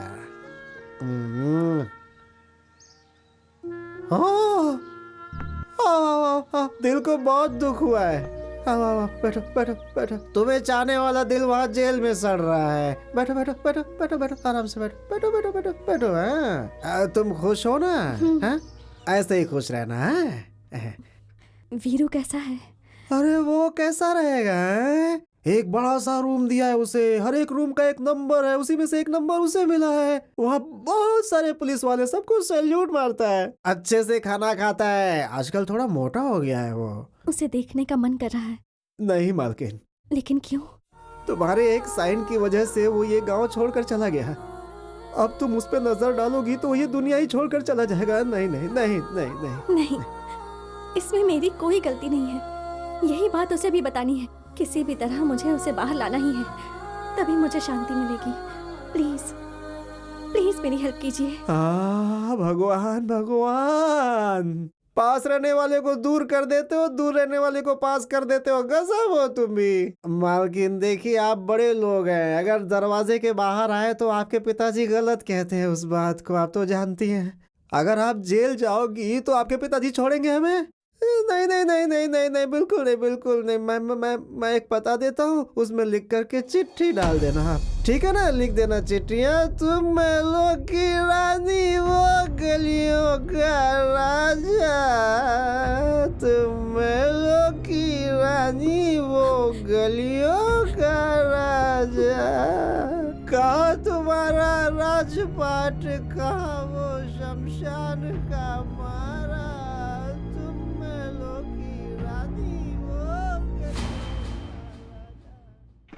दिल को बहुत दुख हुआ है। बैठो बैठो बैठो। तुम्हें चाहने वाला दिल वहाँ जेल में सड़ रहा है। बैठो बैठो बैठो बैठो बैठो, आराम से बैठो बैठो बैठो बैठो बैठो। हाँ, तुम खुश हो ना? हाँ, ऐसे ही खुश रहना है। वीरू कैसा है? अरे वो कैसा रहेगा? एक बड़ा सा रूम दिया है उसे, हर एक रूम का एक नंबर है, उसी में से एक नंबर उसे मिला है। वहाँ बहुत सारे पुलिस वाले सबको सैल्यूट मारता है, अच्छे से खाना खाता है। आजकल थोड़ा मोटा हो गया है वो। उसे देखने का मन कर रहा है। नहीं मालकिन। लेकिन क्यों? तुम्हारे एक साइन की वजह से वो ये गांव छोड़कर चला गया। अब तुम उस पर नजर डालोगी तो ये दुनिया ही छोड़कर चला जाएगा। नहीं नहीं नहीं नहीं नहीं नहीं, इसमें मेरी कोई गलती नहीं है। यही बात उसे भी बतानी है। किसी भी तरह मुझे उसे बाहर लाना ही है, तभी मुझे शांति मिलेगी। प्लीज प्लीज मेरी हेल्प कीजिए। भगवान भगवान, पास रहने वाले को दूर कर देते हो, दूर रहने वाले को पास कर देते हो। गजब हो तुम भी। मालकिन देखिए, आप बड़े लोग हैं, अगर दरवाजे के बाहर आए तो आपके पिताजी गलत कहते हैं। उस बात को आप तो जानती हैं। अगर आप जेल जाओगी तो आपके पिताजी छोड़ेंगे हमें? नहीं नहीं नहीं नहीं नहीं नहीं, बिल्कुल नहीं, बिल्कुल नहीं। मैं एक पता देता हूँ, उसमें लिख करके चिट्ठी डाल देना आप, ठीक है ना? लिख देना चिट्ठियाँ, तुम महलों की रानी, वो गलियों का राजा। तुम महलों की रानी, वो गलियों का राजा। कहाँ तुम्हारा राजपाट, कहाँ वो शमशान का मारा। तुम महलों की रानी, वो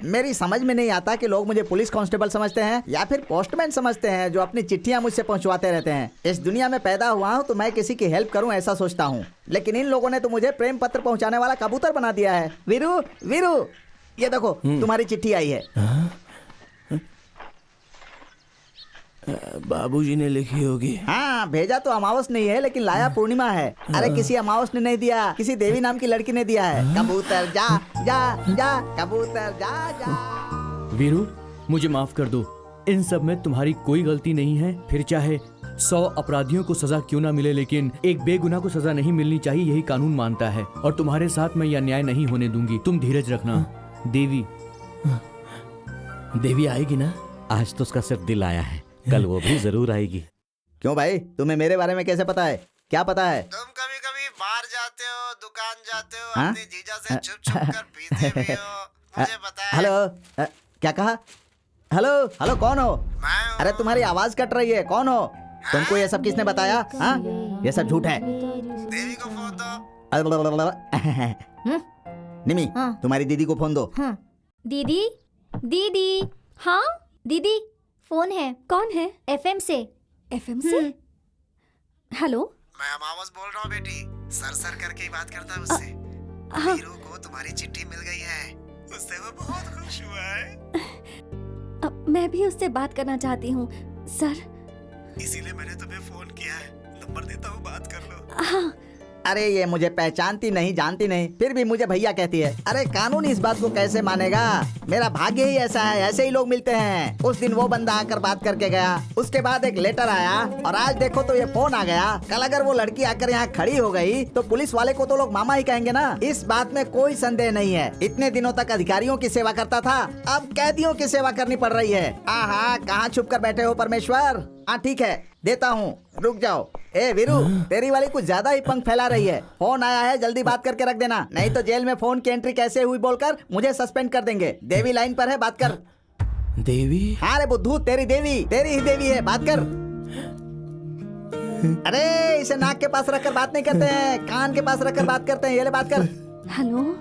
मेरी समझ में नहीं आता कि लोग मुझे पुलिस कांस्टेबल समझते हैं या फिर पोस्टमैन समझते हैं जो अपनी चिट्ठियां मुझसे पहुंचवाते रहते हैं। इस दुनिया में पैदा हुआ हूं तो मैं किसी की हेल्प करूं ऐसा सोचता हूं, लेकिन इन लोगों ने तो मुझे प्रेम पत्र पहुंचाने वाला कबूतर बना दिया है। वीरू वीरू, ये देखो तुम्हारी चिट्ठी आई है। बाबूजी ने लिखी होगी। हाँ, भेजा तो अमावस नहीं है लेकिन लाया पूर्णिमा है। अरे किसी अमावस ने नहीं दिया, किसी देवी नाम की लड़की ने दिया है। कबूतर जा जा जा, कबूतर जा जा। वीरू, मुझे माफ कर दो, इन सब में तुम्हारी कोई गलती नहीं है। फिर चाहे 100 अपराधियों को सजा क्यों ना मिले, लेकिन एक बेगुनाह को सजा नहीं मिलनी चाहिए, यही कानून मानता है। और तुम्हारे साथ मैं यह अन्याय नहीं होने दूंगी। तुम धीरज रखना। देवी देवी आएगी ना? आज तो उसका सिर्फ दिल आया है, कल वो भी जरूर आएगी। क्यों भाई, तुम्हें मेरे बारे में कैसे पता है? क्या पता है? तुम कभी कभी बाहर जाते हो, दुकान जाते हो, हाँ? अपनी जीजा से छुप छुप कर पीते भी हो, मुझे पता है। हेलो, क्या कहा? हेलो हेलो, कौन हो? अरे तुम्हारी आवाज कट रही है, कौन हो? तुमको ये सब किसने बताया? हाँ, ये सब झूठ है। देवी को फोन दो। निमी, तुम्हारी दीदी को फोन दो। दीदी दीदी, हाँ दीदी, फोन है। कौन है? एफएम से। एफएम से? हेलो, मैं अमावस बोल रहा हूँ बेटी, सर सर करके ही बात करता है उससे। वीरू को तुम्हारी चिट्ठी मिल गई है, उससे वो बहुत खुश हुआ है। मैं भी उससे बात करना चाहती हूँ सर। इसीलिए मैंने तुम्हें फोन किया है, नंबर देता हूँ, बात कर लो। हाँ। अरे ये मुझे पहचानती नहीं, जानती नहीं, फिर भी मुझे भैया कहती है। अरे कानून इस बात को कैसे मानेगा? मेरा भाग्य ही ऐसा है, ऐसे ही लोग मिलते हैं। उस दिन वो बंदा आकर बात करके गया, उसके बाद एक लेटर आया, और आज देखो तो ये फोन आ गया। कल अगर वो लड़की आकर यहाँ खड़ी हो गई तो पुलिस वाले को तो लोग मामा ही कहेंगे ना। इस बात में कोई संदेह नहीं है। इतने दिनों तक अधिकारियों की सेवा करता था, अब कैदियों की सेवा करनी पड़ रही है। आहा, कहाँ छुप कर बैठे हो परमेश्वर? हाँ ठीक है, देता हूँ, रुक जाओ। ए वीरू, तेरी वाली कुछ ज्यादा ही पंख फैला रही है। फोन आया है, जल्दी बात करके रख देना, नहीं तो जेल में फोन की एंट्री कैसे हुई बोलकर मुझे सस्पेंड कर देंगे। देवी लाइन पर है, बात कर। देवी? हाँ रे बुद्धू, तेरी देवी, तेरी ही देवी है, बात कर। अरे इसे नाक के पास रखकर बात नहीं करते हैं, कान के पास रखकर बात करते हैं। ये ले, बात कर। हेलो,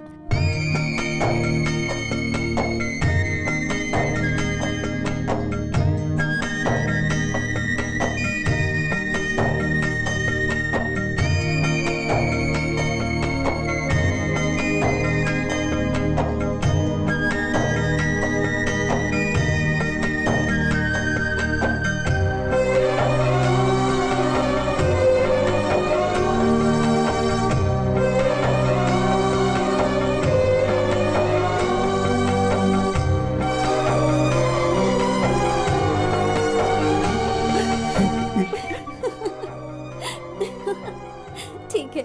ठीक है,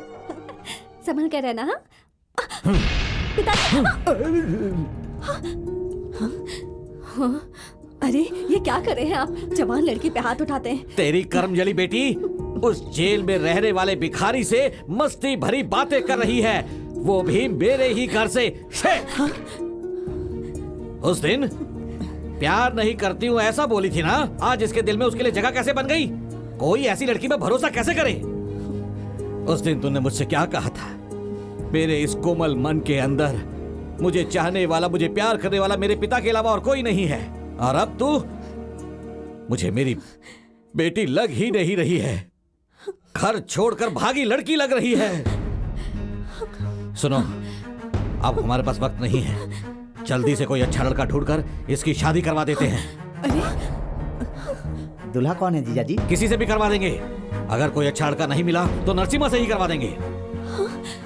संभल कर रहना। हाँ पिताजी। अरे ये क्या कर रहे हैं आप? जवान लड़की पे हाथ उठाते हैं। तेरी कर्मजली बेटी उस जेल में रहने वाले भिखारी से मस्ती भरी बातें कर रही है, वो भी मेरे ही घर से। उस दिन प्यार नहीं करती हूँ ऐसा बोली थी ना, आज इसके दिल में उसके लिए जगह कैसे बन गई? कोई ऐसी लड़की में भरोसा कैसे करे? उस दिन तूने मुझसे क्या कहा था? मेरे इस कोमल मन के अंदर मुझे चाहने वाला, मुझे प्यार करने वाला मेरे पिता के अलावा और कोई नहीं है। और अब तू मुझे मेरी बेटी लग ही नहीं रही है, घर छोड़कर भागी लड़की लग रही है। सुनो, अब हमारे पास वक्त नहीं है, जल्दी से कोई अच्छा लड़का ढूंढकर इसकी शादी करवा देते हैं। दूल्हा कौन है जीजा जी? किसी से भी करवा देंगे। अगर कोई अच्छा लड़का नहीं मिला तो नरसिम्हा से ही करवा देंगे।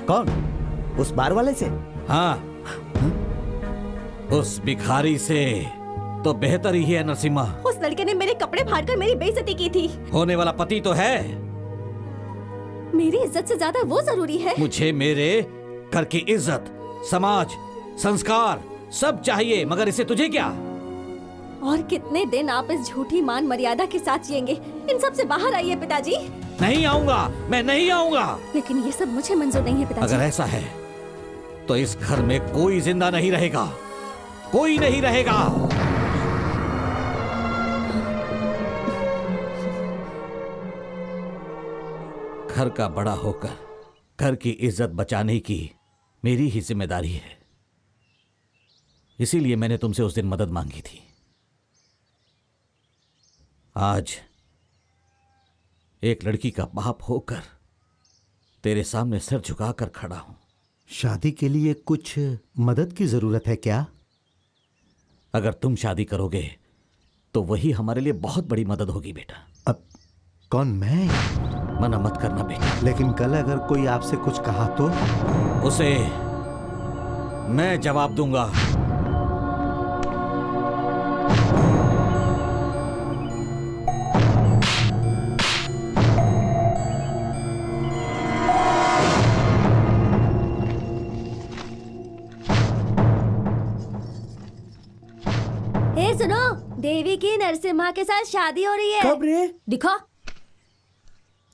कौन? उस बार वाले से? हाँ, उस भिखारी से तो बेहतर ही है नरसिम्हा। उस लड़के ने मेरे कपड़े फाड़कर मेरी बेइज्जती की थी। होने वाला पति तो है, मेरी इज्जत से ज्यादा वो जरूरी है। मुझे मेरे घर की इज्जत, समाज, संस्कार सब चाहिए, मगर इससे तुझे क्या? और कितने दिन आप इस झूठी मान मर्यादा के साथ जिएंगे? इन सब से बाहर आइए पिताजी। नहीं आऊंगा, मैं नहीं आऊंगा। लेकिन ये सब मुझे मंजूर नहीं है पिताजी। अगर ऐसा है तो इस घर में कोई जिंदा नहीं रहेगा, कोई नहीं रहेगा। घर का बड़ा होकर घर की इज्जत बचाने की मेरी ही जिम्मेदारी है। इसीलिए मैंने तुमसे उस दिन मदद मांगी थी। आज एक लड़की का बाप होकर तेरे सामने सिर झुकाकर खड़ा हूं। शादी के लिए कुछ मदद की जरूरत है क्या? अगर तुम शादी करोगे तो वही हमारे लिए बहुत बड़ी मदद होगी बेटा। अब कौन? मैं? मना मत करना बेटा। लेकिन कल अगर कोई आपसे कुछ कहा तो? उसे मैं जवाब दूंगा। सुनो, देवी की नरसिम्हा के साथ शादी हो रही है। कब रे? दिखा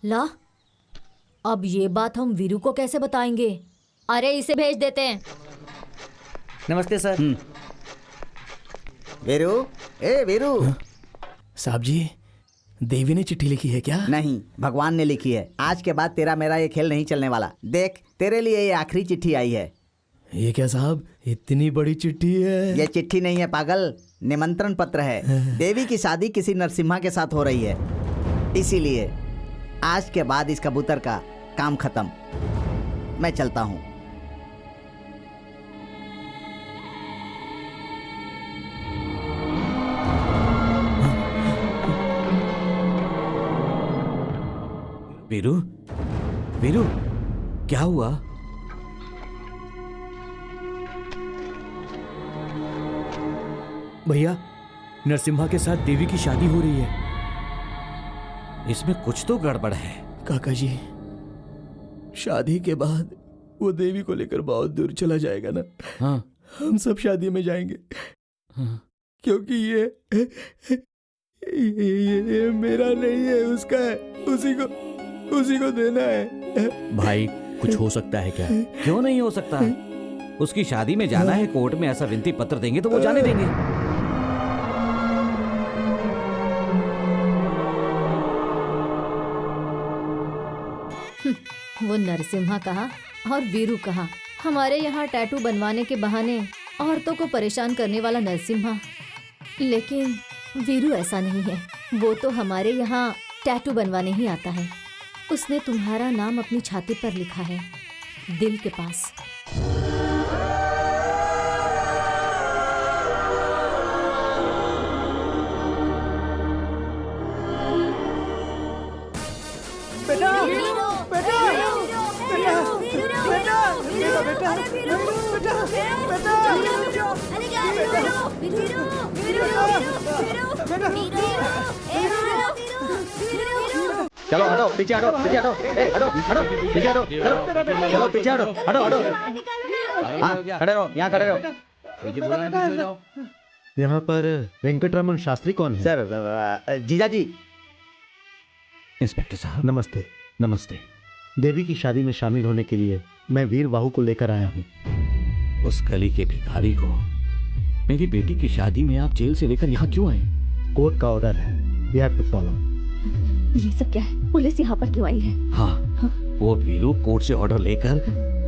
ला। अब ये बात हम वीरू को कैसे बताएंगे? अरे इसे भेज देते हैं। नमस्ते सर। वीरू, ए वीरू। साहब जी, देवी ने चिट्ठी लिखी है क्या? नहीं, भगवान ने लिखी है। आज के बाद तेरा मेरा ये खेल नहीं चलने वाला। देख, तेरे लिए ये आखिरी चिट्ठी आई है। ये क्या साहब, इतनी बड़ी चिट्ठी है? ये चिट्ठी नहीं है पागल, निमंत्रण पत्र है। देवी की शादी किसी नरसिम्हा के साथ हो रही है, इसीलिए आज के बाद इस कबूतर का काम खत्म। मैं चलता हूं। वीरू, वीरू, क्या हुआ? भैया, नरसिम्हा के साथ देवी की शादी हो रही है। इसमें कुछ तो गड़बड़ है। काका जी, शादी के बाद वो देवी को लेकर बहुत दूर चला जाएगा ना। हाँ। हम सब शादी में जाएंगे। हाँ। क्योंकि ये मेरा नहीं है, उसका है। उसी को देना है। भाई, कुछ हो सकता है क्या? क्यों नहीं हो सकता? उसकी शादी में जाना है, कोर्ट में ऐसा विनती पत्र देंगे तो वो जाने देंगे। वो नरसिम्हा कहा और वीरू कहा। हमारे यहाँ टैटू बनवाने के बहाने औरतों को परेशान करने वाला नरसिम्हा। लेकिन वीरू ऐसा नहीं है। वो तो हमारे यहाँ टैटू बनवाने ही आता है। उसने तुम्हारा नाम अपनी छाती पर लिखा है, दिल के पास। बेटा, बेटा, बेटा, चलो हटो, पीछे हटो, पीछे हटो, हटो, हटो, पीछे हटो, चलो पीछे हटो, हटो, हटो। हाँ, खड़े रहो, यहाँ खड़े रहो। यहाँ पर वेंकटरमन शास्त्री कौन है? सर, जीजा जी। इंस्पेक्टर साहब, नमस्ते। नमस्ते। देवी की शादी में शामिल होने के लिए मैं वीर बाहू को लेकर आया हूँ। उस गली के भिखारी को मेरी बेटी की शादी में आप जेल से लेकर यहाँ क्यों आए? कोर्ट का ऑर्डर है, वी हैव टू फॉलो। ये सब क्या है? पुलिस यहाँ पर क्यों आई है? हाँ, वो वीरू कोर्ट से ऑर्डर लेकर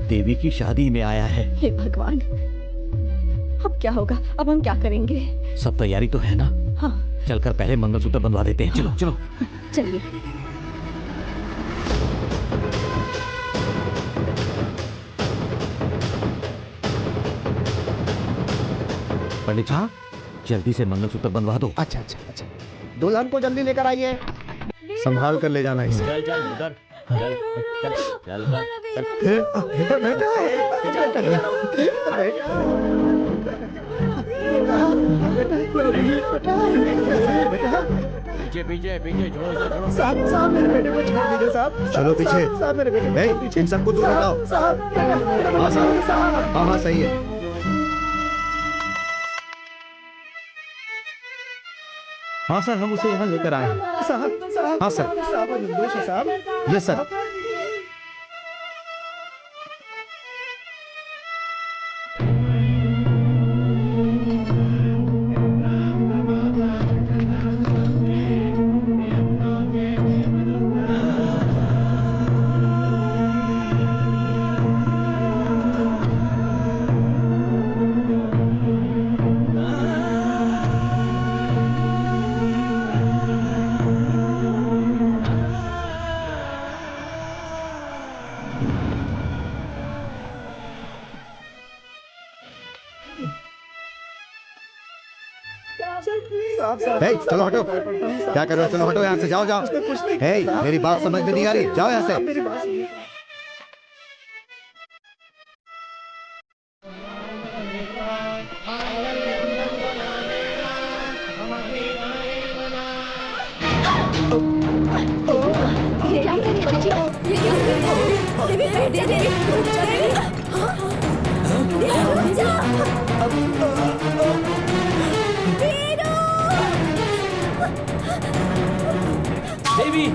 देवी की शादी में आया है। हे भगवान, अब क्या होगा? अब हम क्या करेंगे? सब तैयारी तो है ना? हाँ। चलकर पहले मंगलसूत्र बंधवा देते हैं। चलो चलो चलिए। पंडित जी, जल्दी से मंगलसूत्र बंधवा दो। अच्छा अच्छा अच्छा, दुल्हन को जल्दी लेकर आइए। संभाल कर ले जाना इसे। चल चल उधर, चल चल चल। पीछे पीछे पीछे छोड़ो छोड़ो। साहब मेरे बेटे को छोड़ दीजिए साहब। चलो पीछे। साहब मेरे बेटे को इन सबको दूर हटाओ। साहब हाँ साहब, हाँ सही है। हाँ सर, हम उसे यहाँ लेकर आए हैं। साहब हाँ सर। साहब निर्दोष है साहब। Yes sir. चलो हटो, क्या कर रहे हो? चलो हटो यहाँ से, जाओ जाओ। मेरी बात समझ में नहीं आ रही, जाओ यहाँ से। देवी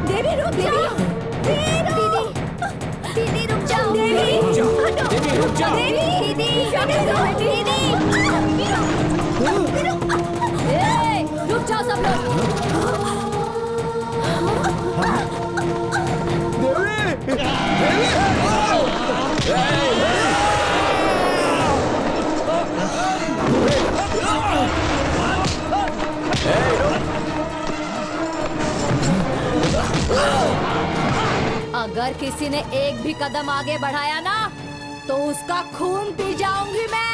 देवी रुक जाओ। दीदी रुक जाओ। देवी रुक जाओ। दीदी रुक जाओ सब अगर किसी ने एक भी कदम आगे बढ़ाया ना तो उसका खून पी जाऊंगी मैं।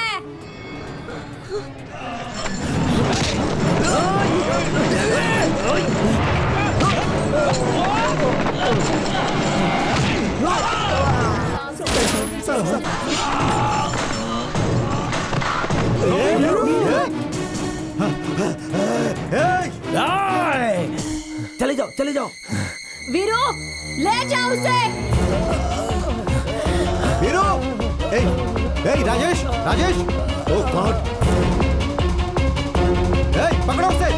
चले जाओ। वीरू, ले जाओ उसे। वीरू, राजेश, ओह गॉड, पकड़ो उसे।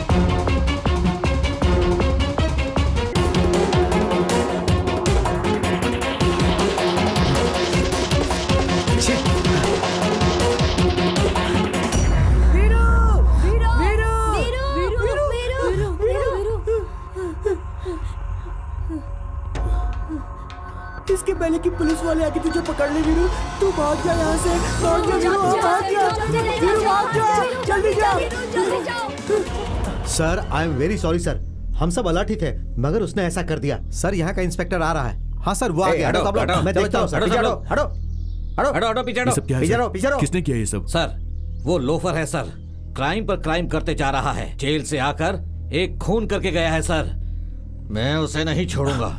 इसके पहले कि पुलिस वाले आके तुझे पकड़ ले वीरू, तू भाग जा यहाँ से। भाग जा, जल्दी जा। Sir I am very sorry sir, हम सब अलर्ट ही थे मगर उसने ऐसा कर दिया। सर यहाँ का इंस्पेक्टर आ रहा है। हाँ सर वो आ गया। मैं देखता हूँ सर। हटो पीछे हटो। किसने किया ये सब? सर वो लोफर है सर, क्राइम पर क्राइम करते जा रहा है। जेल से आकर एक खून करके गया है सर, मैं उसे नहीं छोड़ूंगा।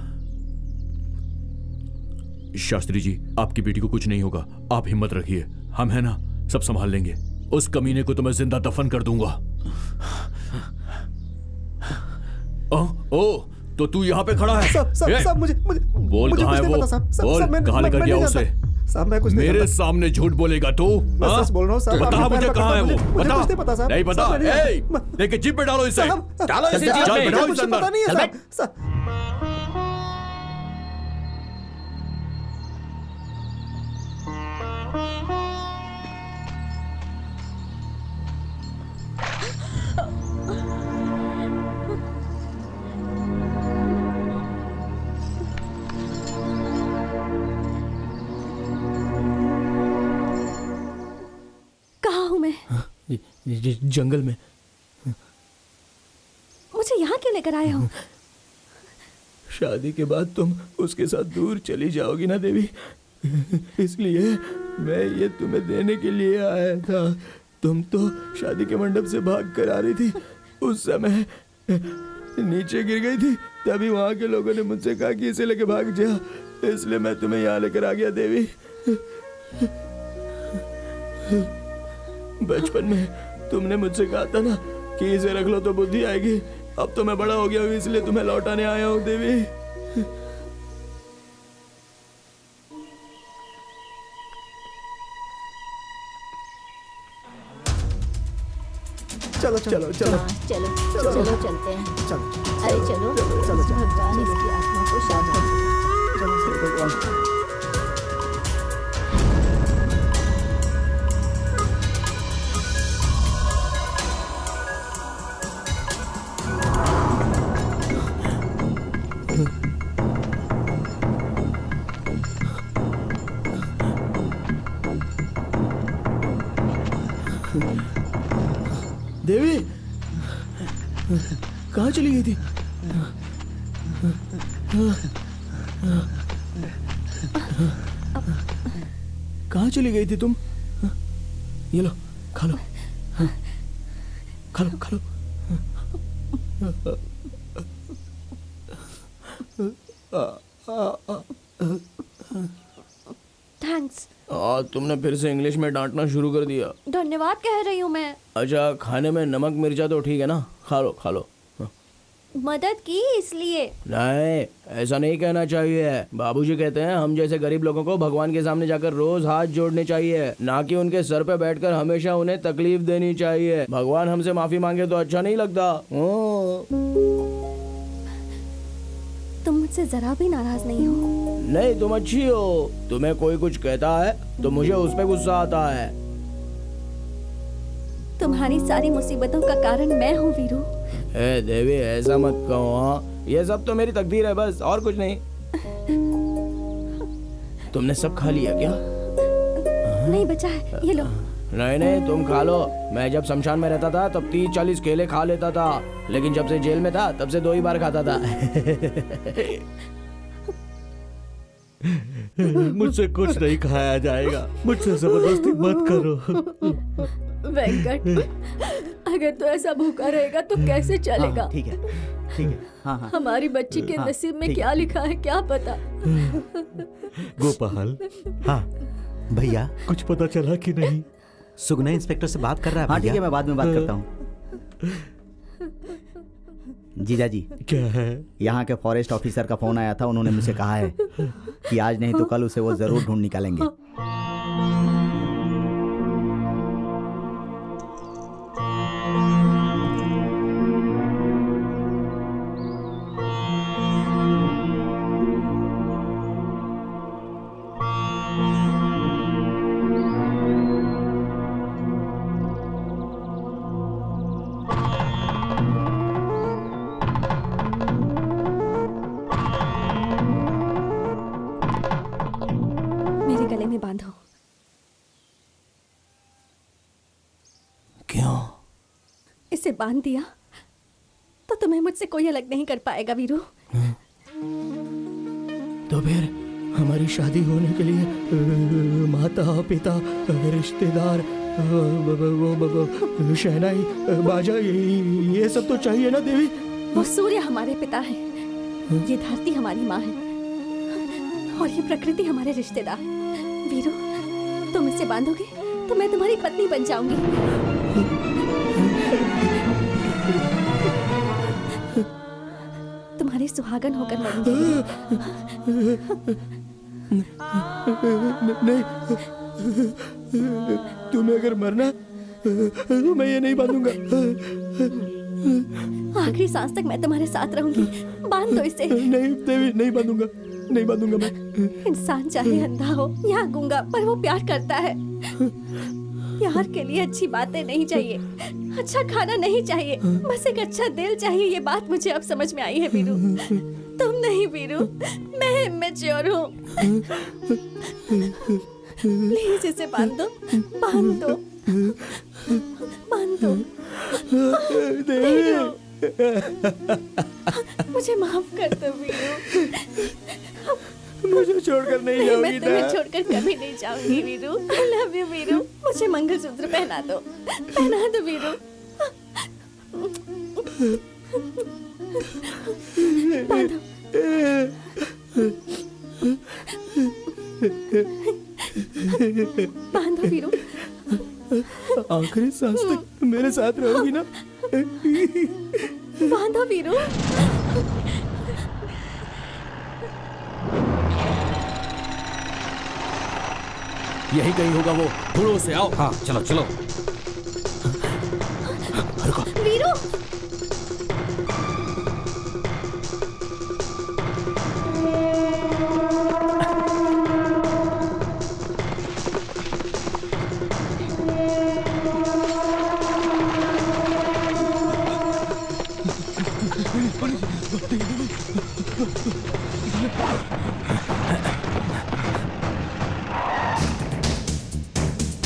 शास्त्री जी, आपकी बेटी को कुछ नहीं होगा, आप हिम्मत रखिए, हम है ना, सब संभाल लेंगे। उस कमीने को तो मैं जिंदा दफन कर दूंगा। ओ, तो तू यहाँ पे खड़ा है? सब मुझे बोल कहाँ है वो? बोल कहाँ लेकर गया उसे? साहब मैं कुछ मेरे सामने झूठ बोलेगा तू? सच बोल रहा हूँ साहब। बता मुझे कहाँ है वो? बता। मुझे पता साहब। नहीं पता? लेके जीप पे डालो इसे। डालो इसे जीप पे। डालो इसे अंदर। पता नहीं है साहब। जंगल में। मुझे यहाँ क्यों लेकर आए हो? शादी के बाद तुम उसके साथ दूर चली जाओगी ना देवी, इसलिए मैं ये तुम्हें देने के लिए आया था। तुम तो शादी के मंडप से भाग कर आ रही थी, उस समय नीचे गिर गई थी, तभी वहाँ के लोगों ने मुझसे कहा कि इसे लेके भाग जा, इसलिए मैं तुम्हें यहाँ लेकर आ गया देवी। बचपन में तुमने मुझसे कहा था ना कि इसे रख लो तो बुद्धि आएगी। अब तो मैं बड़ा हो गया हूँ, इसलिए तुम्हें लौटाने आया हूँ देवी। चलो चलो चलो चलो चलो चलते हैं। चलो अरे चलो चलो चलो भगवान इसकी आत्मा को शांत चलो भगवान। देवी कहाँ चली गई थी? कहाँ चली गई थी तुम? ये लो खा लो, खा लो खा लो। थैंक्स। तुमने फिर से इंग्लिश में डांटना शुरू कर दिया। धन्यवाद कह रही हूँ मैं। अच्छा खाने में नमक मिर्चा तो ठीक है ना? खा लो खा लो। मदद की इसलिए। नहीं ऐसा नहीं कहना चाहिए। बाबूजी कहते हैं हम जैसे गरीब लोगों को भगवान के सामने जाकर रोज हाथ जोड़ने चाहिए, ना कि उनके सर पे बैठकर हमेशा उन्हें तकलीफ देनी चाहिए। भगवान हमसे माफी मांगे तो अच्छा नहीं लगता। तुम मुझसे जरा भी नाराज नहीं हो? नहीं तुम अच्छी हो। तुम्हें कोई कुछ कहता है तो मुझे उस पे गुस्सा आता है। तुम्हारी सारी मुसीबतों का कारण मैं हूँ वीरू। ए देवी ऐसा मत कहो। हाँ ये सब तो मेरी तकदीर है बस, और कुछ नहीं। तुमने सब खा लिया क्या? नहीं बचा है, ये लो। नहीं नहीं तुम खा लो। मैं जब शमशान में रहता था तब 30-40 केले खा लेता था, लेकिन जब से जेल में था तब से 2 ही बार खाता था। मुझसे कुछ नहीं खाया जाएगा, मुझसे जबरदस्ती मत करो। वेंकट अगर तू ऐसा भूखा रहेगा तो कैसे चलेगा? ठीक है ठीक है। हाँ हाँ हमारी बच्ची के नसीब में क्या लिखा है क्या पता। गोपाल हाँ भैया कुछ पता चला कि नहीं? सुगना इंस्पेक्टर से बात कर रहा है। हाँ ठीक है, मैं बाद में बात करता हूँ। जीजा जी क्या है? यहाँ के फॉरेस्ट ऑफिसर का फोन आया था, उन्होंने मुझे कहा है कि आज नहीं तो कल उसे वो जरूर ढूंढ निकालेंगे। इसे बांध दिया तो तुम्हें मुझसे कोई अलग नहीं कर पाएगा वीरू। तो फिर हमारी शादी होने के लिए माता पिता रिश्तेदार शहनाई बाजा ये सब तो चाहिए ना देवी? वो सूर्य हमारे पिता है, ये धरती हमारी माँ है और ये प्रकृति हमारे रिश्तेदार। वीरू तुम इसे बांधोगे तो मैं तुम्हारी पत्नी बन जाऊंगी। तुम्हारी सुहागन होकर मरूंगी। नहीं तुम्हें अगर मरना तो मैं ये नहीं बांधूंगा। आखिरी सांस तक मैं तुम्हारे साथ रहूंगी। बांध दो इसे। नहीं देवी नहीं बांधूंगा, नहीं बांधूंगा मैं। इंसान चाहे अंधा हो या गूंगा पर वो प्यार करता है। प्यार के लिए अच्छी बातें नहीं चाहिए, अच्छा खाना नहीं चाहिए, बस एक अच्छा दिल चाहिए। ये बात मुझे अब समझ में आई है वीरू। तुम नहीं वीरू, मैं इमेच्योर हूँ। प्लीज इसे बांध दो, बांध दो, बांध दो। मुझे माफ कर दो वीरू। मुझे छोड़कर नहीं जाऊंगी। मैं तुम्हें छोड़कर कभी नहीं जाऊंगी Veeru. I love you Veeru. मुझे मंगलसूत्र पहना दो, पहना दो वीरू। बांधो। बांधो वीरू। आखिरी सांस तक मेरे साथ रहोगी ना? बांधो वीरू। यही कहीं होगा वो, ढूंढो उसे, आओ। हाँ चलो चलो। वीरू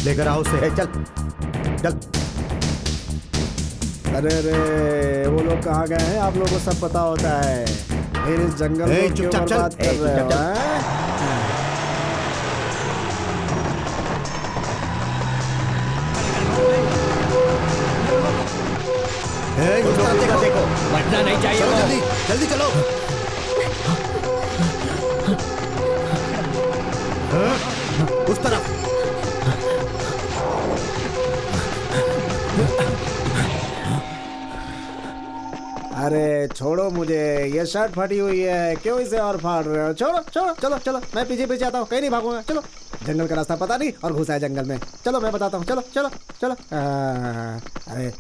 लेकर आओ उसे। चल चल। अरे रे वो लोग कहाँ गए हैं? आप लोगों को सब पता होता है। फिर इस जंगल में क्यों बर्बाद कर रहे हो? देखो बचना नहीं चाहिए। चलो जल्दी जल्दी चलो। उस तरफ। अरे छोड़ो मुझे, ये शर्ट फटी हुई है, क्यों इसे और फाड़ रहे हो? छोड़ो छोड़ो, चलो चलो, मैं पीछे पीछे आता हूँ, कहीं नहीं भागूंगा। चलो, जंगल का रास्ता पता नहीं और घुसा है जंगल में। चलो मैं बताता हूँ, चलो चलो चलो। अरे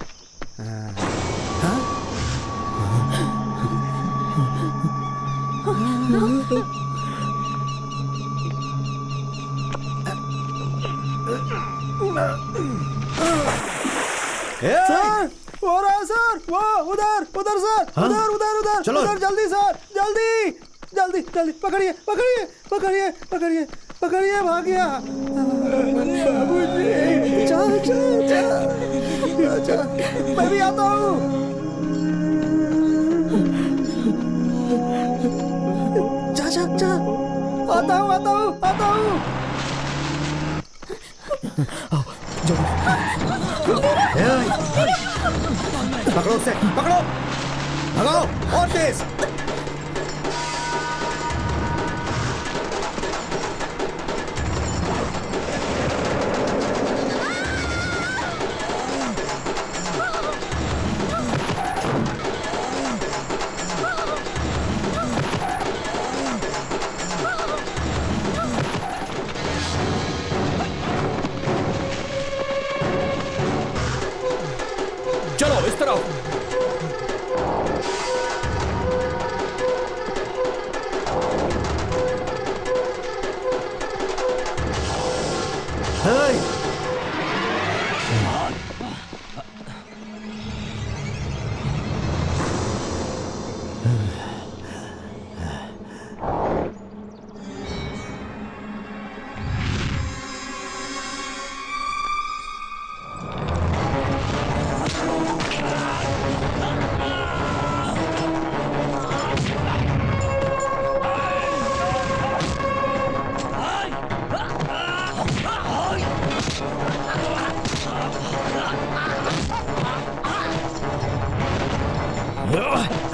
सर, हो रहा है सर, वो उधर उधर सर, उधर उधर उधर चलो उधर, जल्दी सर, जल्दी जल्दी जल्दी, पकड़िए पकड़िए पकड़िए पकड़िए पकड़िए, भाग गया। चल चल चल, मैं भी आता हूँ। जा जा जा, आता हूँ आता हूँ आता हूँ। पकड़ो उसे, पकड़ो, भगाओ और तेज। चलो इस तरफ।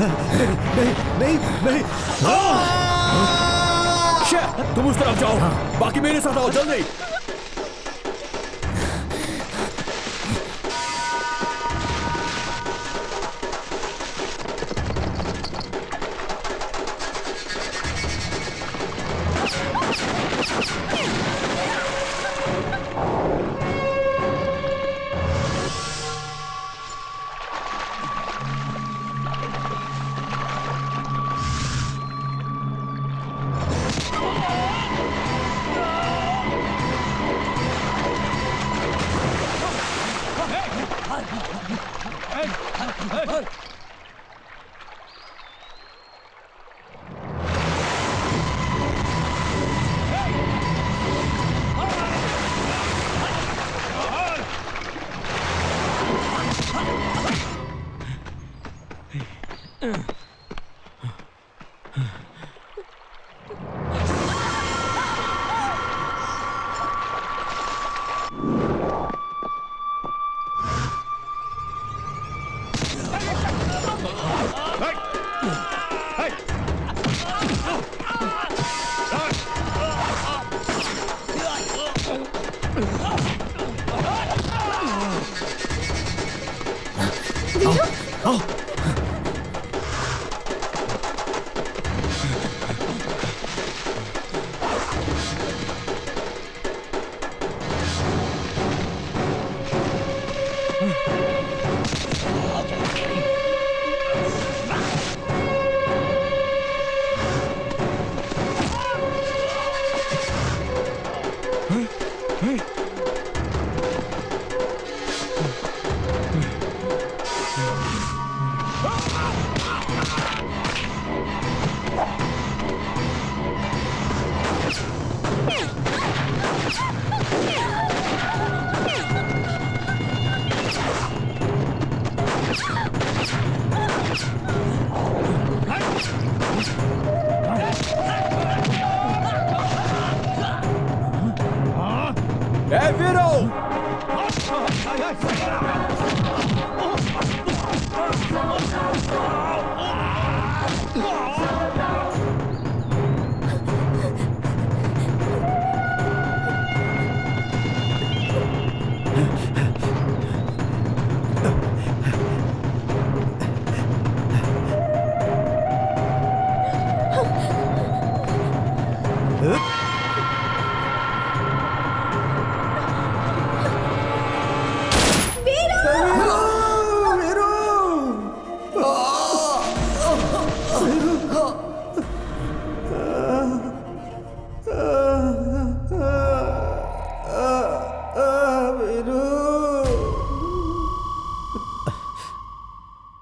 नहीं नहीं, तुम उस तरफ जाओ, बाकी मेरे साथ आओ, जल्दी।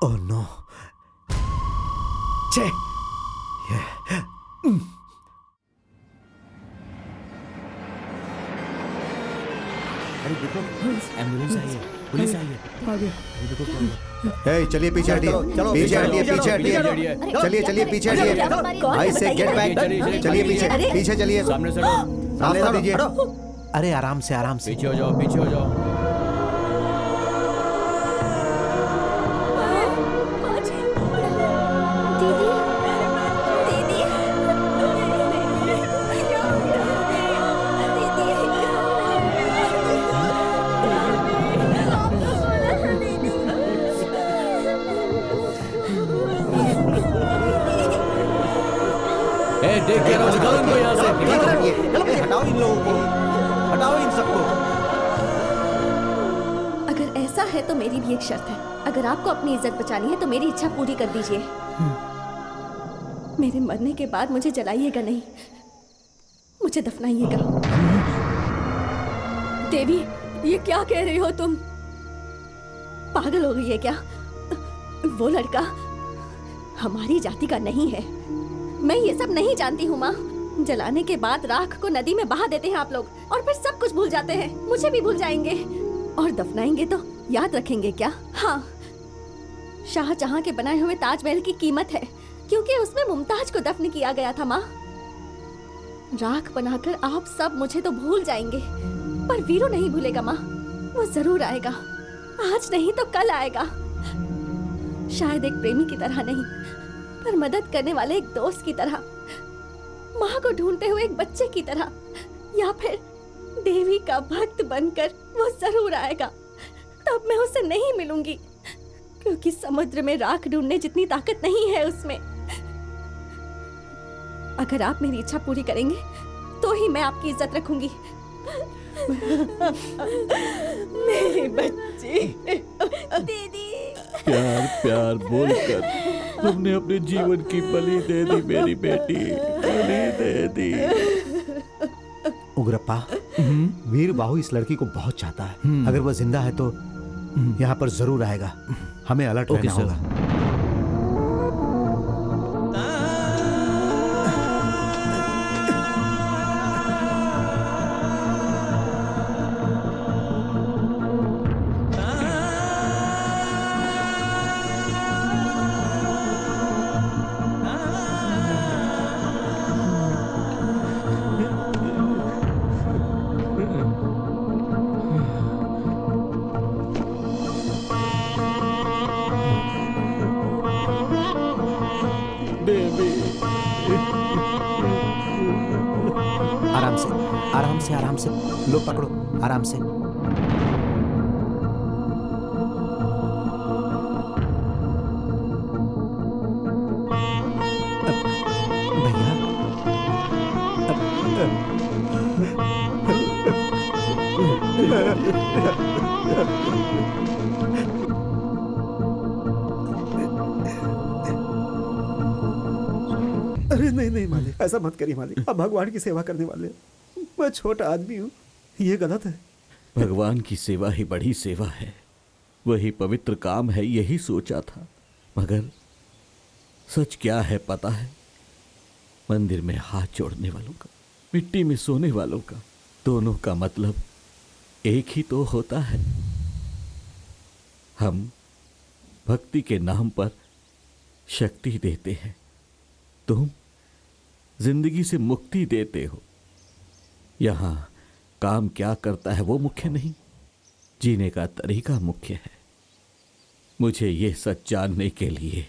Oh no. Che. अरे देखो एम्बुलेंस आई है, पुलिस आई है। हे चलिए पीछे हटिए, पीछे हटिए, पीछे हटिए, चलिए चलिए पीछे हटिए, भाई से गेट बैक, चलिए पीछे पीछे चलिए, सामने से रास्ता दीजिए। अरे आराम से आराम से, पीछे हो जाओ, पीछे हो जाओ। देख के निकालो इनको यहाँ से, हटाओ इन लोगों को, हटाओ इन सबको। अगर ऐसा है तो मेरी भी एक शर्त है। अगर आपको अपनी इज्जत बचानी है तो मेरी इच्छा पूरी कर दीजिए। मेरे मरने के बाद मुझे जलाइएगा नहीं, मुझे दफनाइएगा। देवी, ये क्या कह रही हो तुम? पागल हो गई है क्या? वो लड़का हमारी जाति का नहीं है। मैं ये सब नहीं जानती हूँ माँ। जलाने के बाद राख को नदी में बहा देते हैं आप लोग, और फिर सब कुछ भूल जाते हैं। मुझे भी भूल जाएंगे, और दफनाएंगे तो याद रखेंगे क्या? हाँ, शाहजहां के बनाए हुए ताजमहल की कीमत है, क्योंकि उसमें मुमताज को दफन किया गया था माँ। राख बनाकर आप सब मुझे तो भूल जाएंगे, पर वीरू नहीं भूलेगा माँ। वो जरूर आएगा, आज नहीं तो कल आएगा। शायद एक प्रेमी की तरह नहीं, पर मदद करने वाले एक दोस्त की तरह, माँ को ढूंढते हुए एक बच्चे की तरह, या फिर देवी का भक्त बनकर वो जरूर आएगा। तब मैं उससे नहीं मिलूंगी, क्योंकि समुद्र में राख ढूंढने जितनी ताकत नहीं है उसमें। अगर आप मेरी इच्छा पूरी करेंगे तो ही मैं आपकी इज्जत रखूंगी। मेरी बच्ची दीदी। प्यार प्यार बोलकर तुमने अपने जीवन की बलि दे दी, मेरी बेटी, बलि दे दी। उग्रप्पा, वीर बाहु इस लड़की को बहुत चाहता है। अगर वह जिंदा है तो यहाँ पर जरूर आएगा। हमें अलर्ट रहना होगा। आराम से लो, पकड़ो आराम से। अरे नहीं नहीं मालिक, ऐसा मत करिए मालिक। अब भगवान की सेवा करने वाले। मैं छोटा आदमी हूँ, ये गलत है। भगवान की सेवा ही बड़ी सेवा है, वही पवित्र काम है, यही सोचा था। मगर सच क्या है पता है? मंदिर में हाथ जोड़ने वालों का, मिट्टी में सोने वालों का, दोनों का मतलब एक ही तो होता है। हम भक्ति के नाम पर शक्ति देते हैं, तुम जिंदगी से मुक्ति देते हो। यहां काम क्या करता है वो मुख्य नहीं, जीने का तरीका मुख्य है। मुझे ये सच जानने के लिए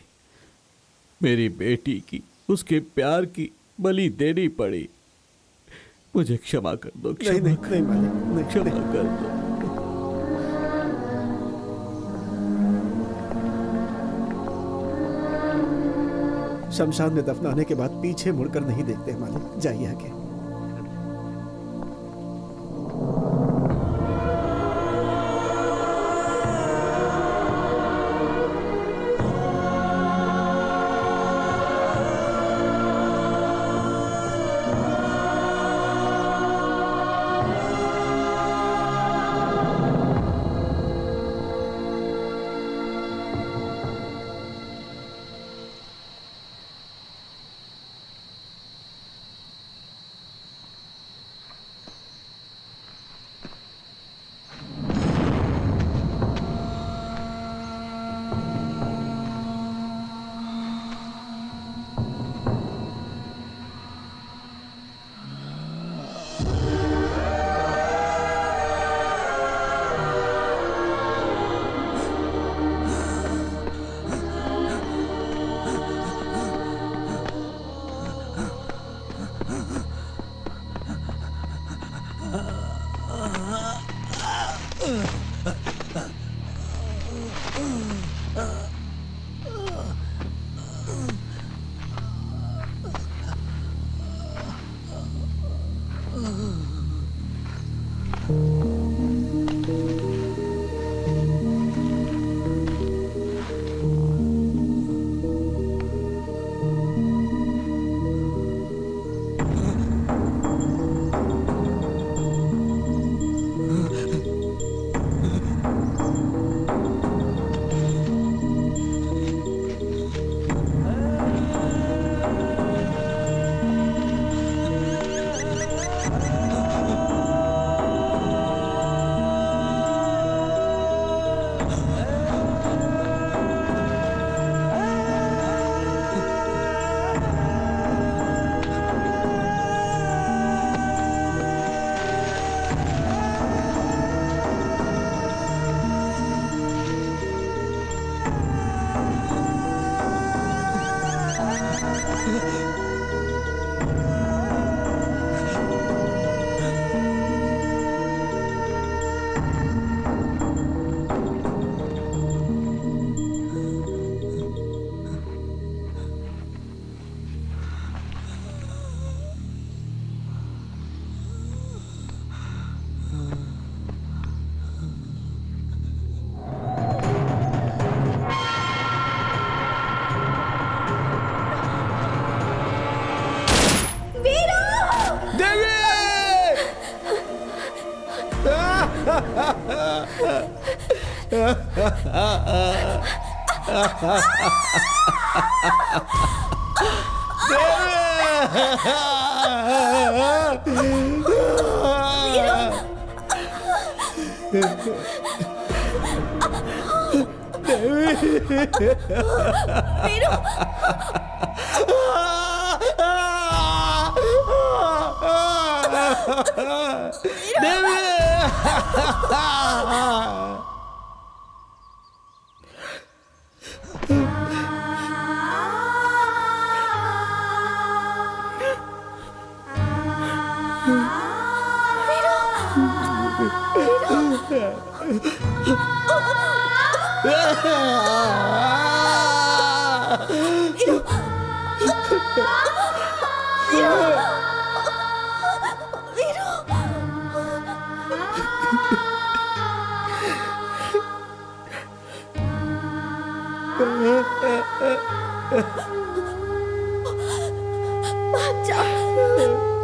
मेरी बेटी की, उसके प्यार की बलि देनी पड़ी। मुझे क्षमा कर दो, नहीं, क्षमा कर दो। शमशान में दफनाने के बाद पीछे मुड़कर नहीं देखते मालिक, जाइए आगे।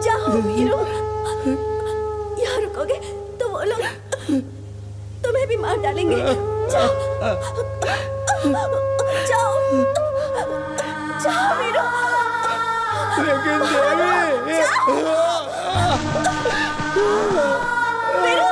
जाओ वीरू। देंगे। जाओ जाओ जाओ वीरू। लेकिन देवी वीरू वीरू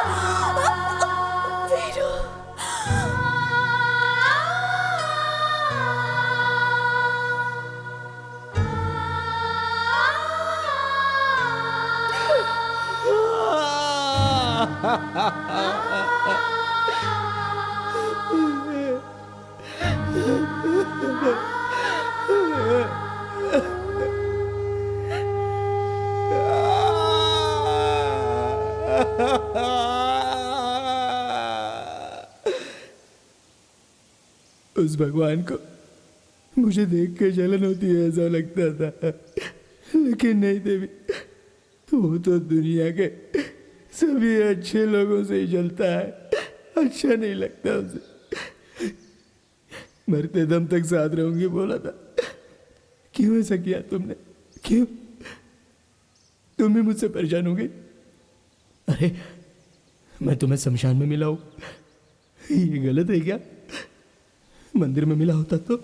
उस भगवान को मुझे देख के जलन होती है ऐसा लगता था, लेकिन नहीं देवी, वो तो दुनिया के सभी अच्छे लोगों से ही जलता है, अच्छा नहीं लगता उसे। मरते दम तक साथ रहूंगी बोला था, क्यों ऐसा किया तुमने? क्यों तुम भी मुझसे परेशान हो गई? अरे मैं तुम्हें शमशान में मिला हूं, ये गलत है क्या? मंदिर में मिला होता तो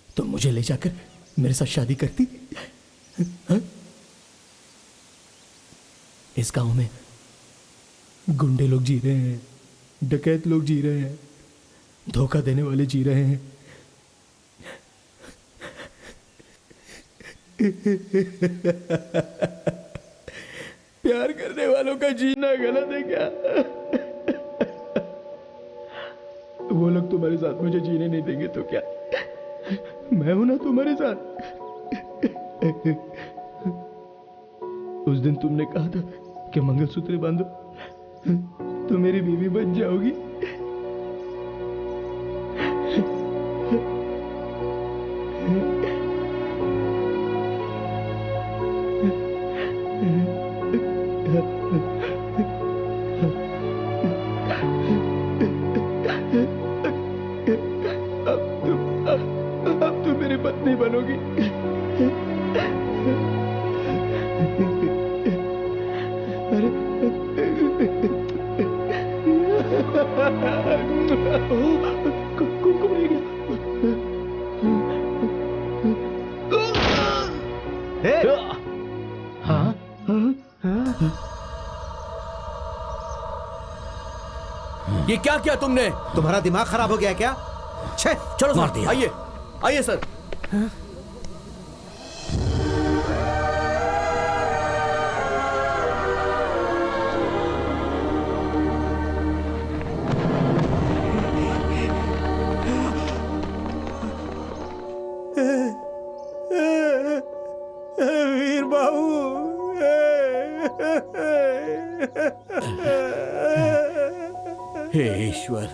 तुम मुझे ले जाकर मेरे साथ शादी करती? हा? इस गांव में गुंडे लोग जी रहे हैं, डकैत लोग जी रहे हैं, धोखा देने वाले जी रहे हैं। प्यार करने वालों का जीना गलत है क्या? वो लोग तुम्हारे साथ मुझे जीने नहीं देंगे तो क्या? मैं हूं ना तुम्हारे साथ। उस दिन तुमने कहा था कि मंगलसूत्र बांधो तो मेरी बीवी बन जाओगी। अब तुम मेरी पत्नी बनोगी। अरे कुमकुम रह गया। हाँ ये क्या किया तुमने? तुम्हारा दिमाग खराब हो गया है क्या? छे, चलो सर, आइए आइए सर। वीर बाबू, हे ईश्वर,